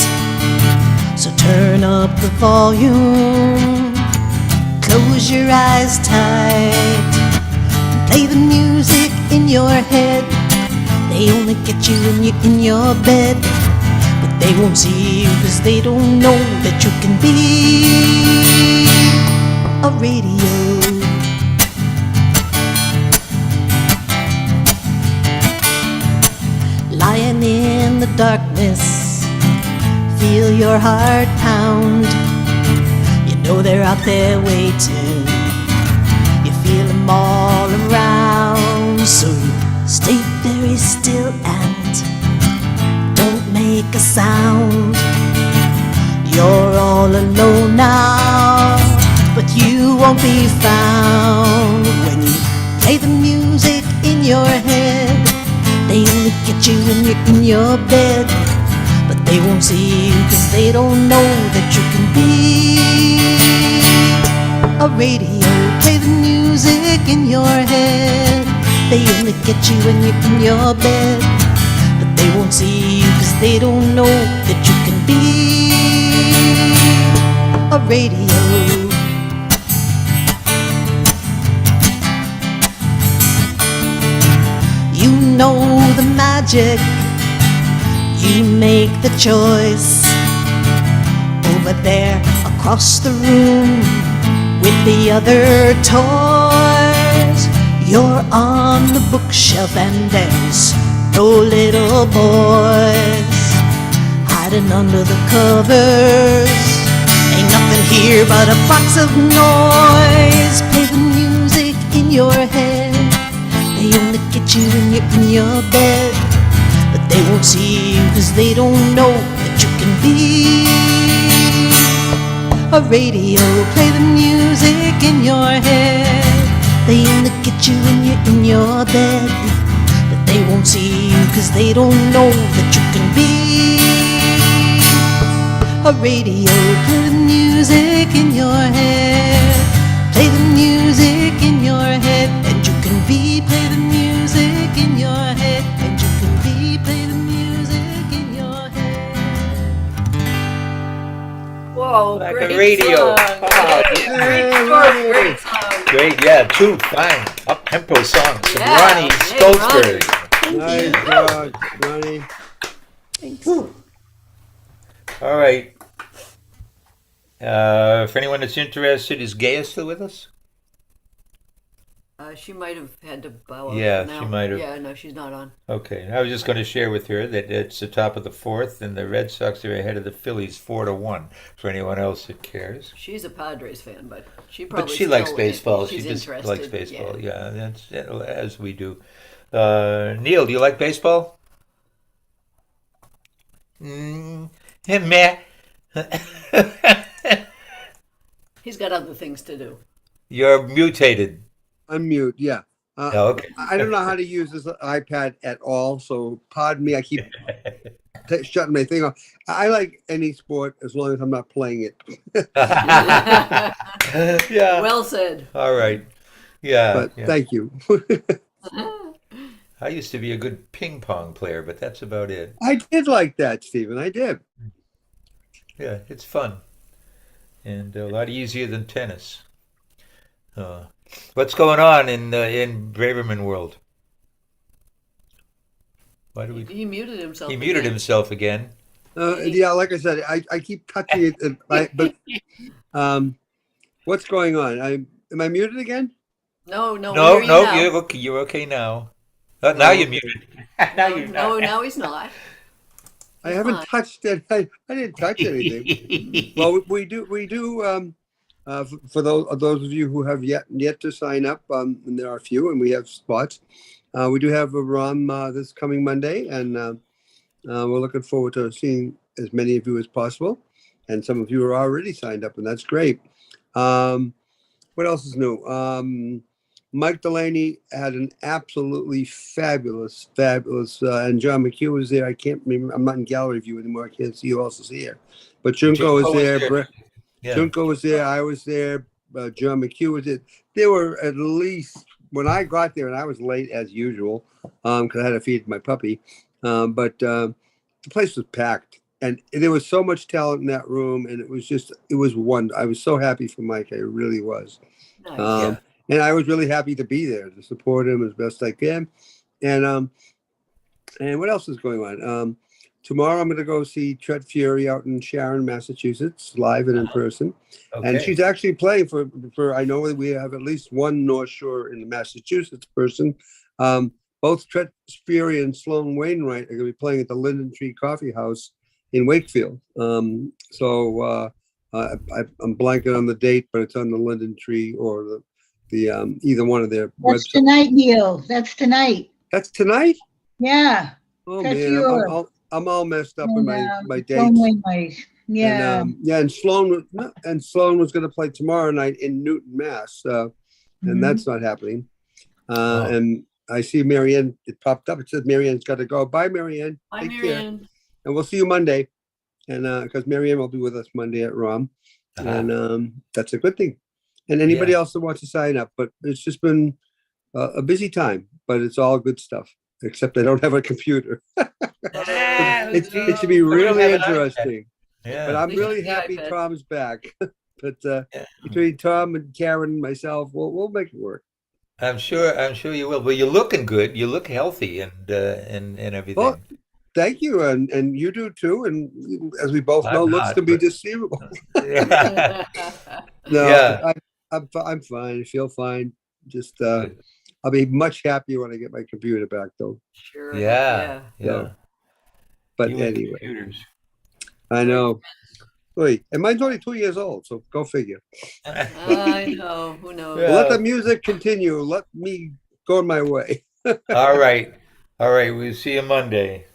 Speaker 22: So turn up the volume, close your eyes tight, play the music in your head. They only get you when you're in your bed, but they won't see you cause they don't know that you can be a radio. Lying in the darkness, feel your heart pound. You know they're out there waiting. You feel them all around. So you stay very still and don't make a sound. You're all alone now, but you won't be found. When you play the music in your head, they only get you when you're in your bed, but they won't see you cause they don't know that you can be a radio. Play the music in your head. They only get you when you're in your bed, but they won't see you cause they don't know that you can be a radio. You know the magic, you make the choice. Over there across the room with the other toys, you're on the bookshelf and there's no little boys hiding under the covers. Ain't nothing here but a box of noise. Play the music in your head. They only get you when you're in your bed, but they won't see you cause they don't know that you can be a radio. Play the music in your head. They only get you when you're in your bed, but they won't see you cause they don't know that you can be a radio. Play the music in your head. Play the music in your head, and you can be. Play the music in your head, and you can be. Play the music in your head.
Speaker 2: Whoa,
Speaker 1: Like
Speaker 2: great
Speaker 1: a radio.
Speaker 2: song.
Speaker 1: Wow,
Speaker 2: Yeah, great song, great song.
Speaker 1: Great, yeah, two fine up-tempo songs from
Speaker 2: Yeah,
Speaker 1: Ronnie
Speaker 2: hey,
Speaker 1: Stolzberg.
Speaker 20: Nice job, Ronnie.
Speaker 7: Thanks.
Speaker 1: All right. For anyone that's interested, is Gaia still with us?
Speaker 2: She might have had to bow out
Speaker 1: Yeah,
Speaker 2: for now.
Speaker 1: she might have.
Speaker 2: Yeah, no, she's not on.
Speaker 1: Okay, I was just going to share with her that it's the top of the fourth, and the Red Sox are ahead of the Phillies 4-1. For anyone else that cares.
Speaker 2: She's a Padres fan, but she
Speaker 1: But
Speaker 2: probably
Speaker 1: she likes
Speaker 2: still
Speaker 1: baseball.
Speaker 2: she's
Speaker 1: She just
Speaker 2: interested.
Speaker 1: likes baseball. Yeah, that's as we do. Neil, do you like baseball? Meh.
Speaker 2: He's got other things to do.
Speaker 1: You're mutated.
Speaker 20: Unmute, yeah.
Speaker 1: Oh, okay.
Speaker 20: I don't know how to use this iPad at all, so pardon me. I keep shutting my thing off. I like any sport as long as I'm not playing it.
Speaker 1: Yeah.
Speaker 2: Well said.
Speaker 1: All right. Yeah.
Speaker 20: But
Speaker 1: yeah.
Speaker 20: thank you.
Speaker 1: I used to be a good ping pong player, but that's about it.
Speaker 20: I did like that, Stephen. I did.
Speaker 1: Yeah, it's fun and a lot easier than tennis. What's going on in Braverman world? Why do we?
Speaker 2: He muted himself.
Speaker 1: He muted himself again.
Speaker 20: Yeah, like I said, I keep touching it, but what's going on? Am I muted again?
Speaker 2: No,
Speaker 1: No,
Speaker 2: we're
Speaker 1: no,
Speaker 2: hearing you now.
Speaker 1: you're okay. You're okay now. Now you're muted. Now you're
Speaker 2: No, now he's not.
Speaker 20: I haven't touched it. I didn't touch anything. Well, we do. For those of you who have yet to sign up, and there are a few, and we have spots. We do have a ROM this coming Monday, and we're looking forward to seeing as many of you as possible. And some of you are already signed up, and that's great. What else is new? Mike Delaney had an absolutely fabulous, and John McHugh was there. I can't remember. I'm not in gallery view anymore. I can't see who else is here. But Junko was there. Junko was there. I was there. John McHugh was there. There were at least, when I got there, and I was late as usual because I had to feed my puppy. But the place was packed. And there was so much talent in that room. And it was one. I was so happy for Mike. I really was.
Speaker 2: Nice.
Speaker 20: And I was really happy to be there to support him as best I can. And what else is going on? Tomorrow I'm going to go see Tret Fury out in Sharon, Massachusetts, live and in person.
Speaker 1: Okay.
Speaker 20: And she's actually playing for. I know we have at least one North Shore in the Massachusetts person. Both Tret Fury and Sloan Wainwright are going to be playing at the Linden Tree Coffee House in Wakefield. I'm blanking on the date, but it's on the Linden Tree or the either one of their
Speaker 17: That's
Speaker 20: websites.
Speaker 17: tonight, Neil. That's tonight.
Speaker 20: That's tonight?
Speaker 17: Yeah.
Speaker 20: Oh
Speaker 17: That's
Speaker 20: man,
Speaker 17: yours.
Speaker 20: I'm all messed up in my dates.
Speaker 17: Sloan Wainwright. Yeah.
Speaker 20: And Sloan was going to play tomorrow night in Newton, Mass. And that's not happening. And I see Marianne. It popped up. It says Marianne's got to go. Bye, Marianne.
Speaker 2: Bye,
Speaker 20: Take care.
Speaker 2: Marianne.
Speaker 20: And we'll see you Monday. And because Marianne will be with us Monday at ROM, and that's a good thing. And anybody else that wants to sign up, but it's just been a busy time. But it's all good stuff, except I don't have a computer. It should be really interesting.
Speaker 1: Yeah.
Speaker 20: But I'm really happy Tom's back. But between Tom and Karen and myself, we'll make it work.
Speaker 1: I'm sure you will. Well, you're looking good. You look healthy and everything.
Speaker 20: Well, thank you, and you do too. And as we both know, looks can be deceivable. No, I'm fine. I feel fine. Just I'll be much happier when I get my computer back, though.
Speaker 2: Sure.
Speaker 1: Yeah.
Speaker 20: So, but
Speaker 1: You and
Speaker 20: anyway,
Speaker 1: computers.
Speaker 20: I know. Wait, and mine's only 2 years old, so go figure.
Speaker 2: I know. Who knows?
Speaker 20: Let the music continue. Let me go my way.
Speaker 1: All right. We'll see you Monday.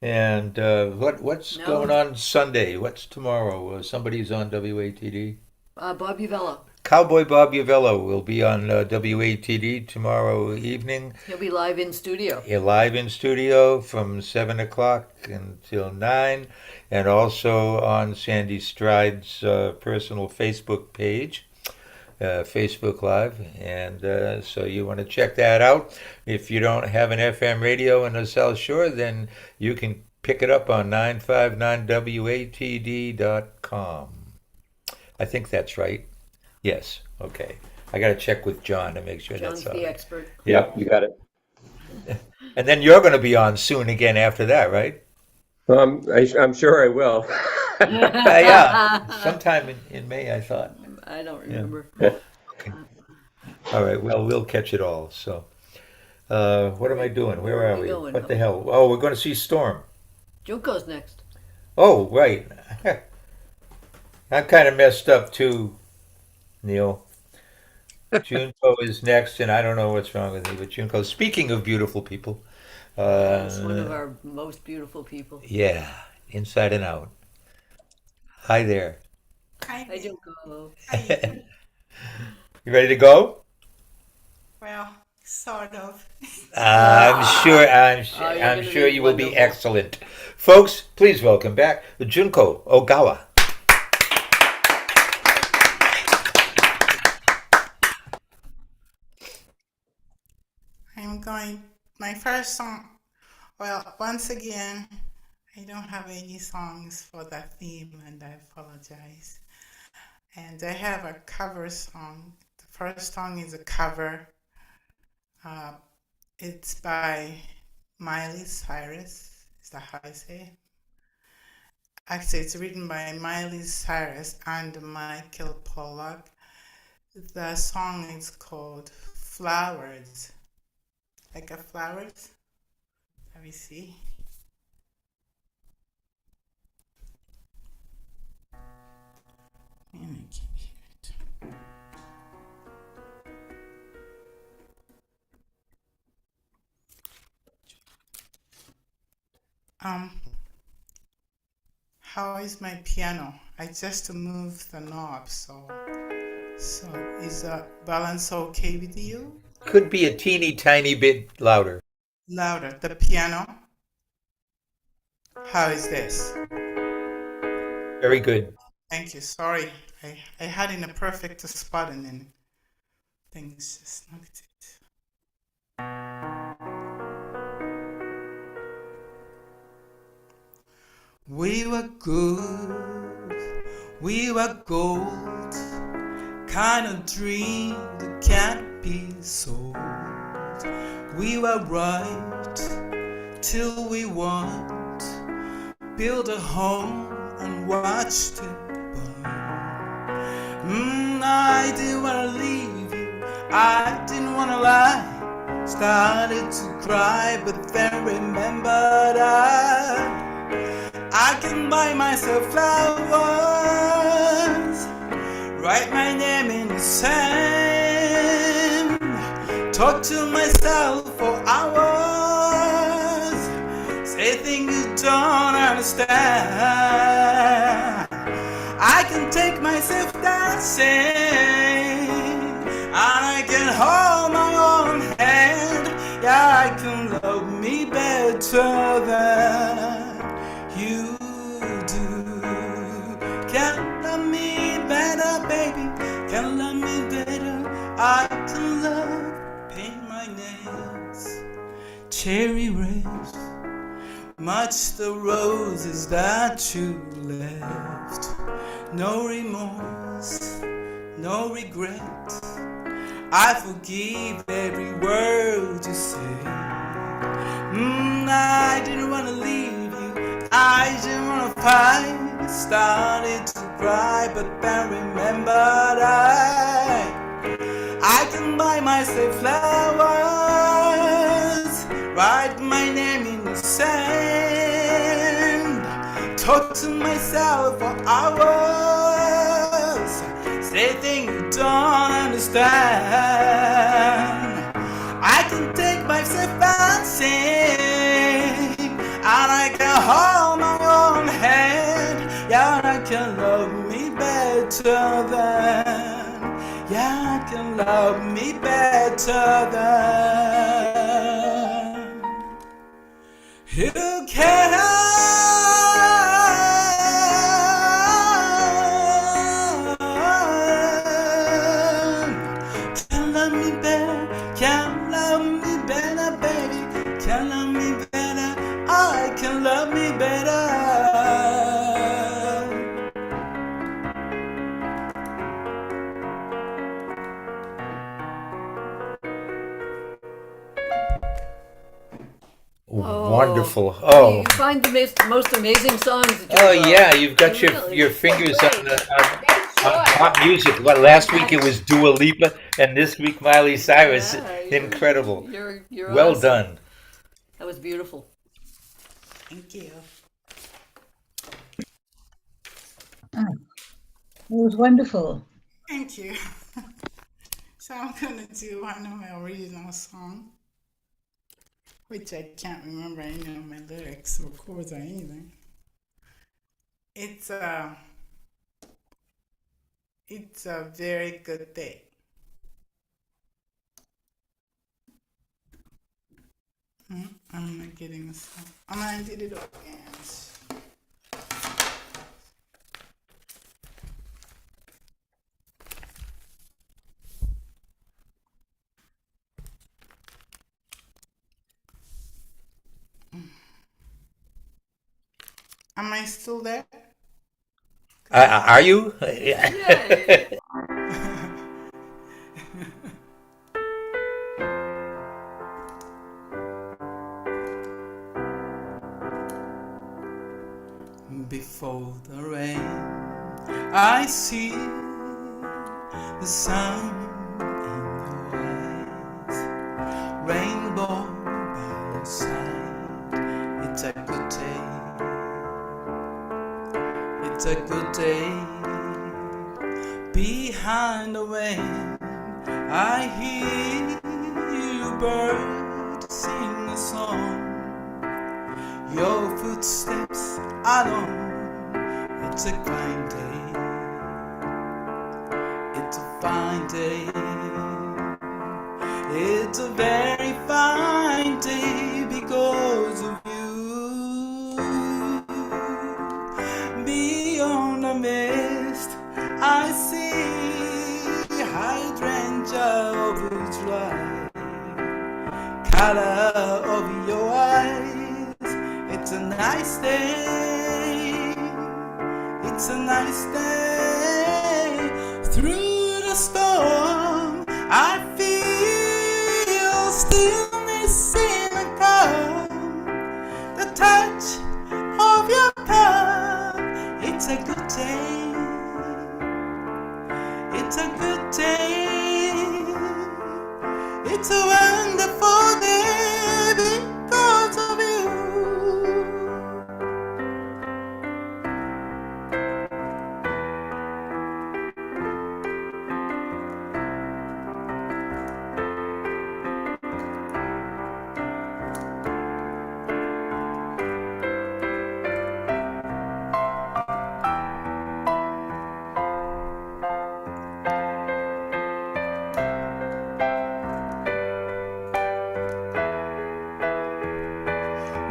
Speaker 1: And what's going on Sunday? What's tomorrow? Somebody's on WATD.
Speaker 2: Bob Uvella.
Speaker 1: Cowboy Bob Uvella will be on WATD tomorrow evening.
Speaker 2: He'll be live in studio.
Speaker 1: Live in studio from 7 o'clock until 9, and also on Sandy Stride's personal Facebook page, Facebook Live. And so you want to check that out. If you don't have an FM radio in the South Shore, then you can pick it up on 959watd.com. I think that's right. Yes. Okay. I got to check with John to make sure
Speaker 2: John's
Speaker 1: that's all
Speaker 2: the
Speaker 1: right.
Speaker 2: expert.
Speaker 5: Yep, you got it.
Speaker 1: And then you're going to be on soon again after that, right?
Speaker 5: I'm sure I will.
Speaker 1: Yeah. Sometime in May, I thought.
Speaker 2: I don't remember.
Speaker 1: Okay. All right. Well, we'll catch it all. So, what am I doing? Where are we?
Speaker 2: going?
Speaker 1: What the hell? Oh, we're going to see Storm.
Speaker 2: Junko's next.
Speaker 1: Oh, right. I'm kind of messed up too, Neil. Junko is next, and I don't know what's wrong with me, but Junko. Speaking of beautiful people,
Speaker 2: Yes, one of our most beautiful people.
Speaker 1: yeah, inside and out. Hi there.
Speaker 2: Hi, Junko.
Speaker 1: You ready to go?
Speaker 10: Well, sort of.
Speaker 1: I'm sure.
Speaker 2: Oh, you're
Speaker 1: I'm
Speaker 2: gonna
Speaker 1: sure
Speaker 2: be
Speaker 1: you will be
Speaker 2: wonderful.
Speaker 1: excellent, folks. Please welcome back Junko Ogawa.
Speaker 10: I'm going, my first song. Well, once again, I don't have any songs for that theme, and I apologize. And I have a cover song. The first song is a cover. It's by Miley Cyrus. Is that how I say it? Actually, it's written by Miley Cyrus and Michael Pollock. The song is called Flowers. Like a flowers. Let me see. And I can't hear it. How is my piano? I just moved the knob, so is the balance okay with you?
Speaker 1: Could be a teeny tiny bit louder.
Speaker 10: Louder. The piano. How is this?
Speaker 1: Very good.
Speaker 10: Thank you. Sorry, I had in a perfect spot and then things just knocked it. We were good, we were gold, kind of dream that can't be sold. We were right till we want, build a home and watched it burn. I didn't wanna leave you, I didn't wanna lie. Started to cry, but then remembered I can buy myself flowers, write my name in the sand, talk to myself for hours, say things you don't understand. I can take myself dancing, and I can hold my own hand. Yeah, I can love me better than you do. Can love me better, baby. Can love me better. I can love, paint my nails cherry red, match the roses that you left. No remorse, no regret. I forgive every word you say. I didn't wanna leave you, I didn't wanna fight. Started to cry, but then remembered I can buy myself flowers, write my name in the sand, talk to myself for hours, say things you don't understand. I can take myself dancing, and I can hold my own hand. Yeah, I can love me better than. Yeah, I can love me better than you can. Can love me better, can love me better, baby. Can love me better, I can love me better.
Speaker 1: Wonderful.
Speaker 2: You
Speaker 1: Oh.
Speaker 2: find the most amazing songs. That
Speaker 1: Oh
Speaker 2: you
Speaker 1: yeah, you've got
Speaker 2: Really?
Speaker 1: your fingers on the Pop music. What, last week it was Dua Lipa, and this week Miley Cyrus.
Speaker 2: Yeah,
Speaker 1: Incredible.
Speaker 2: You're
Speaker 1: Well
Speaker 2: awesome.
Speaker 1: done.
Speaker 2: That was beautiful.
Speaker 10: Thank you.
Speaker 17: It was wonderful.
Speaker 10: Thank you. So I'm gonna do one of my original song, which I can't remember any of my lyrics or chords or anything. It's a very good day. I'm not getting this. I'm gonna do it again. Am I still there?
Speaker 1: Are you?
Speaker 10: Before the rain, I see the sun in your eyes, rainbow by your side. It's a good day. It's a good day. Behind the rain, I hear you bird sing a song. Your footsteps alone. It's a fine day. It's a fine day. It's a very fine day because of you. Beyond the mist, I see hydrangea overdrive. Color of your eyes. It's a nice day. It's a nice day. Through the storm, I feel stillness in the calm. The touch of your palm. It's a good day. It's a good day. It's a wonderful day because of you.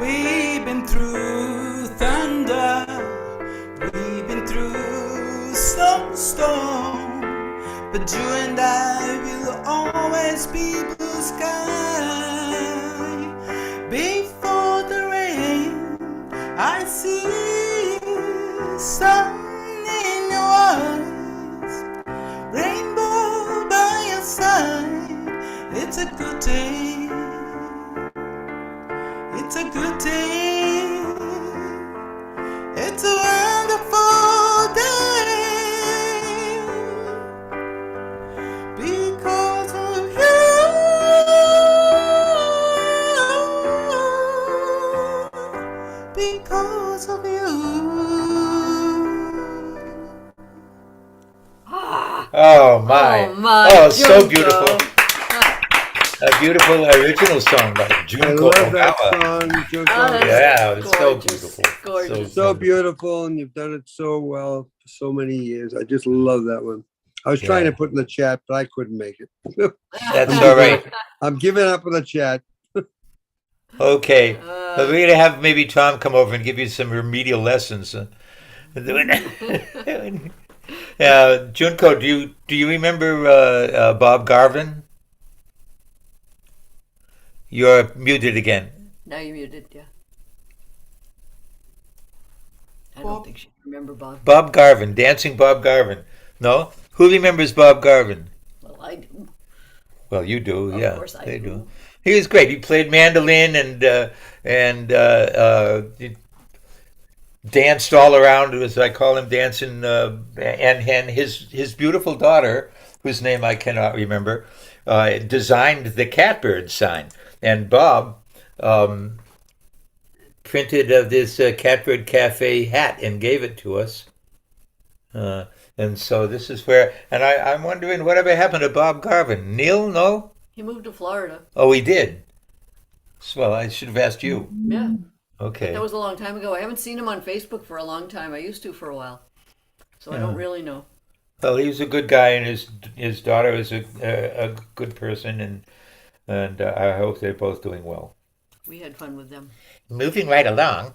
Speaker 10: We've been through thunder, we've been through some storm, but you and I will always be blue sky. Before the rain, I see sun in your eyes, rainbow by your side. It's a good day. It's a good day. It's a wonderful day because of you. Because of you.
Speaker 1: Oh my!
Speaker 2: Oh, my,
Speaker 1: Oh, so
Speaker 2: Junko.
Speaker 1: beautiful. A beautiful original song by
Speaker 20: I
Speaker 1: Junko
Speaker 20: love that
Speaker 1: Ogawa.
Speaker 20: song, Junko.
Speaker 1: Yeah, it was so
Speaker 2: gorgeous,
Speaker 1: beautiful.
Speaker 2: gorgeous.
Speaker 20: So beautiful, and you've done it so well for so many years. I just love that one. I was trying to put in the chat, but I couldn't make it.
Speaker 1: That's all right.
Speaker 20: I'm giving up on the chat.
Speaker 1: Okay, we're gonna have maybe Tom come over and give you some remedial lessons. Junko, do you remember Bob Garvin? You're muted again.
Speaker 2: Now you're muted, yeah. I don't think she remember Bob.
Speaker 1: Bob Garvin, dancing Bob Garvin. No, who remembers Bob Garvin?
Speaker 2: Well, I do.
Speaker 1: Well, you do,
Speaker 2: Of
Speaker 1: yeah.
Speaker 2: course I
Speaker 1: they
Speaker 2: do.
Speaker 1: He was great. He played mandolin and danced all around, as I call him, dancing, and his beautiful daughter, whose name I cannot remember, designed the Catbird sign. And Bob printed this Catbird Cafe hat and gave it to us. And so this is where, and I'm wondering whatever happened to Bob Garvin. Neil, no?
Speaker 2: He moved to Florida.
Speaker 1: Oh, he did. Well, I should have asked you.
Speaker 2: Yeah.
Speaker 1: Okay.
Speaker 2: That was a long time ago. I haven't seen him on Facebook for a long time. I used to for a while. So I don't really know.
Speaker 1: Well, he was a good guy, and his daughter is a good person, and I hope they're both doing well.
Speaker 2: We had fun with them.
Speaker 1: Moving right along,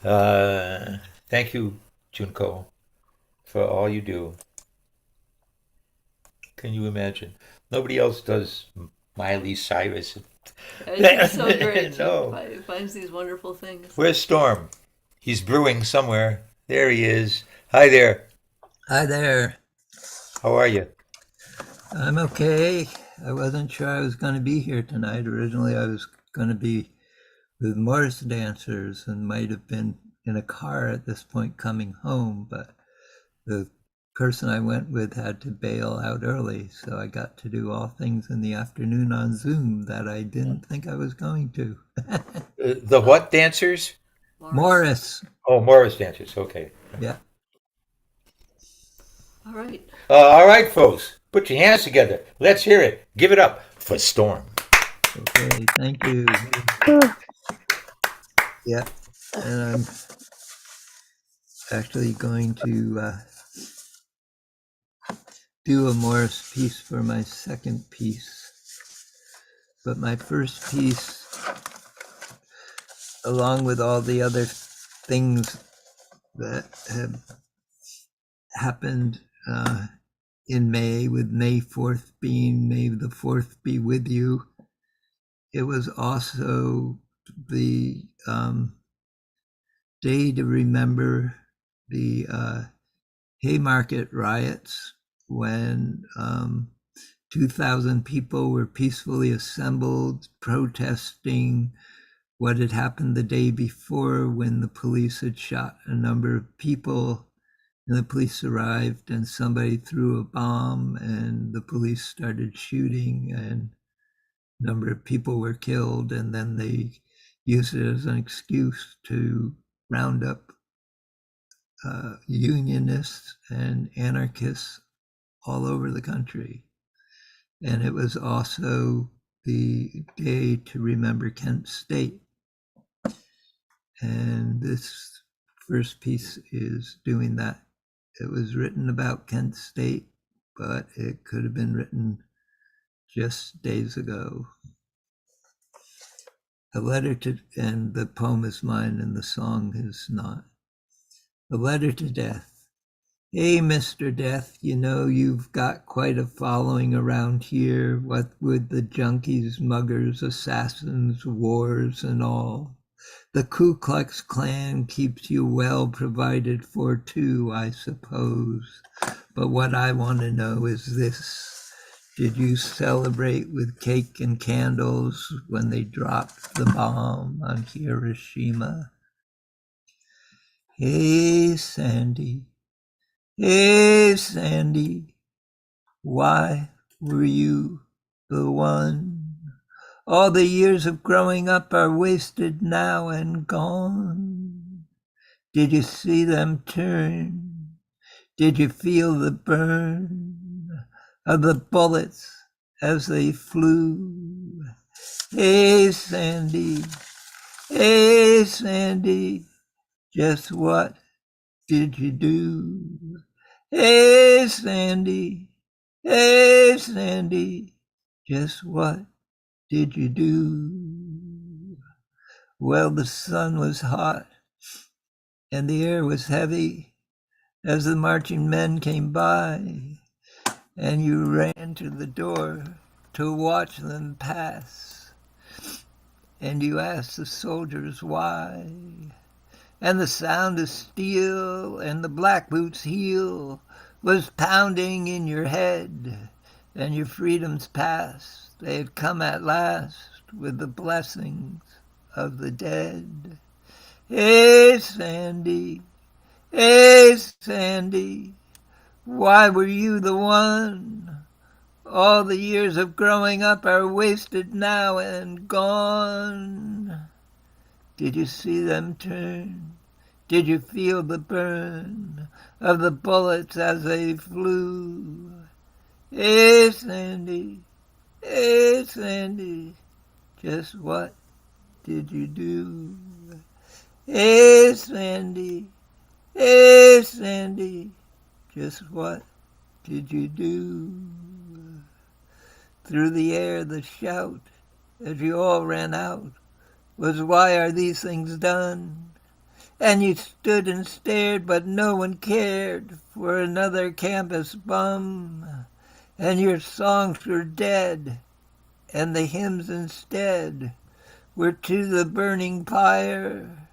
Speaker 1: thank you, Junko, for all you do. Can you imagine? Nobody else does Miley Cyrus.
Speaker 2: It's so great.
Speaker 1: No.
Speaker 2: He finds these wonderful things.
Speaker 1: Where's Storm? He's brewing somewhere. There he is. Hi there.
Speaker 19: Hi there.
Speaker 1: How are you?
Speaker 19: I'm okay. I wasn't sure I was going to be here tonight. Originally, I was going to be with Morris dancers and might have been in a car at this point coming home, but the person I went with had to bail out early, so I got to do all things in the afternoon on Zoom that I didn't think I was going to.
Speaker 1: The what dancers?
Speaker 19: Morris.
Speaker 1: Oh, Morris dancers. Okay.
Speaker 19: Yeah.
Speaker 2: All right.
Speaker 1: All right, folks. Put your hands together. Let's hear it. Give it up for Storm.
Speaker 19: Okay, thank you. Yeah, and I'm actually going to do a Morris piece for my second piece. But my first piece, along with all the other things that have happened in May, with May 4th being May the 4th be with you, it was also the day to remember the Haymarket riots when 2,000 people were peacefully assembled protesting what had happened the day before when the police had shot a number of people, and the police arrived and somebody threw a bomb and the police started shooting and a number of people were killed, and then they used it as an excuse to round up unionists and anarchists all over the country. And it was also the day to remember Kent State. And this first piece is doing that. It was written about Kent State, but it could have been written just days ago. A letter to, and the poem is mine and the song is not. A letter to Death. Hey, Mr. Death, you know you've got quite a following around here, what with the junkies, muggers, assassins, wars, and all. The Ku Klux Klan keeps you well provided for too, I suppose. But what I want to know is this. Did you celebrate with cake and candles when they dropped the bomb on Hiroshima? Hey, Sandy. Hey, Sandy. Why were you the one? All the years of growing up are wasted now and gone. Did you see them turn? Did you feel the burn of the bullets as they flew? Hey, Sandy. Hey, Sandy. Just what did you do? Hey, Sandy. Hey, Sandy. Just what did you do? Well, the sun was hot and the air was heavy as the marching men came by, and you ran to the door to watch them pass, and you asked the soldiers why. And the sound of steel and the black boots' heel was pounding in your head, and your freedom's past. They had come at last with the blessings of the dead. Hey, Sandy, hey, Sandy, why were you the one? All the years of growing up are wasted now and gone. Did you see them turn? Did you feel the burn of the bullets as they flew? Hey, Sandy, hey, Sandy, just what did you do? Hey, Sandy, hey, Sandy, just what did you do? Through the air the shout, as you all ran out, was, why are these things done? And you stood and stared, but no one cared for another campus bum. And your songs were dead, and the hymns instead were to the burning pyre,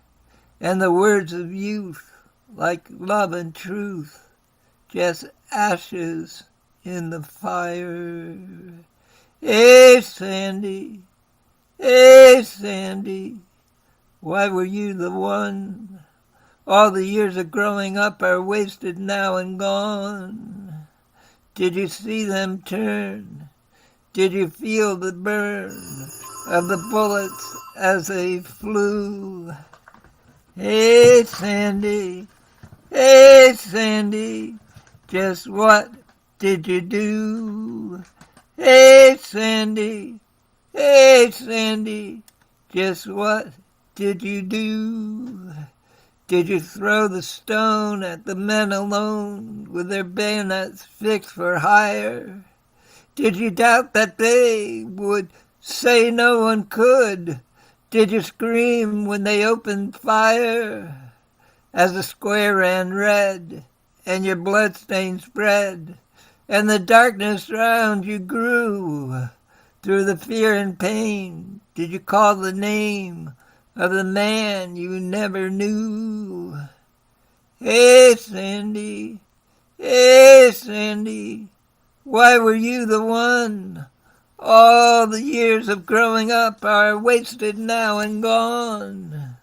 Speaker 19: and the words of youth, like love and truth, just ashes in the fire. Hey, Sandy, hey, Sandy, why were you the one? All the years of growing up are wasted now and gone. Did you see them turn? Did you feel the burn of the bullets as they flew? Hey, Sandy, hey, Sandy, just what did you do? Hey, Sandy, hey, Sandy, just what did you do? Did you throw the stone at the men alone with their bayonets fixed for hire? Did you doubt that they would say no one could? Did you scream when they opened fire? As the square ran red and your bloodstain spread and the darkness round you grew, through the fear and pain, did you call the name of the man you never knew? Hey, Sandy, hey, Sandy, why were you the one? All the years of growing up are wasted now and gone.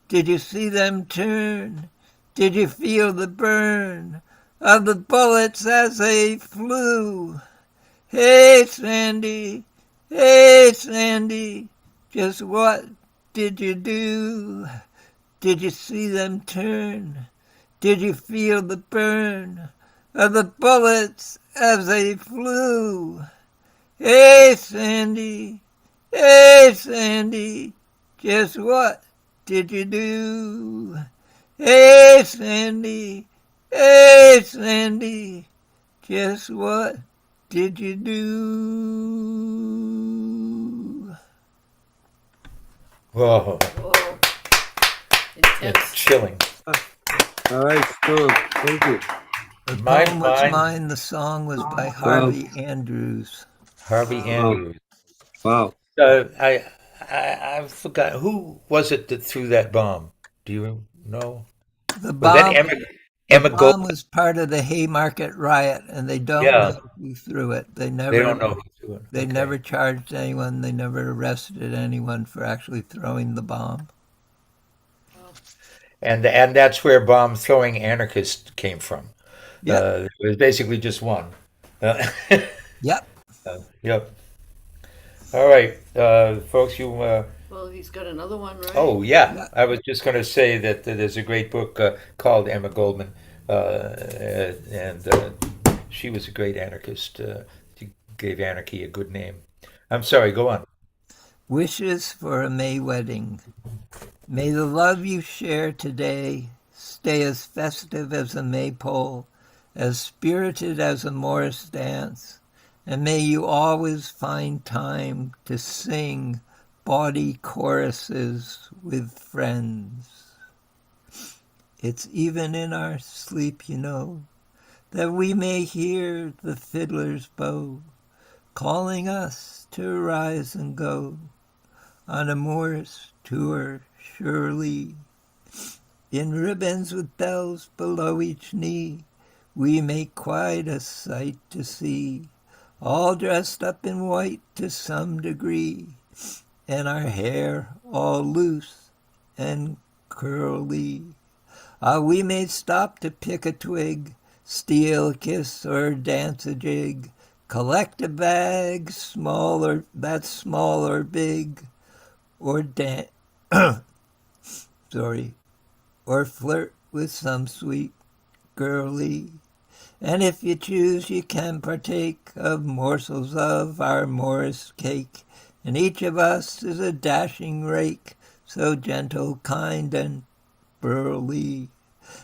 Speaker 19: Did you see them turn? Did you feel the burn of the bullets as they flew? Hey, Sandy, hey, Sandy, just what did you do? Did you see them turn? Did you feel the burn of the bullets as they flew? Hey, Sandy, hey, Sandy, just what did you do? Hey, Sandy, hey, Sandy, just what did you do?
Speaker 1: Whoa.
Speaker 2: Whoa.
Speaker 1: It's
Speaker 2: Intense.
Speaker 1: chilling.
Speaker 20: All right, Tom, thank you.
Speaker 19: The
Speaker 1: Mine-
Speaker 19: poem was
Speaker 1: mine-
Speaker 19: mine, the song was by Harvey Andrews.
Speaker 1: Harvey Andrews.
Speaker 20: Wow.
Speaker 1: I forgot, who was it that threw that bomb? Do you know?
Speaker 19: The
Speaker 1: Was that
Speaker 19: bomb,
Speaker 1: Emma
Speaker 19: bomb
Speaker 1: Goldman?
Speaker 19: was part of the Haymarket riot, and they don't
Speaker 1: Yeah,
Speaker 19: know who threw it. They
Speaker 1: they don't
Speaker 19: never,
Speaker 1: know who threw it.
Speaker 19: they
Speaker 1: Okay.
Speaker 19: never charged anyone. They never arrested anyone for actually throwing the bomb.
Speaker 1: And that's where bomb throwing anarchist came from.
Speaker 19: Yep,
Speaker 1: It was basically just one.
Speaker 19: yep.
Speaker 1: Yep. All right, folks, you.
Speaker 2: Well, he's got another one, right?
Speaker 1: Oh yeah,
Speaker 19: Yep.
Speaker 1: I was just going to say that there's a great book called Emma Goldman, and she was a great anarchist. She gave anarchy a good name. I'm sorry. Go on.
Speaker 19: Wishes for a May wedding. May the love you share today stay as festive as a maypole, as spirited as a Morris dance, and may you always find time to sing bawdy choruses with friends. It's even in our sleep, you know, that we may hear the fiddler's bow calling us to rise and go on a Morris tour, surely. In ribbons with bells below each knee, we make quite a sight to see, all dressed up in white to some degree, and our hair all loose and curly. Ah, we may stop to pick a twig, steal a kiss or dance a jig, collect a bag, small or big, or sorry, or flirt with some sweet girlie. And if you choose, you can partake of morsels of our Morris cake. And each of us is a dashing rake, so gentle, kind, and burly.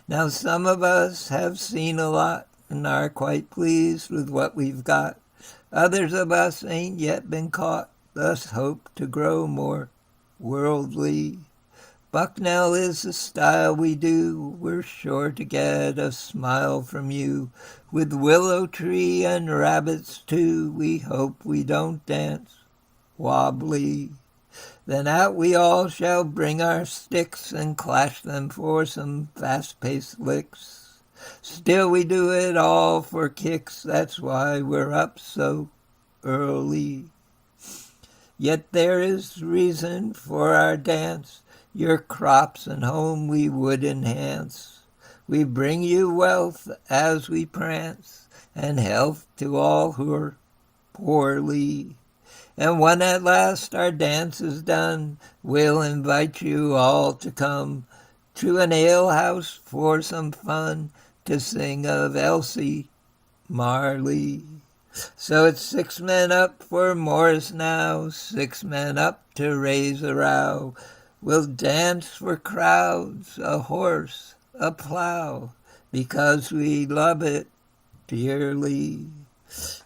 Speaker 19: Now some of us have seen a lot and are quite pleased with what we've got. Others of us ain't yet been caught, thus hope to grow more worldly. Bucknell is the style we do. We're sure to get a smile from you. With willow tree and rabbits too, we hope we don't dance wobbly. Then out we all shall bring our sticks and clash them for some fast-paced licks. Still we do it all for kicks, that's why we're up so early. Yet there is reason for our dance. Your crops and home we would enhance. We bring you wealth as we prance, and health to all who are poorly. And when at last our dance is done, we'll invite you all to come to an alehouse for some fun, to sing of Elsie Marley. So it's 6 men up for Morris now, 6 men up to raise a row. We'll dance for crowds, a horse, a plow, because we love it dearly.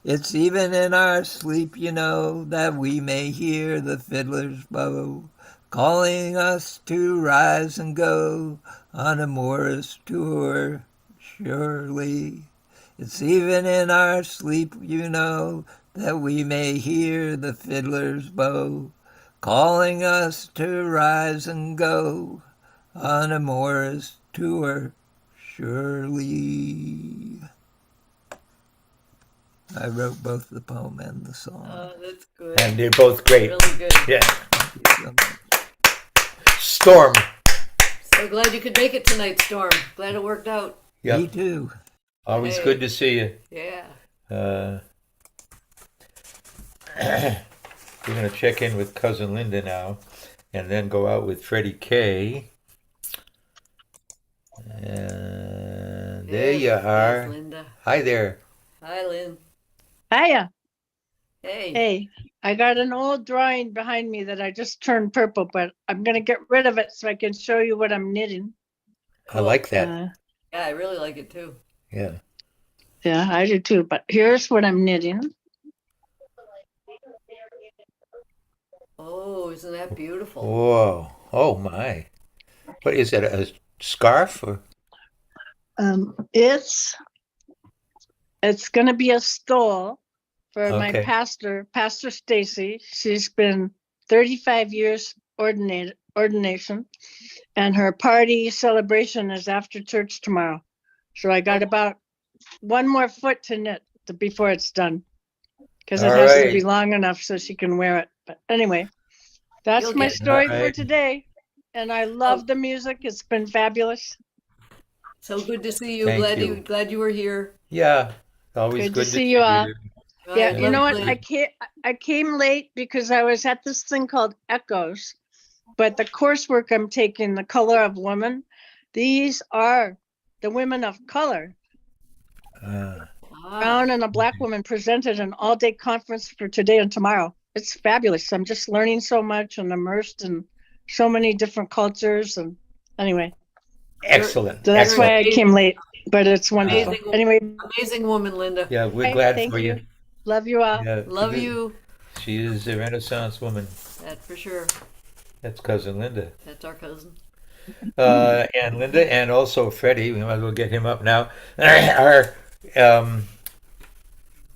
Speaker 19: It's even in our sleep, you know, that we may hear the fiddler's bow calling us to rise and go on a Morris tour, surely. It's even in our sleep, you know, that we may hear the fiddler's bow calling us to rise and go on a Morris tour, surely. I wrote both the poem and the song.
Speaker 2: Oh, that's good.
Speaker 1: And they're both great.
Speaker 2: Really good.
Speaker 1: Yeah. Storm.
Speaker 2: So glad you could make it tonight, Storm. Glad it worked out.
Speaker 1: Yep.
Speaker 19: Me too.
Speaker 1: Always
Speaker 2: Hey.
Speaker 1: good to see you.
Speaker 2: Yeah.
Speaker 1: We're going to check in with Cousin Linda now and then go out with Freddie K. And there you
Speaker 2: Yes,
Speaker 1: are.
Speaker 2: Linda.
Speaker 1: Hi there.
Speaker 2: Hi, Lynn.
Speaker 11: Hiya.
Speaker 2: Hey.
Speaker 11: Hey, I got an old drawing behind me that I just turned purple, but I'm going to get rid of it so I can show you what I'm knitting.
Speaker 1: I like that.
Speaker 2: Yeah, I really like it too.
Speaker 1: Yeah.
Speaker 11: Yeah, I do too, but here's what I'm knitting.
Speaker 2: Oh, isn't that beautiful?
Speaker 1: Whoa. Oh, my. What is that? A scarf? Or?
Speaker 11: It's going to be a stole for my
Speaker 1: Okay.
Speaker 11: Pastor Stacy. She's been 35 years ordination, and her party celebration is after church tomorrow. So I got about one more foot to knit before it's done, because it
Speaker 1: All
Speaker 11: has to
Speaker 1: right.
Speaker 11: be long enough so she can wear it. But anyway, that's
Speaker 2: You'll
Speaker 11: my
Speaker 2: get it.
Speaker 11: story
Speaker 1: All
Speaker 11: for
Speaker 1: right.
Speaker 11: today. And I love the music. It's been fabulous.
Speaker 2: So good to see you.
Speaker 1: Thank you.
Speaker 2: Glad you were here.
Speaker 1: Yeah. Always
Speaker 11: Good to see you all.
Speaker 2: Right,
Speaker 11: Yeah, you know what?
Speaker 2: lovely.
Speaker 11: I came late because I was at this thing called Echoes, but the coursework I'm taking, The Color of Women, these are the women of color. Brown and a black woman presented an all-day conference for today and tomorrow. It's fabulous. I'm just learning so much and immersed in so many different cultures. And anyway,
Speaker 1: Excellent.
Speaker 11: so that's
Speaker 1: Excellent.
Speaker 11: why I came late, but it's wonderful.
Speaker 2: Amazing,
Speaker 11: Anyway,
Speaker 2: amazing woman, Linda.
Speaker 1: Yeah, we're
Speaker 11: okay,
Speaker 1: glad
Speaker 11: thank
Speaker 1: for you.
Speaker 11: Love you all.
Speaker 1: Yeah,
Speaker 2: Love you.
Speaker 1: She is a Renaissance woman.
Speaker 2: That for sure.
Speaker 1: That's Cousin Linda.
Speaker 2: That's our cousin.
Speaker 1: And Linda, and also Freddie. We might as well get him up now. Our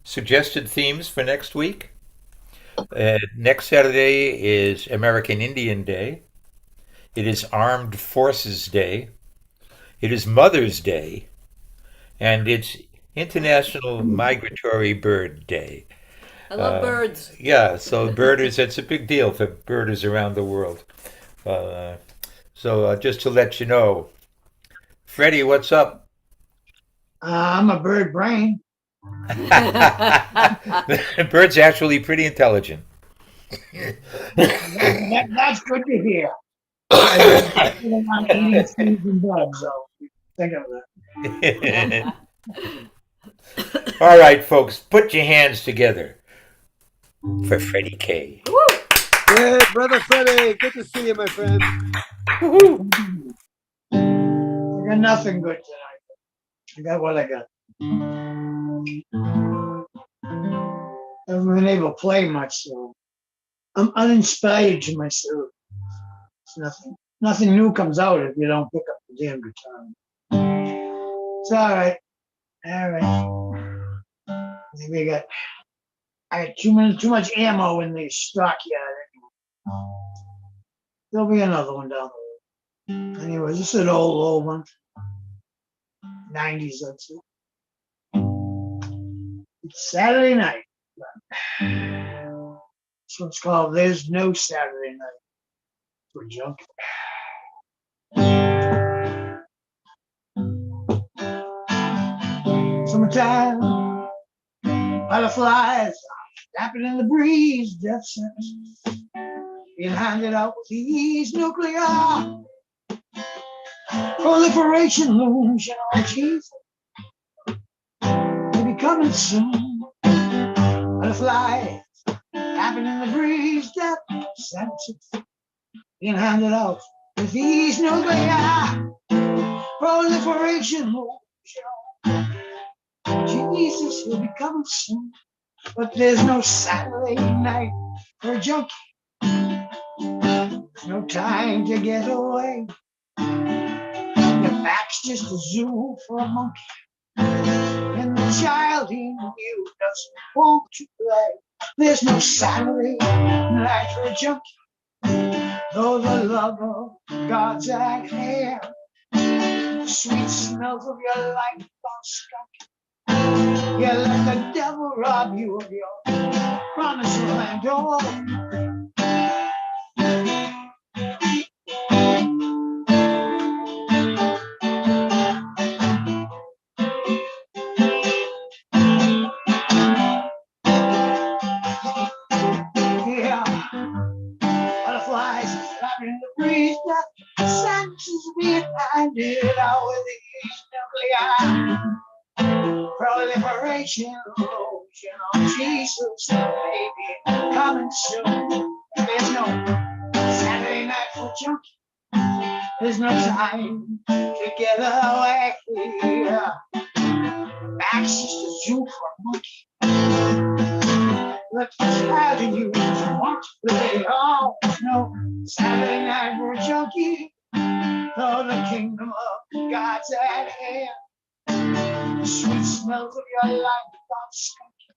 Speaker 1: suggested themes for next week. Next Saturday is American Indian Day. It is Armed Forces Day. It is Mother's Day. And it's International Migratory Bird Day.
Speaker 2: I love birds.
Speaker 1: Yeah, so birders, it's a big deal for birders around the world. So just to let you know, Freddie, what's up?
Speaker 12: I'm a bird brain.
Speaker 1: Bird's actually pretty intelligent.
Speaker 12: That's good to hear. I'm eating seeds and bugs, so think of that.
Speaker 1: All right, folks, put your hands together for Freddie K.
Speaker 20: Hey, brother Freddie, good to see you, my friend.
Speaker 12: I got nothing good tonight. I got what I got. I haven't been able to play much, so I'm uninspired to myself. It's nothing new comes out if you don't pick up the damn guitar. It's all right. All right. I think I got too much ammo in the stockyard. There'll be another one down the road. Anyway, this is an old one. 90s, that's it. It's Saturday night. This one's called There's No Saturday Night for Junk. Summertime, butterflies flapping in the breeze, death sentence being handed out with these nuclear proliferation looms, you know, Jesus. Maybe coming soon. Butterflies flapping in the breeze, death sentences being handed out with these nuclear proliferation looms, you know. Jesus will be coming soon, but there's no Saturday night for a junkie. There's no time to get away. Your back's just a zoo for a monkey, and the child in you doesn't want to play. There's no Saturday night for a junkie, though the love of God's at hand. The sweet smells of your life are skunk. You let the devil rob you of your promised land. Oh. Yeah, butterflies flapping in the breeze, the senses being handed out with these nuclear proliferation rules, you know, Jesus, baby, coming soon. There's no Saturday night for junkie. There's no time to get away. Back's just a zoo for a monkey. Let the child in you want to play. Oh, no Saturday night for a junkie. Oh, the kingdom of God's at hand. The sweet smells of your life are skunky.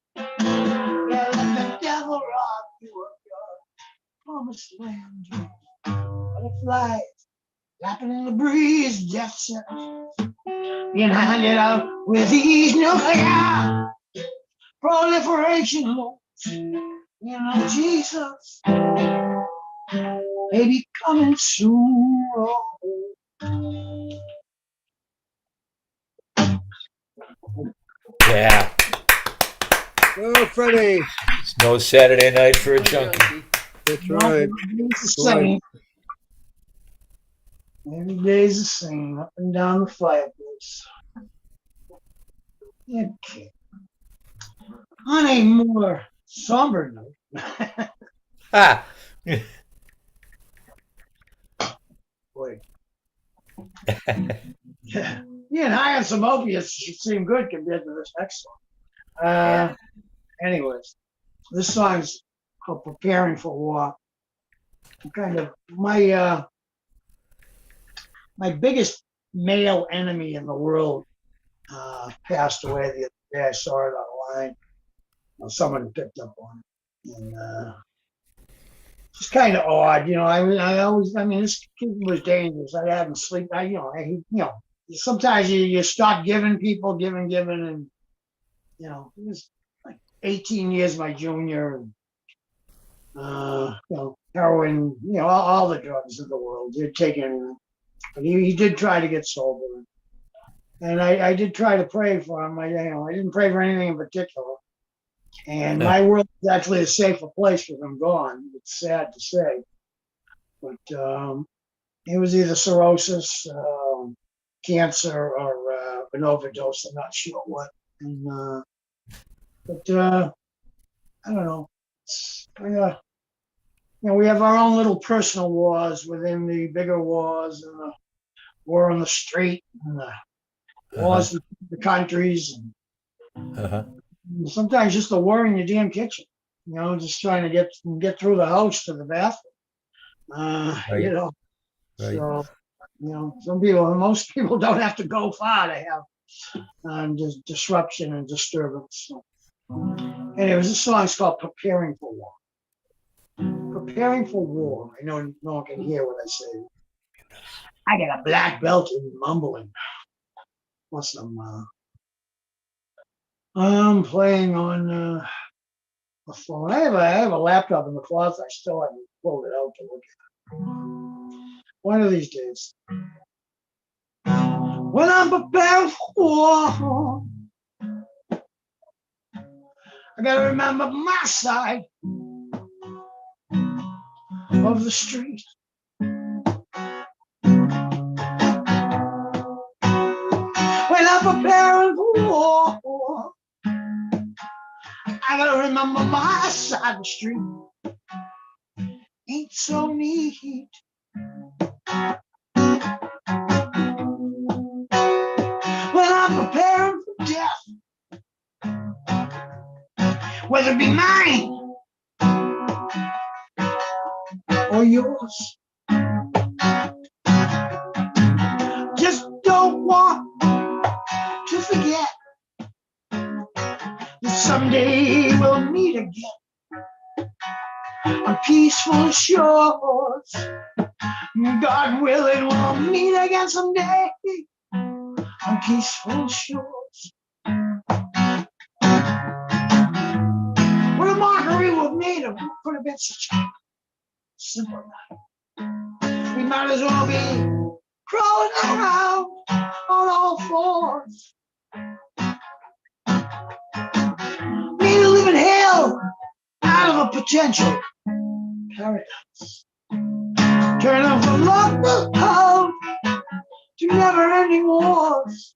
Speaker 12: Yeah, let the devil rob you of your promised land. Butterflies flapping in the breeze, death sentence being handed out with these nuclear proliferation laws. You know, Jesus, baby, coming soon.
Speaker 1: Yeah.
Speaker 20: Oh, Freddie.
Speaker 1: It's no Saturday night for a junkie.
Speaker 20: That's right.
Speaker 12: Right. Every day's the same, up and down the fireplace. Okay. On a more somber note.
Speaker 1: Ah.
Speaker 12: Boy. Yeah. And high on some opiates should seem good compared to this next song. Anyways, this song's called Preparing for War. Kind of my biggest male enemy in the world passed away the other day. I saw it online. Someone picked up on it. And it's kind of odd, you know. I mean, this kid was dangerous. I had him sleep. Sometimes you stop giving people, giving, and he was like 18 years my junior. And
Speaker 17: heroin, all the drugs in the world. He'd taken, but he did try to get sober. And I did try to pray for him. I didn't pray for anything in particular. And my world is actually a safer place with him gone. It's sad to say. But it was either cirrhosis, cancer, or an overdose. I'm not sure what. And, but I don't know. We have our own little personal wars within the bigger wars, and the war on the street, and the wars with the countries, and sometimes just the war in your damn kitchen. Just trying to get through the house to the bathroom.
Speaker 1: Right.
Speaker 17: So most people don't have to go far to have disruption and disturbance. So. Anyway, this song's called "Preparing for War." Preparing for war. I know no one can hear what I say. I got a black belt in mumbling. Plus, I'm playing on a phone. I have a laptop in the closet. I still haven't pulled it out to look at it. One of these days. When I'm preparing for war, I gotta remember my side of the street. When I'm preparing for war, I gotta remember my side of the street. Ain't so neat. When I'm preparing for death, whether it be mine or yours, just don't want to forget that someday we'll meet again on peaceful shores. God willing, we'll meet again someday on peaceful shores. What a mockery we've made of what could have been such a simple night. We might as well be crawling around on all fours. Need to live in hell out of a potential paradise. Turn off the love to never-ending wars.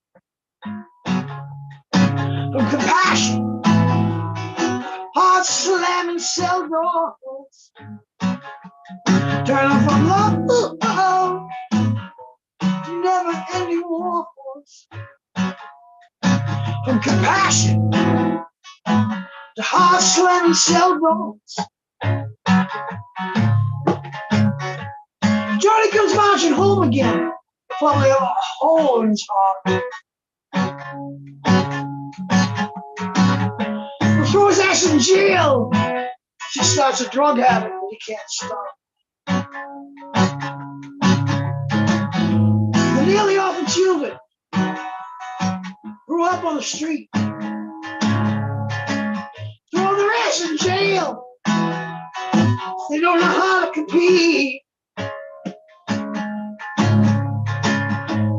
Speaker 17: From compassion, heart slamming cell doors. Turn off the love to never-ending wars. From compassion to heart slamming cell doors. Johnny comes marching home again, probably a hole in his heart. Throw his ass in jail. She starts a drug habit that he can't stop. The nearly orphan children grew up on the street. Throw their ass in jail. They don't know how to compete.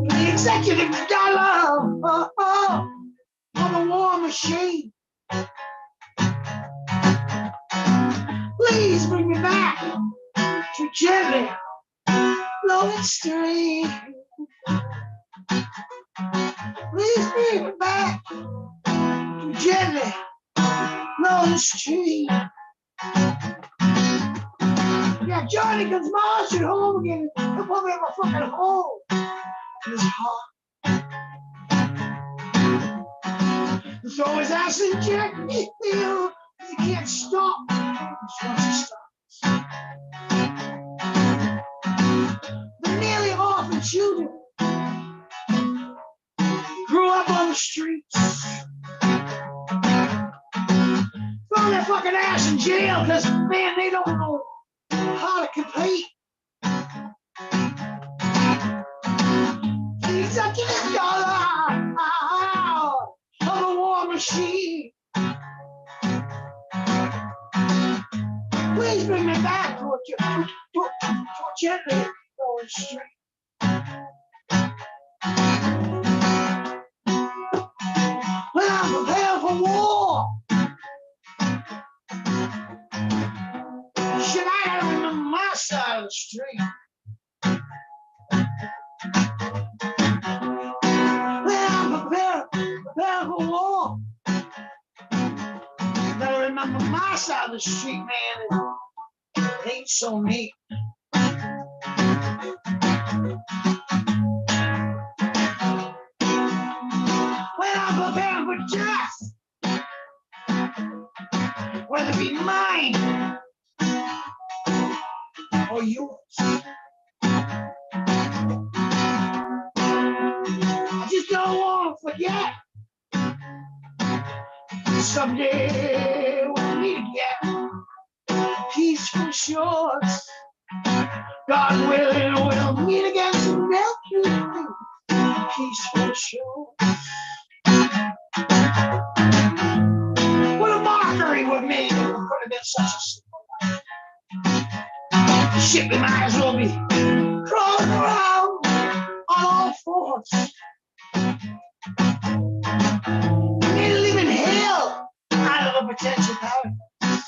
Speaker 17: The executive dollar of a war machine. Please bring me back to gently flowing stream. Please bring me back to gently flowing stream. Yeah, Johnny comes marching home again. He'll probably have a fucking hole in his heart. Throw his ass in jail. He can't stop. Once he stops. The nearly orphan children grew up on the streets. Throw their fucking ass in jail because, man, they don't know how to compete. The executive dollar of a war machine. Please bring me back to a gently going stream. When I'm prepared for war, should I remember my side of the street? When I'm prepared for war, gotta remember my side of the street, man. It ain't so neat. When I'm prepared for death, whether it be mine or yours, I just don't want to forget. Someday we'll meet again, peaceful shores. God willing, we'll meet again someday, peaceful shores. What a mockery with me! It could have been such a simple life. The ship we might as well be crawling around on all fours. We're living hell out of a potential paradise.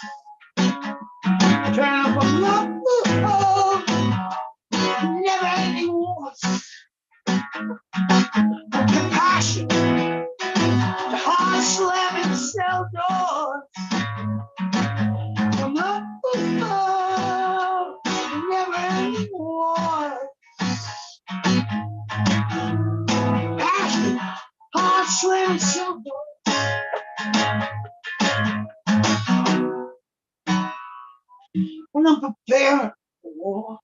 Speaker 17: Turn up a love, never ending wars. Compassion, the hard slamming cell doors. From love, never ending wars. Passion, hard slamming cell doors. When I'm prepared for war.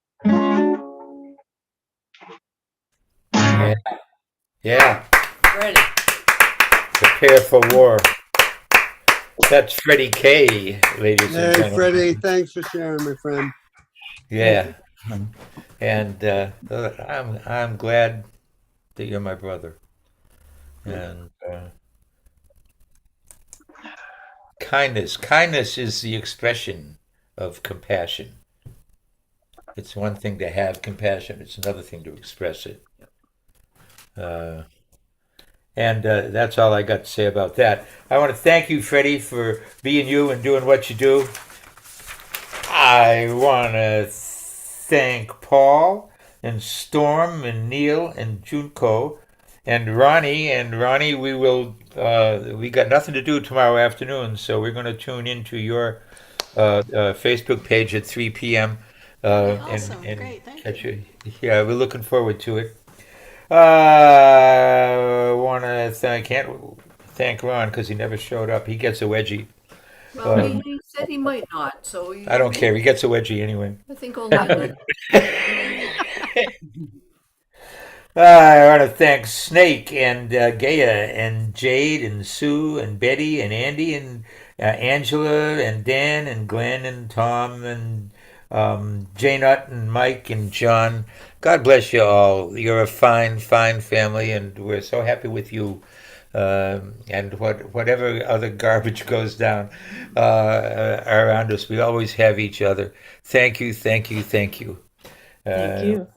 Speaker 1: Yeah. Yeah.
Speaker 2: Ready.
Speaker 1: Prepare for war. That's Freddie K, ladies and
Speaker 20: Hey,
Speaker 1: gentlemen.
Speaker 20: Freddie, thanks for sharing, my friend.
Speaker 1: Yeah. And I'm glad that you're my brother. And kindness is the expression of compassion. It's one thing to have compassion, it's another thing to express it. And that's all I got to say about that. I want to thank you, Freddie, for being you and doing what you do. I want to thank Paul and Storm and Neil and Junko and Ronnie. And Ronnie, we got nothing to do tomorrow afternoon, so we're going to tune into your Facebook page at 3 p.m.
Speaker 7: Awesome.
Speaker 1: And
Speaker 7: Great. Thank
Speaker 1: catch
Speaker 7: you.
Speaker 1: you. Yeah, we're looking forward to it. I want to can't thank Ron because he never showed up. He gets a wedgie.
Speaker 2: Well, he said he might not, so
Speaker 1: I don't care. He gets a wedgie anyway.
Speaker 2: I think only a
Speaker 1: I want to thank Snake and Gaia and Jade and Sue and Betty and Andy and Angela and Dan and Glenn and Tom and J-Nut and Mike and John. God bless you all. You're a fine, fine family, and we're so happy with you. And whatever other garbage goes down around us, we always have each other. Thank you, thank you, thank you.
Speaker 6: Thank you.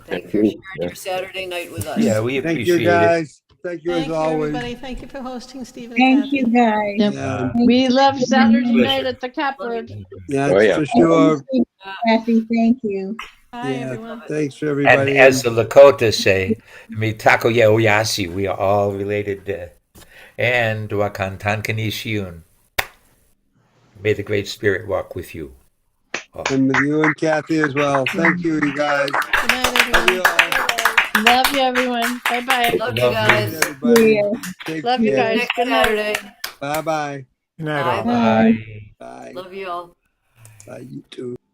Speaker 2: Thank you for sharing your Saturday night with us.
Speaker 1: Yeah, we
Speaker 20: Thank
Speaker 1: appreciate
Speaker 20: you, guys. Thank you
Speaker 7: Thank
Speaker 20: as
Speaker 7: you,
Speaker 20: always.
Speaker 7: everybody. Thank you for hosting, Stephen and
Speaker 14: Thank
Speaker 7: Kathy.
Speaker 14: you, guys.
Speaker 11: Yep.
Speaker 20: Yeah,
Speaker 11: We love Saturday
Speaker 1: Pleasure.
Speaker 11: night at the Catbird.
Speaker 20: that's
Speaker 5: Oh, yeah.
Speaker 20: for sure.
Speaker 14: Kathy, thank you.
Speaker 7: Bye,
Speaker 20: Yeah,
Speaker 7: everyone.
Speaker 20: thanks for
Speaker 1: And
Speaker 20: everybody.
Speaker 1: as the Lakota say, mi tako ye oyasi, we are all related. And wakantan kanishiyun. May the Great Spirit walk with you.
Speaker 20: And with you and Kathy as well. Thank you, you guys.
Speaker 7: Good night,
Speaker 20: Love you
Speaker 7: everyone.
Speaker 20: all.
Speaker 11: Love you, everyone. Bye bye.
Speaker 2: Love you
Speaker 1: Love
Speaker 2: guys.
Speaker 20: Everybody, take
Speaker 11: Love you
Speaker 20: care.
Speaker 11: guys.
Speaker 2: Next
Speaker 11: Good night.
Speaker 2: Saturday.
Speaker 20: Bye-bye.
Speaker 9: Good night,
Speaker 2: Bye
Speaker 9: all.
Speaker 2: bye.
Speaker 1: Bye.
Speaker 20: Bye.
Speaker 2: Love you all.
Speaker 20: Bye, you too.